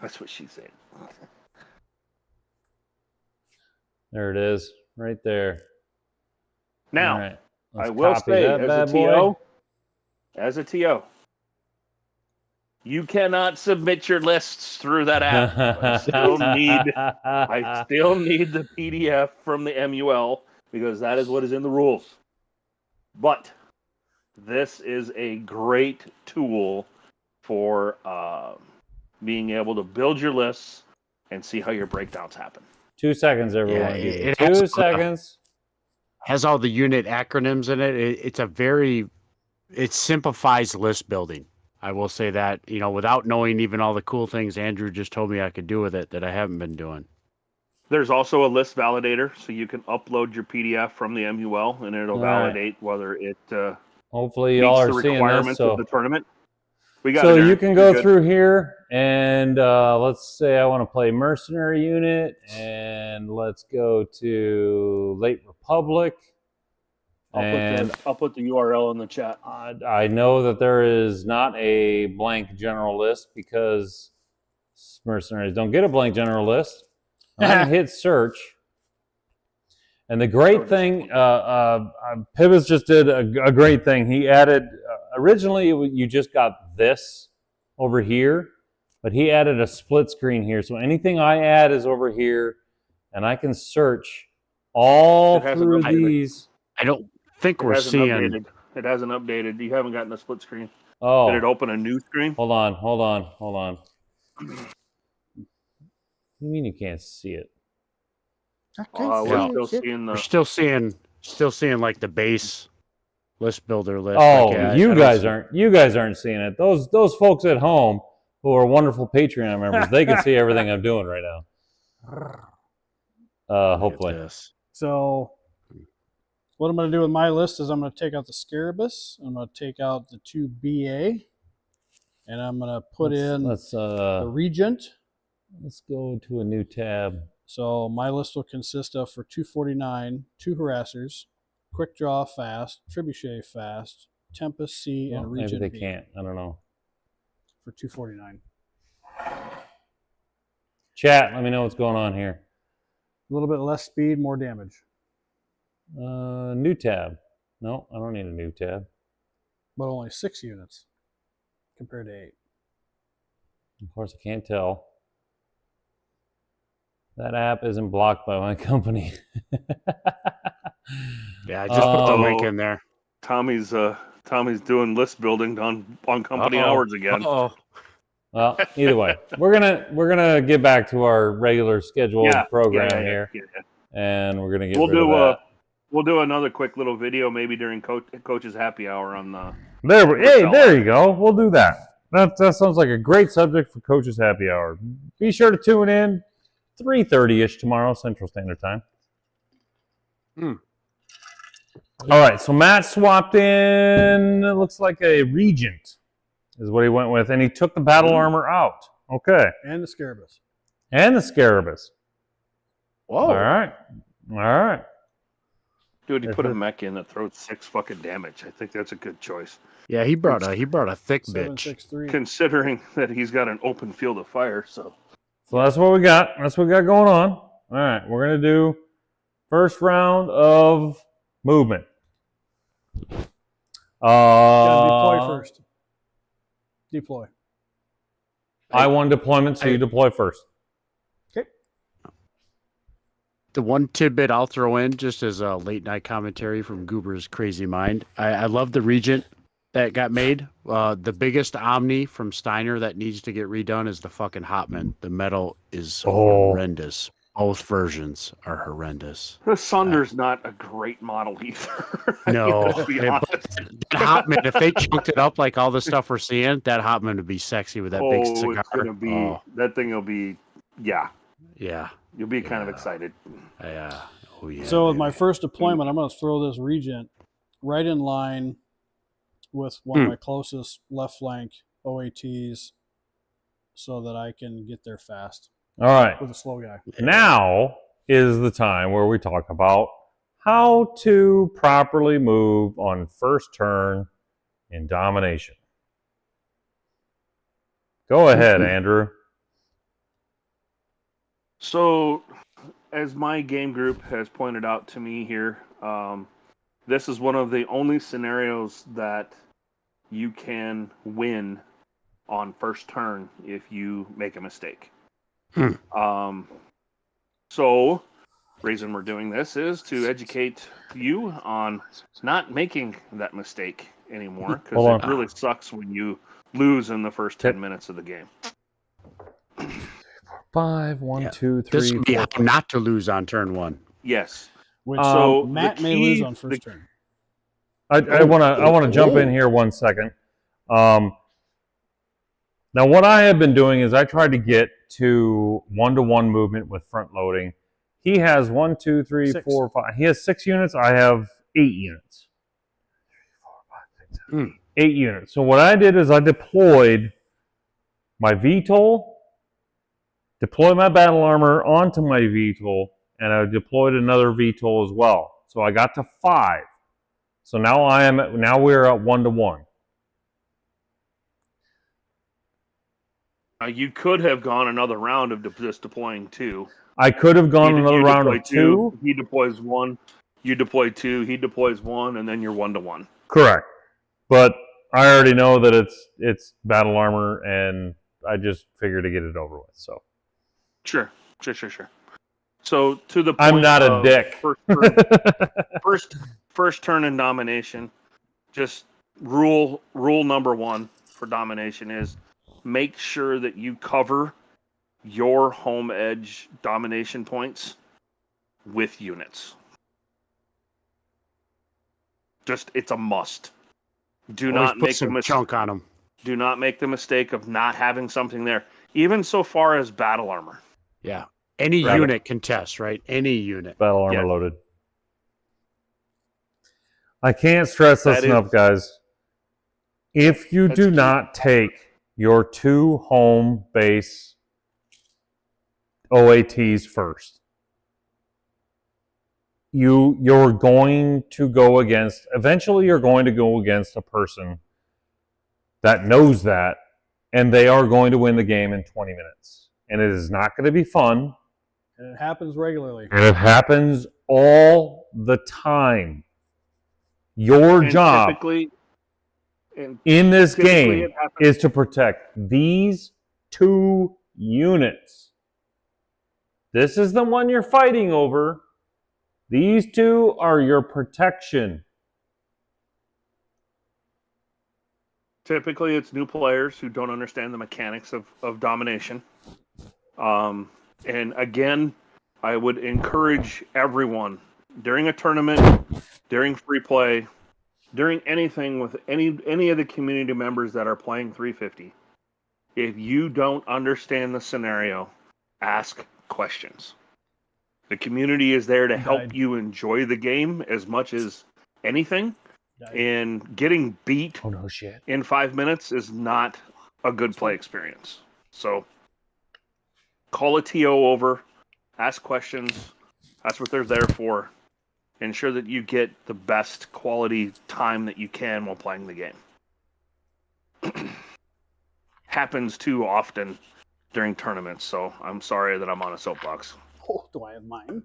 That's what she said. There it is, right there. Now, All right, let's I will copy say, that as bad a boy. TO, you cannot submit your lists through that app. I still need the PDF from the MUL because that is what is in the rules. But this is a great tool for being able to build your lists and see how your breakdowns happen. 2 seconds, everyone. Yeah, Give me it 2 seconds. Has all the unit acronyms in it. It simplifies list building. I will say that, without knowing even all the cool things Andrew just told me I could do with it that I haven't been doing. There's also a list validator, so you can upload your PDF from the MUL, and it'll validate whether it hopefully y'all meets are the seeing requirements this. of the tournament. We got So it, you Aaron. can You're go good. through here and let's say I want to play Mercenary Unit, and let's go to Late Republic. I'll put the URL in the chat. I know that there is not a blank general list because mercenaries don't get a blank general list. I'm going to hit search. And the great thing, Pivas just did a great thing. He added, originally you just got this over here, but he added a split screen here. So anything I add is over here, and I can search all through these. I don't think we're seeing. It hasn't updated. You haven't gotten a split screen. Oh. Did it open a new screen? Hold on. What do you mean you can't see it? We're still seeing Still seeing like the base list builder list. Oh, like, you guys aren't seeing it. Those folks at home who are wonderful Patreon members, they can see everything I'm doing right now. Hopefully. So what I'm going to do with my list is I'm going to take out the Scarabus. I'm going to take out the 2 BA, and I'm going to put in the Regent. Let's go to a new tab. So my list will consist of, for 249, 2 Harassers, Quick Draw Fast, Trebuchet Fast, Tempest C, and Regent Maybe they B. can't. I don't know. For 249. Chat, let me know what's going on here. A little bit less speed, more damage. New tab. No, I don't need a new tab. But only 6 units compared to 8. Of course, I can't tell. That app isn't blocked by my company. Yeah, I just put the link in there. Tommy's doing list building on company hours again. Well, either way, we're gonna get back to our regular scheduled program here, and we're gonna get rid of that. We'll do another quick little video maybe during Coach's Happy Hour on the. There you go. We'll do that. That sounds like a great subject for Coach's Happy Hour. Be sure to tune in 3:30-ish tomorrow Central Standard Time. All right, so Matt swapped in, it looks like a Regent is what he went with, and he took the battle armor out. Okay. And the Scarabus. Whoa. All right. Dude, he put a mech in that throws 6 fucking damage. I think that's a good choice. Yeah, he brought a thick bitch. 763. Considering that he's got an open field of fire, so that's what we got. That's what we got going on. All right, we're going to do first round of movement. Deploy first. Deploy. I won deployment, so you deploy first. Okay. The one tidbit I'll throw in just as a late night commentary from Goober's crazy mind. I love the Regent that got made. The biggest Omni from Steiner that needs to get redone is the fucking Hotman. The metal is horrendous. Both versions are horrendous. The Sunder's not a great model either. No. Hotman, if they chunked it up like all the stuff we're seeing, that Hotman would be sexy with that big cigar. It's gonna be, that thing will be, yeah. You'll be kind of excited. Yeah. Oh, yeah. So with my first deployment, I'm going to throw this Regent right in line with one of my closest left flank OATs, so that I can get there fast All right. with a slow guy. Now is the time where we talk about how to properly move on first turn in Domination. Go ahead, Andrew. So, as my game group has pointed out to me here, this is one of the only scenarios that you can win on first turn if you make a mistake. So, reason we're doing this is to educate you on not making that mistake anymore, because it really sucks when you lose in the first 10 minutes of the game. 5, 1, 2, 3, This would be 4. how not to lose on turn 1. Yes. Which So Matt may lose on first turn. I want to jump in here 1 second. Now, what I have been doing is I tried to get to 1-to-1 movement with front loading. He has 1, 2, 3, 6. 4, 5. He has 6 units. I have 8 units. 8 units. So what I did is I deployed my VTOL, deployed my battle armor onto my VTOL, and I deployed another VTOL as well. So I got to 5. So now we're at 1-to-1. You could have gone another round of just deploying 2. I could have gone another round of 2. He deploys 1. You deploy 2. He deploys 1, and then you're 1-to-1. Correct. But I already know that it's battle armor, and I just figured to get it over with. So Sure. So to the point, I'm not a dick. First turn in Domination, just rule number 1 for Domination is make sure that you cover your home edge domination points with units. It's a must. Do Always not put make some chunk on them. Do not make the mistake of not having something there, even so far as battle armor. Yeah. Any unit can test, right? Any unit. Battle armor loaded. I can't stress this enough, guys. If you do not take your 2 home base OATs first, you're going to go against, eventually you're going to go against a person that knows that, and they are going to win the game in 20 minutes. And it is not going to be fun. And it happens regularly. And it happens all the time. Your job in this game is to protect these 2 units. This is the one you're fighting over. These 2 are your protection. Typically, it's new players who don't understand the mechanics of Domination. And again, I would encourage everyone during a tournament, during free play, during anything with any of the community members that are playing 350, if you don't understand the scenario, ask questions. The community is there to help you enjoy the game as much as anything. And getting beat in 5 minutes is not a good play experience. So call a TO over, ask questions. That's what they're there for. Ensure that you get the best quality time that you can while playing the game. Happens too often during tournaments, so I'm sorry that I'm on a soapbox. Oh, do I have mine?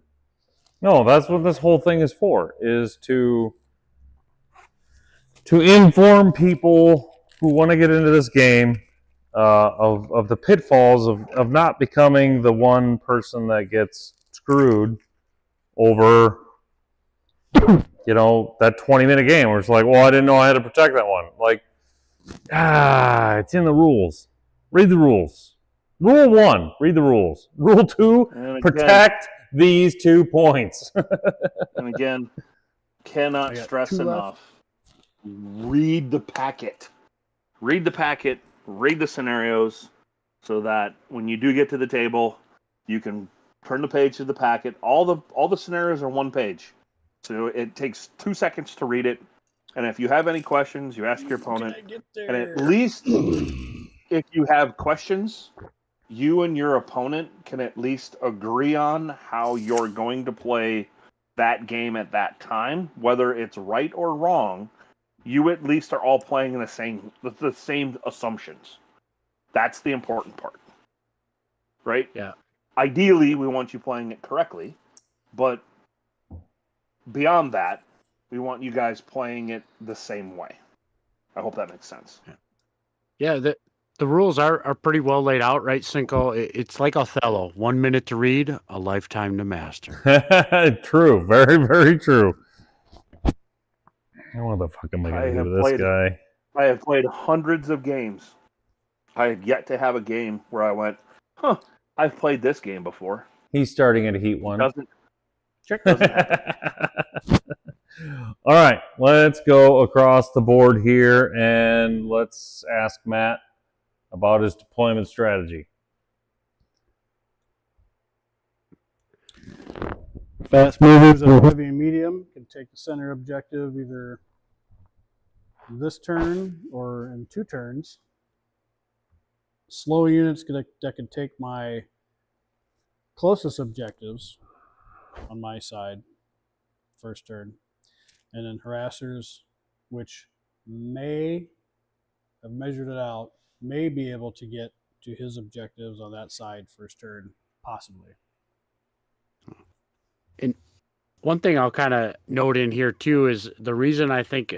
No, that's what this whole thing is for, is to inform people who want to get into this game of the pitfalls of not becoming the one person that gets screwed over, that 20-minute game where it's like, well, I didn't know I had to protect that one. Like, it's in the rules. Read the rules. Rule 1, read the rules. Rule 2, protect these 2 points. And again, cannot stress enough. Read the packet. Read the packet, read the scenarios, so that when you do get to the table, you can turn the page to the packet. All the scenarios are 1 page. So it takes 2 seconds to read it. And if you have any questions, you ask your opponent. And at least if you have questions, you and your opponent can at least agree on how you're going to play that game at that time, whether it's right or wrong. You at least are all playing in the same assumptions. That's the important part, right? Yeah. Ideally, we want you playing it correctly, but beyond that, we want you guys playing it the same way. I hope that makes sense. Yeah, the rules are pretty well laid out, right, Cinco? It's like Othello: 1 minute to read, a lifetime to master. True, very, very true. What the fuck am I going to do with this guy? I have played hundreds of games. I have yet to have a game where I went, I've played this game before. He's starting at Heat 1. Doesn't happen. All right, let's go across the board here and let's ask Matt about his deployment strategy. Fast movers of heavy and medium can take the center objective either this turn or in 2 turns. Slow units that can take my closest objectives on my side first turn. And then harassers, which may have measured it out, may be able to get to his objectives on that side first turn, possibly. And one thing I'll kind of note in here too is the reason I think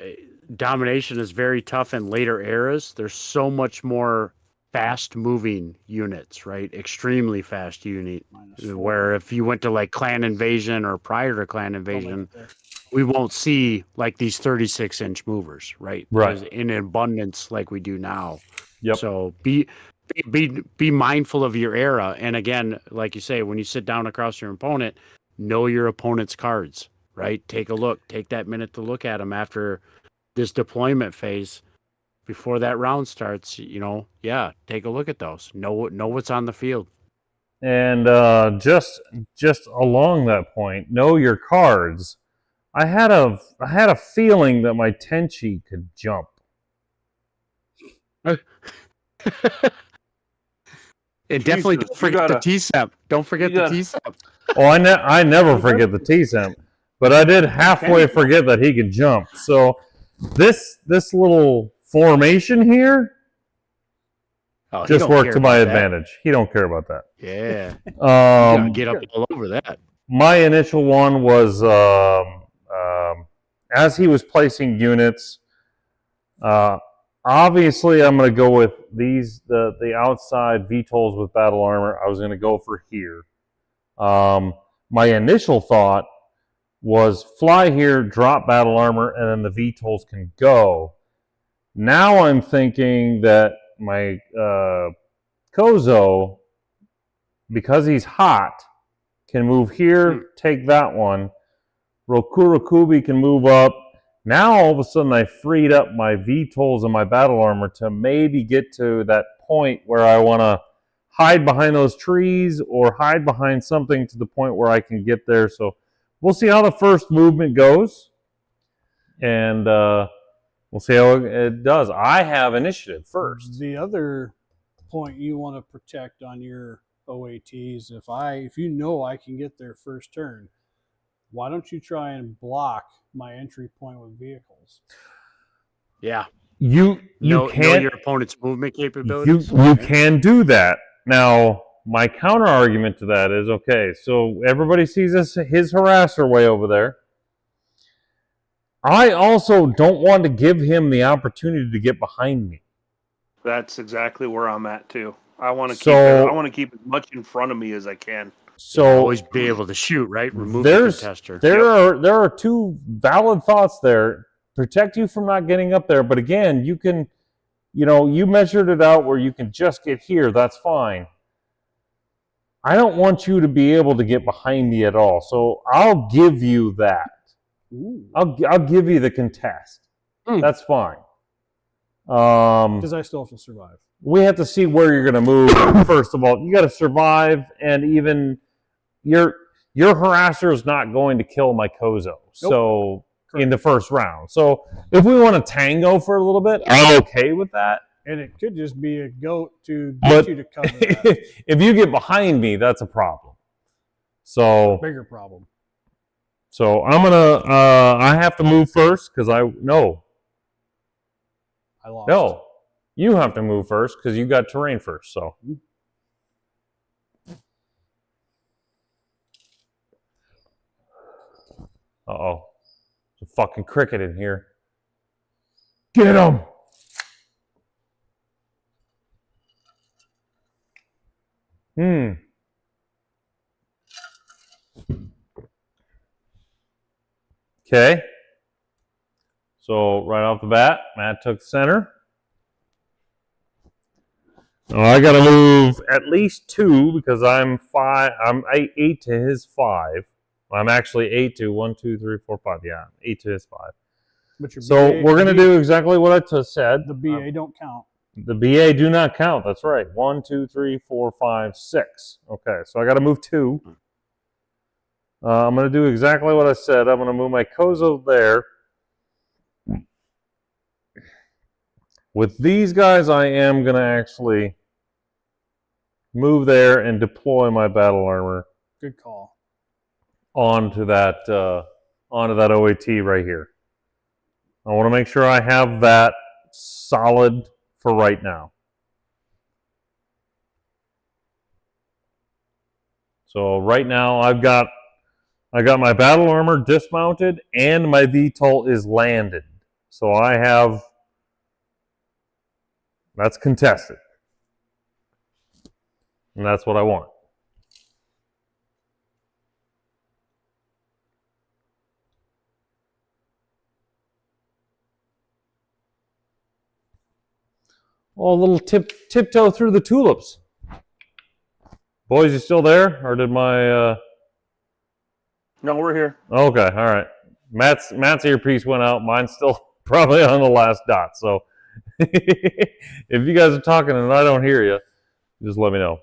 domination is very tough in later eras. There's so much more fast-moving units, right? Extremely fast unit. Where if you went to like Clan Invasion or prior to Clan Invasion, we won't see like these 36-inch movers, right? Right. In abundance like we do now. Yep. So be mindful of your era. And again, like you say, when you sit down across your opponent, know your opponent's cards, right? Take a look. Take that minute to look at them after this deployment phase. Before that round starts, take a look at those. Know what's on the field. And just along that point, know your cards. I had a feeling that my Tenchi could jump. And definitely don't forget the T-Sep. Don't forget the T-Sep. Oh, I never forget the T-Sep, but I did halfway forget that he could jump. So this little formation here just worked to my advantage. He don't care about that. Yeah. You gotta get up all over that. My initial one was as he was placing units. Obviously, I'm going to go with the outside VTOLs with battle armor. I was going to go for here. My initial thought was fly here, drop battle armor, and then the VTOLs can go. Now I'm thinking that my Kozo, because he's hot, can move here, take that one. Rokurakubi can move up. Now all of a sudden I freed up my VTOLs and my battle armor to maybe get to that point where I want to hide behind those trees or hide behind something to the point where I can get there. So we'll see how the first movement goes. And we'll see how it does. I have initiative first. The other point you want to protect on your OATs, if you know I can get there first turn, why don't you try and block my entry point with vehicles? Yeah. You know can't, your opponent's movement capabilities. You can do that. Now, my counter argument to that is, okay, so everybody sees his harasser way over there. I also don't want to give him the opportunity to get behind me. That's exactly where I'm at too. I want to keep as much in front of me as I can. So always be able to shoot, right? Remove the contester. There are two valid thoughts there. Protect you from not getting up there, but again, you can, you measured it out where you can just get here. That's fine. I don't want you to be able to get behind me at all, so I'll give you that. I'll give you the contest. That's fine. Because I still have to survive. We have to see where you're going to move. First of all, you got to survive, and even your harasser is not going to kill my Kozo. Nope. So in the first round. So if we want to tango for a little bit, I'm okay with that. And it could just be a goat to get But you to cover that. if you get behind me, that's a problem. So Bigger problem. So I'm gonna. I have to move first because I lost. no. You have to move first because you got terrain first. So. Uh-oh. There's a fucking cricket in here. Get him! Okay. So right off the bat, Matt took center. Oh, I got to move at least 2 because I'm 5. I'm 8 to his 5. I'm actually 8 to 1, 2, 3, 4, 5. Yeah, 8 to his 5. But your So BA, we're going to do exactly what I just said. the BA don't count. The BA do not count. That's right. 1, 2, 3, 4, 5, 6. Okay, so I got to move 2. I'm going to do exactly what I said. I'm going to move my Kozo there. With these guys, I am going to actually move there and deploy my battle armor Good call. onto that OAT right here. I want to make sure I have that solid for right now. So right now I got my battle armor dismounted and my VTOL is landed. So I have, that's contested. And that's what I want. Oh, a little tiptoe through the tulips. Boys, you still there? Or did my... No, we're here. Okay, all right. Matt's earpiece went out. Mine's still probably on the last dot. So if you guys are talking and I don't hear you, just let me know.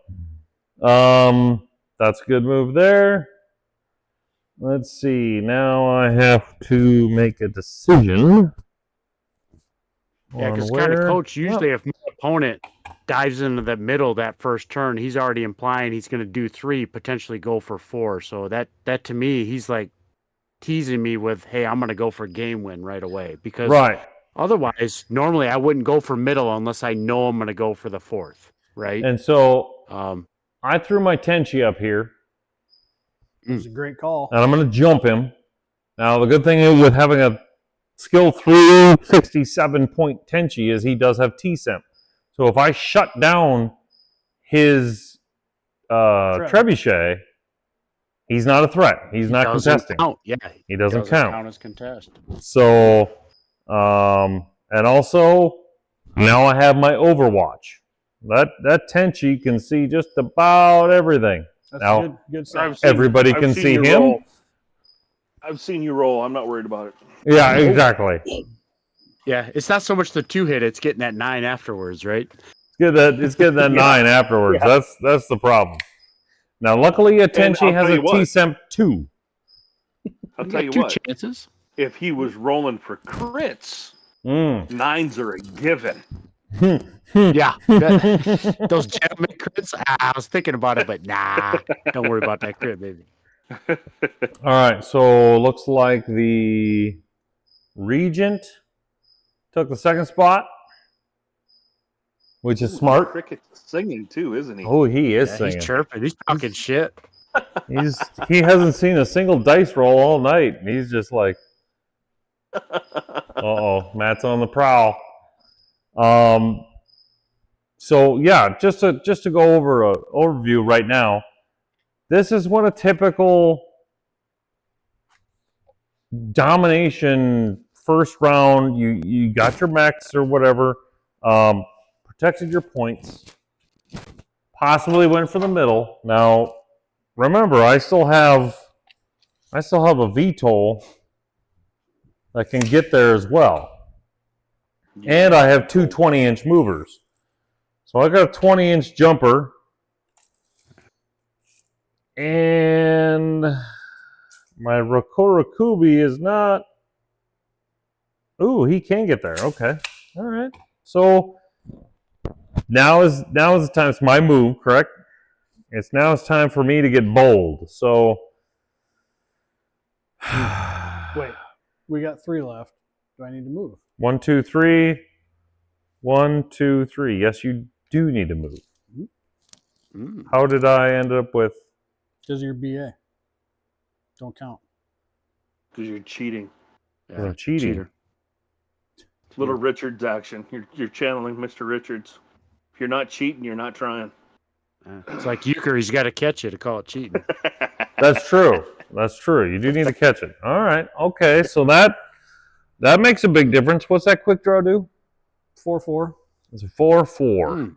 That's a good move there. Let's see. Now I have to make a decision. Yeah, because kind of coach, usually if my opponent dives into the middle that first turn, he's already implying he's going to do 3, potentially go for 4. So that to me, he's like teasing me with, hey, I'm going to go for game win right away. Because otherwise, normally I wouldn't go for middle unless I know I'm going to go for the 4th, right? And so I threw my Tenchi up here. It was a great call. And I'm going to jump him. Now, the good thing is with having a skill 367 point Tenchi is he does have T-Simp. So if I shut down his Trebuchet, he's not a threat. He's not contesting. Yeah, he doesn't count as contest. So, and also now I have my Overwatch. That Tenchi can see just about everything. That's now, good stuff. everybody can see him. Roll. I've seen you roll. I'm not worried about it. Yeah, exactly. Yeah, it's not so much the 2-hit; it's getting that 9 afterwards, right? It's getting that 9 afterwards. Yeah. That's the problem. Now, luckily, Tenchi has a T-Simp 2. I'll tell you two what. chances. If he was rolling for crits, 9s are a given. Yeah, those gentleman crits. I was thinking about it, but nah, don't worry about that crit, baby. All right, so looks like the Regent took the 2nd spot, which is smart. Cricket's singing too, isn't he? Oh, he is singing. He's chirping. He's talking shit. He hasn't seen a single dice roll all night. He's just like, uh-oh, Matt's on the prowl. So yeah, just to go over an overview right now. This is what a typical domination first round. You got your mechs or whatever, protected your points, possibly went for the middle. Now, remember, I still have a VTOL that can get there as well, and I have 2 20-inch movers. So I got a 20-inch jumper. And my Rakurakubi is not... Ooh, he can get there. Okay. All right. So Now is the time. It's my move, correct? It's time for me to get bold. So Wait, we got 3 left. Do I need to move? 1, 2, 3. 1, 2, 3. Yes, you do need to move. Mm. How did I end up with? Because you're BA. Don't count. Because you're cheating. Yeah, I'm cheating. cheater. Little Richards action. You're channeling Mr. Richards. If you're not cheating, you're not trying. It's like euchre. He's got to catch you to call it cheating. That's true. That's true. You do need to catch it. All right. Okay. So that makes a big difference. What's that quick draw do? 4-4. It's a 4-4. Mm.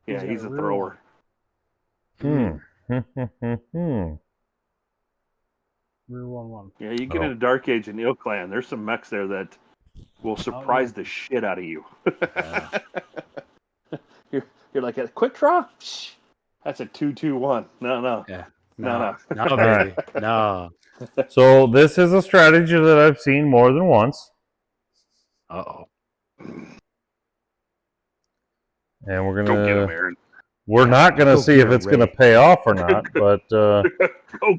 Yeah, he's a thrower. Rear 1-1. Yeah, you get into Dark Age and Eel Clan, there's some mechs there that will surprise the shit out of you. You're like, a quick draw? That's a 2-2-1. No. Yeah. No. No, baby. No. So this is a strategy that I've seen more than once. Uh-oh. And we're Go get him, gonna Aaron. we're not gonna Go see get if it's Ray. gonna pay off or not, but Go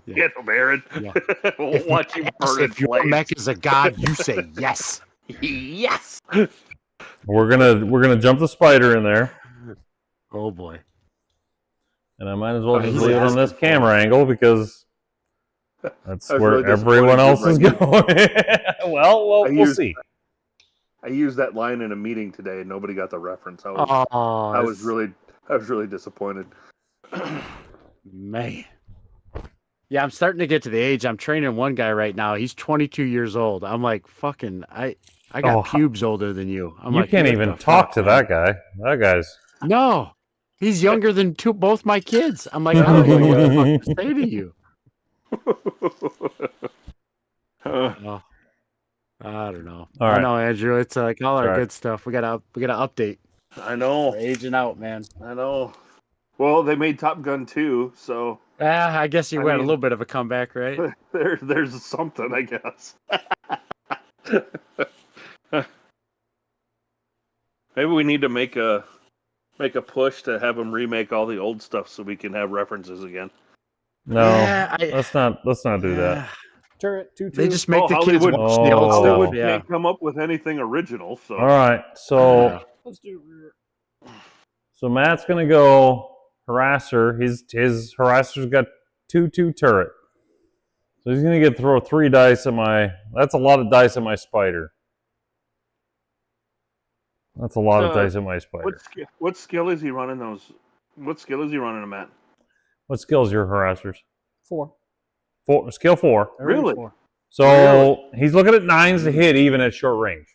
get him, Aaron. Yeah. We'll watch you burn in If your flames. mech is a god, you say yes. Yes. we're gonna jump the spider in there. Oh boy. And I might as well just he's leave it on asking this for camera angle because that's I was where really everyone else is disappointed going. well, we'll see. I used that line in a meeting today, and nobody got the reference. I was really disappointed. Man. Yeah, I'm starting to get to the age. I'm training one guy right now. He's 22 years old. I'm like, fucking, I got pubes older than you. I'm You like, can't what even the talk fuck, to man? that guy. That guy's No. He's younger than both my kids. I'm like, I don't know what the fuck to say to you. Oh, I don't know. All I right. know, Andrew. It's like all our Sorry. good stuff. We gotta update. I know. We're aging out, man. I know. Well, they made Top Gun 2, so I guess you I had a mean- little bit of a comeback, right? there's something, I guess. Maybe we need to make a push to have them remake all the old stuff so we can have references again. no. Yeah, Let's not do that. Turret 2-2. They just make the kids Hollywood- watch the old Oh. stuff. Yeah. Can't come up with anything original, so All right. So Yeah. Let's do rear. so Matt's gonna go harasser. His harasser's got 2/2 turret. So he's gonna throw 3 dice at my. That's a lot of dice at my spider. That's a lot of dice at my spider. what skill is he running those? What skill is he running them at? What skills your harassers? 4. Skill 4. Everything's Really? 4. So he's looking at 9s to hit even at short range.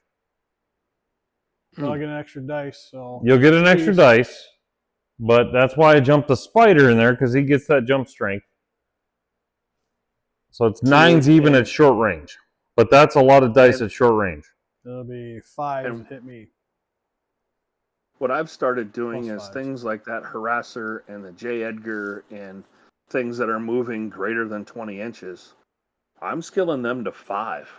Well, I get an extra dice, so You'll get an extra Jeez. dice, but that's why I jumped the spider in there because he gets that jump strength. So it's 9s even at short range, but that's a lot of dice at short range. it'll be 5 And- to hit me. What I've started doing Plus is 5s. things like that harasser and the J. Edgar and things that are moving greater than 20 inches. I'm skilling them to 5.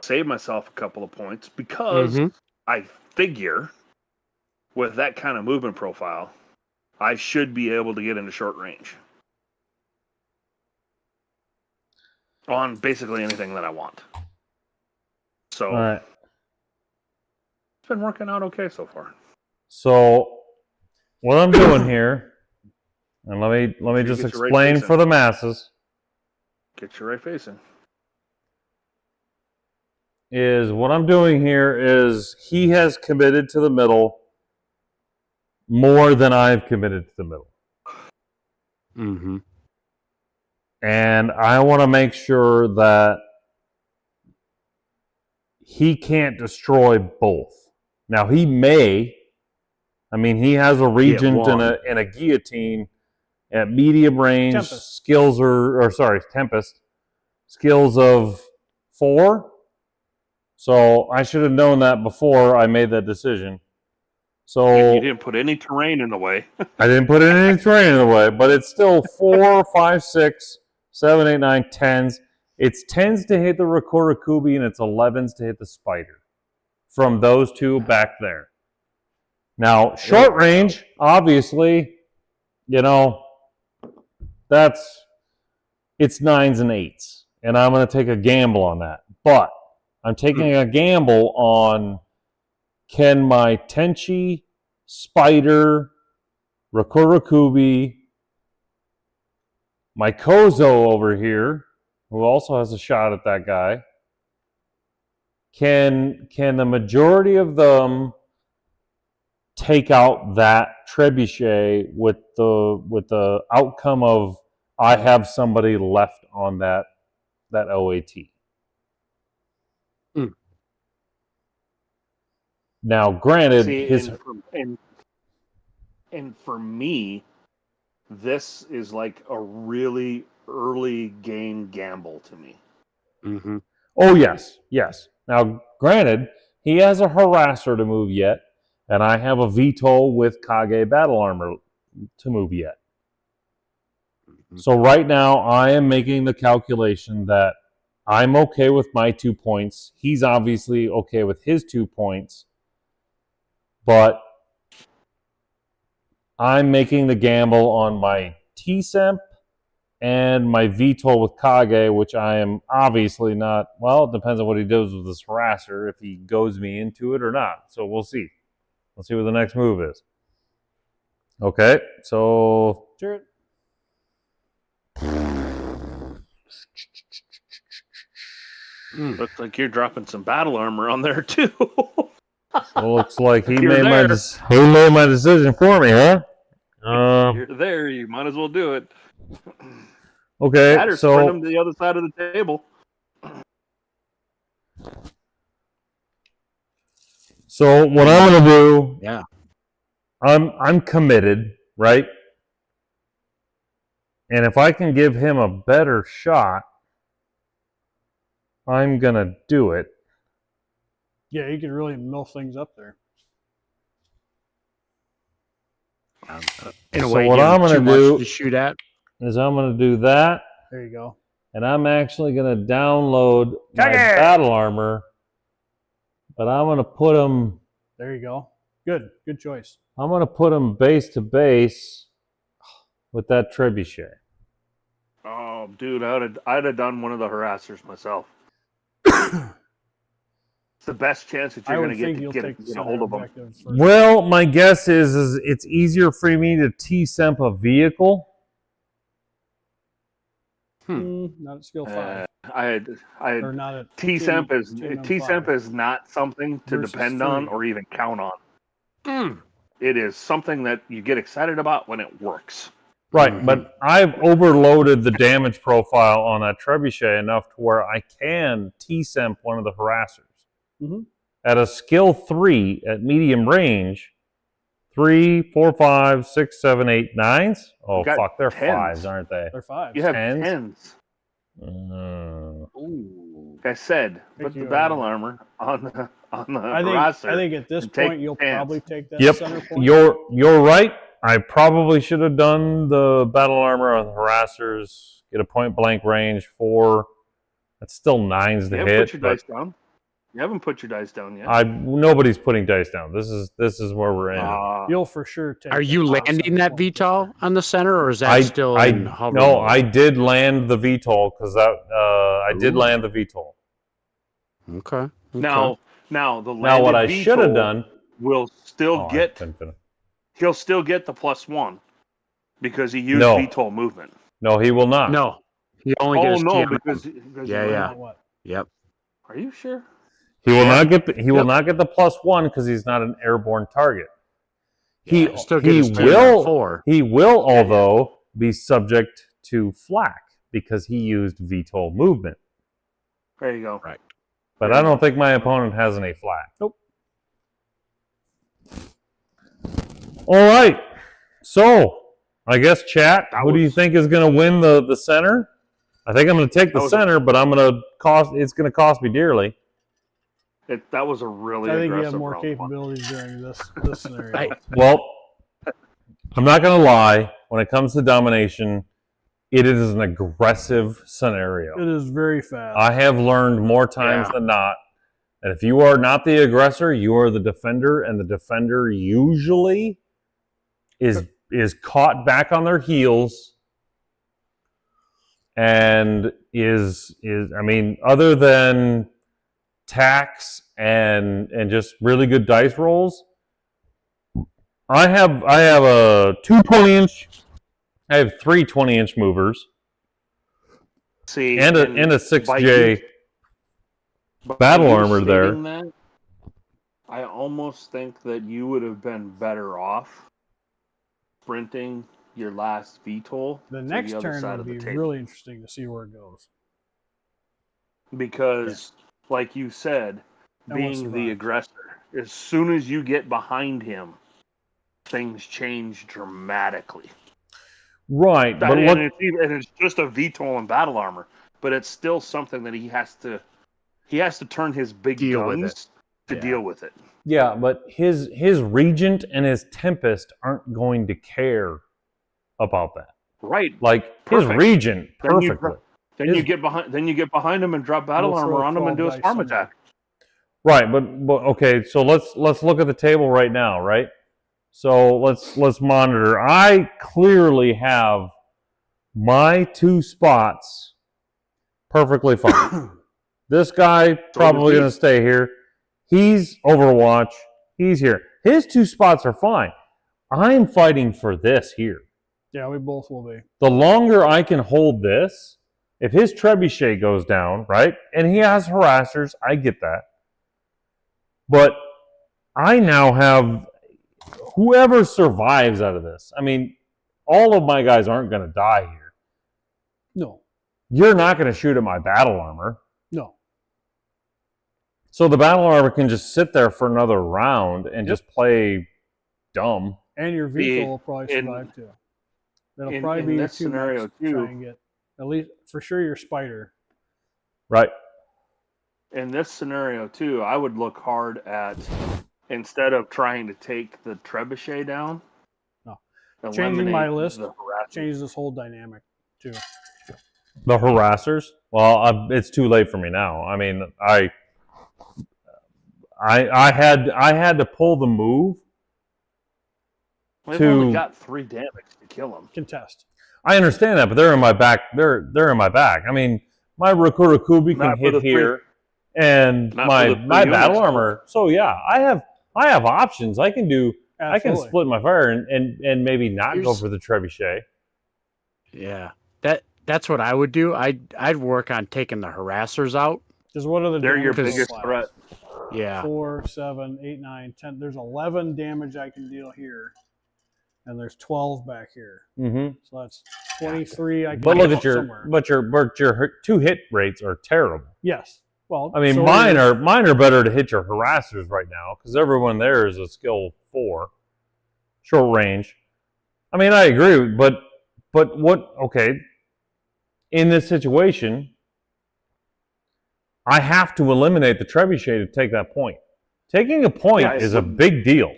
Save myself a couple of points because Mhm. I figure with that kind of movement profile, I should be able to get into short range on basically anything that I want. So All right. it's been working out okay so far. So what I'm doing here, and let me just Get your right explain face in. for the masses, Get your right facing. is what I'm doing here is he has committed to the middle more than I've committed to the middle. Mm-hmm. And I want to make sure that he can't destroy both. Now he may. I mean, he has a regent one. and a guillotine at medium range. Tempest. Skills Tempest. Skills of 4. So I should have known that before I made that decision. So You didn't put any terrain in the way. I didn't put any terrain in the way, but it's still 4, 5, 6, 7, 8, 9, 10s. It's 10s to hit the Rakurakubi and it's 11s to hit the spider. From those two back there. Now, short range, obviously, you know, it's 9s and 8s. And I'm going to take a gamble on that. But I'm taking a gamble on, can my Tenchi, Spider, Rakurakubi, my Kozo over here, who also has a shot at that guy, can the majority of them take out that trebuchet with the outcome of I have somebody left on that OAT? Now, granted, and for me, this is like a really early game gamble to me. Mm-hmm. Oh, yes. Now, granted, he has a harasser to move yet, and I have a VTOL with Kage battle armor to move yet. Mm-hmm. So right now, I am making the calculation that I'm okay with my 2 points. He's obviously okay with his 2 points. But I'm making the gamble on my T-Semp and my VTOL with Kage, which I am obviously not. Well, it depends on what he does with this harasser, if he goes me into it or not. So we'll see. We'll see what the next move is. Okay, so. Sure. Looks like you're dropping some battle armor on there too. Well, looks like he made my decision for me, huh? You're there. You might as well do it. Okay, Matters, so turn them to the other side of the table. So what I'm gonna do? Yeah, I'm committed, right? And if I can give him a better shot, I'm gonna do it. Yeah, you could really mill things up there. in a So way, what give I'm him gonna too much do to shoot at. is I'm gonna do that, There you go. and I'm actually gonna download my battle armor, but I'm gonna put him. There you go. Good choice. I'm gonna put him base to base with that trebuchet. Oh, dude, I'd have done one of the harassers myself. It's the best chance that you're going to get a hold of them. Well, my guess is it's easier for me to T-Semp a vehicle. Not at skill 5. Or not at T-Semp is not something to depend on or even count on. It is something that you get excited about when it works. Right, but I've overloaded the damage profile on that trebuchet enough to where I can T-Semp one of the harassers. At a skill 3 at medium range, 3, 4, 5, 6, 7, 8, 9s. Oh fuck, they're 5s, aren't they? They're 5s. You have 10s. Like I said, put the battle armor on the harasser. I think at this point you'll probably take that center point. You're right. I probably should have done the battle armor on the harassers. Get a point blank range 4. That's still 9s to hit. Put your dice down. You haven't put your dice down yet. Nobody's putting dice down. This is where we're in. You'll for sure take. Are you landing that VTOL on the center, or is that still in hover No, mode? I did land the VTOL because I did land the VTOL. Okay. Now the landed Now what I VTOL should have done will still get. He'll still get the +1 because he used VTOL movement. No, he will not. No, he only gets TMM. because yeah. What? Yep. Are you sure? He will not get the +1 because he's not an airborne target. He will, although, be subject to flak because he used VTOL movement. There you go. Right. But I don't think my opponent has any flak. Nope. All right. So, I guess, chat, who do you think is going to win the center? I think I'm going to take the center, but it's going to cost me dearly. That was a really I think aggressive you have more round capabilities during this scenario. Well, I'm not going to lie. When it comes to domination, it is an aggressive scenario. It is very fast. I have learned more times than not And if you are not the aggressor, you are the defender, and the defender usually is caught back on their heels and is I mean, other than tax and just really good dice rolls, I have a 2 20-inch. I have 3 20-inch movers. See, and a 6J battle armor there. That, I almost think that you would have been better off sprinting your last VTOL. The next turn would be really interesting to see where it goes. Because, like you said, being the aggressor, as soon as you get behind him, things change dramatically. Right, but and it's just a VTOL and battle armor, but it's still something that he has to turn his big guns to deal with it. Yeah, but his Regent and his Tempest aren't going to care about that. Right. Like Perfect. His Regent perfectly. Then you get behind him and drop battle armor on him and do a swarm attack. Right, but okay, so let's look at the table right now, right? So let's monitor. I clearly have my 2 spots perfectly fine. This guy probably going to stay here. He's Overwatch. He's here. His 2 spots are fine. I'm fighting for this here. Yeah, we both will be. The longer I can hold this, if his trebuchet goes down, right, and he has harassers, I get that. But I now have whoever survives out of this. I mean, all of my guys aren't going to die here. No. You're not going to shoot at my battle armor. No. So the battle armor can just sit there for another round and just play dumb. And your vehicle will probably survive too. That'll probably be your 2 scenario too. Try and get at least for sure your spider. Right. In this scenario too, I would look hard at, instead of trying to take the trebuchet down, changing my list changes this whole dynamic too. The harassers? Well, it's too late for me now. I mean, I had to pull the move. They've only got 3 damage to kill him. Contest. I understand that, but they're in my back. They're in my back. I mean, my Rakurakubi can hit here, and my battle armor. So yeah, I have options. I can do. Absolutely. I can split my fire and maybe not go for the trebuchet. Yeah, that's what I would do. I'd work on taking the harassers out. Because what are the? They're your biggest threat. Yeah. 4, 7, 8, 9, 10. There's 11 damage I can deal here. And there's 12 back here. Mm-hmm. So that's 23. I can but look at somewhere. your 2 hit rates are terrible. Yes. Well, I mean, mine are better to hit your harassers right now because everyone there is a skill 4, short range. I mean, I agree, but what? Okay, in this situation, I have to eliminate the trebuchet to take that point. Taking a point is a big deal.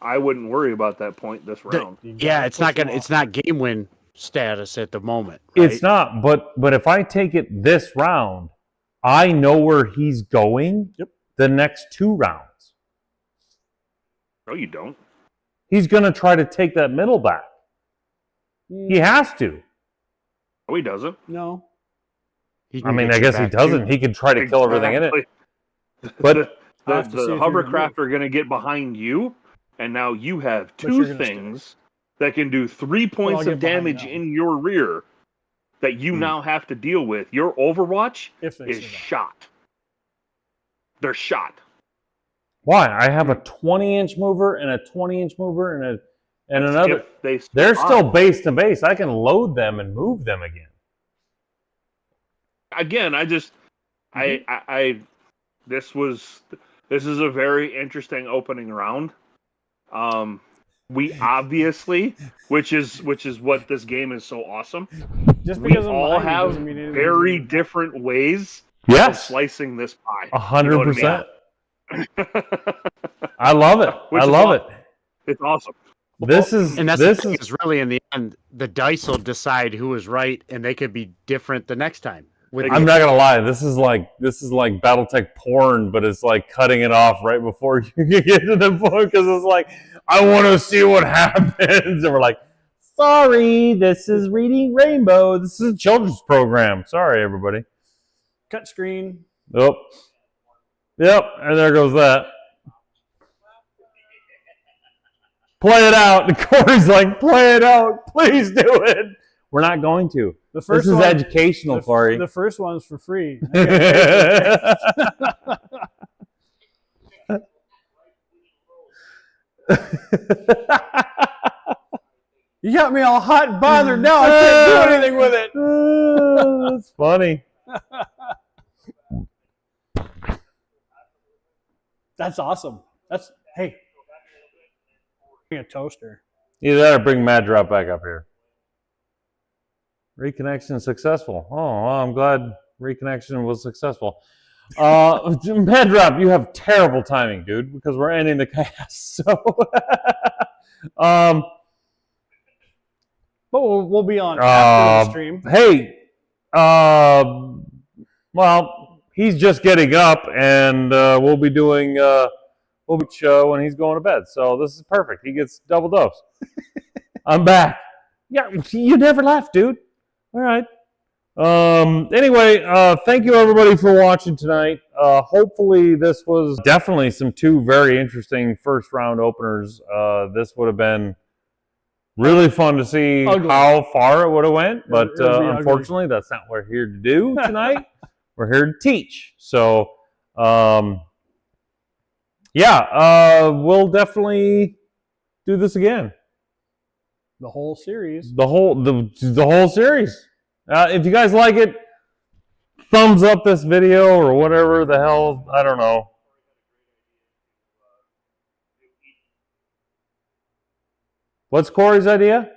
I wouldn't worry about that point this round. It's not game win status at the moment. Right? It's not, but if I take it this round, I know where he's going the next 2 rounds. No, you don't. He's going to try to take that middle back. He has to. No, he doesn't. No. I mean, I guess he doesn't. He could try to kill everything in it. But the hovercraft are going to get behind you. And now you have 2 things that can do 3 points of damage in your rear that you now have to deal with. Your Overwatch is shot. They're shot. Why? I have a 20-inch mover and a 20-inch mover and another. They're still base to base. I can load them and move them again. Again, this is a very interesting opening round. We obviously, which is what this game is so awesome. We all have very different ways of slicing this pie. 100%. I love it. I love it. It's awesome. This is really in the end, the dice will decide who is right, and they could be different the next time. I'm not gonna lie. This is like Battletech porn, but it's like cutting it off right before you get to the point because it's like I want to see what happens, and we're like, sorry, this is Reading Rainbow. This is a children's program. Sorry, everybody. Cut screen. Yep. And there goes that. Play it out. Corey's like, play it out. Please do it. We're not going to. This is educational, Corey. The first one's for free. You got me all hot and bothered now. I can't do anything with it. That's funny. That's awesome. Hey. Bring a toaster. Either that or bring Mad Drop back up here. Reconnection successful. Oh, well, I'm glad reconnection was successful. Mad Drop, you have terrible timing, dude, because we're ending the cast. So, but we'll be on after the stream. Hey, well, he's just getting up, and we'll be doing show when he's going to bed. So this is perfect. He gets double dose. I'm back. Yeah, you never left, dude. All right. Anyway, thank you everybody for watching tonight. Hopefully this was definitely two very interesting first round openers. This would have been really fun to see how far it would have went, but unfortunately that's not what we're here to do tonight. We're here to teach. So, we'll definitely do this again. The whole series. The whole series. If you guys like it, thumbs up this video or whatever the hell. I don't know. What's Corey's idea?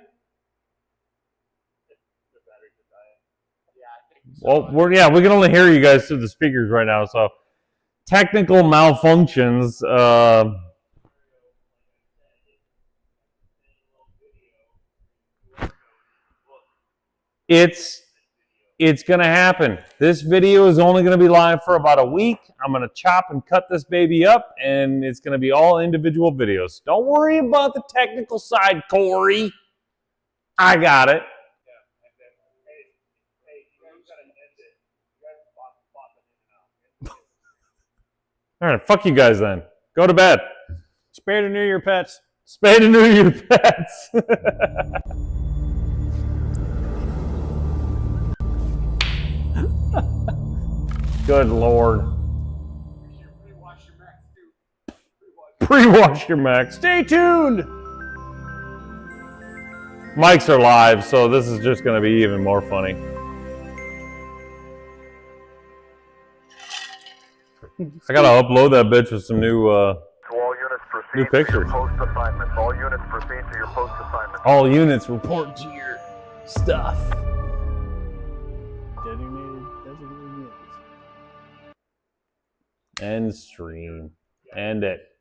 Well, we can only hear you guys through the speakers right now, so technical malfunctions. It's going to happen. This video is only going to be live for about a week. I'm going to chop and cut this baby up, and it's going to be all individual videos. Don't worry about the technical side, Corey. I got it. All right, fuck you guys then. Go to bed. Spay to neuter your pets. Spay to neuter your pets. Good Lord. Pre-wash your Macs. Stay tuned. Mics are live, so this is just going to be even more funny. I got to upload that bitch with some new pictures. Post assignments. All units proceed to your post assignments. All units report to your stuff. Designated units. End stream. End it.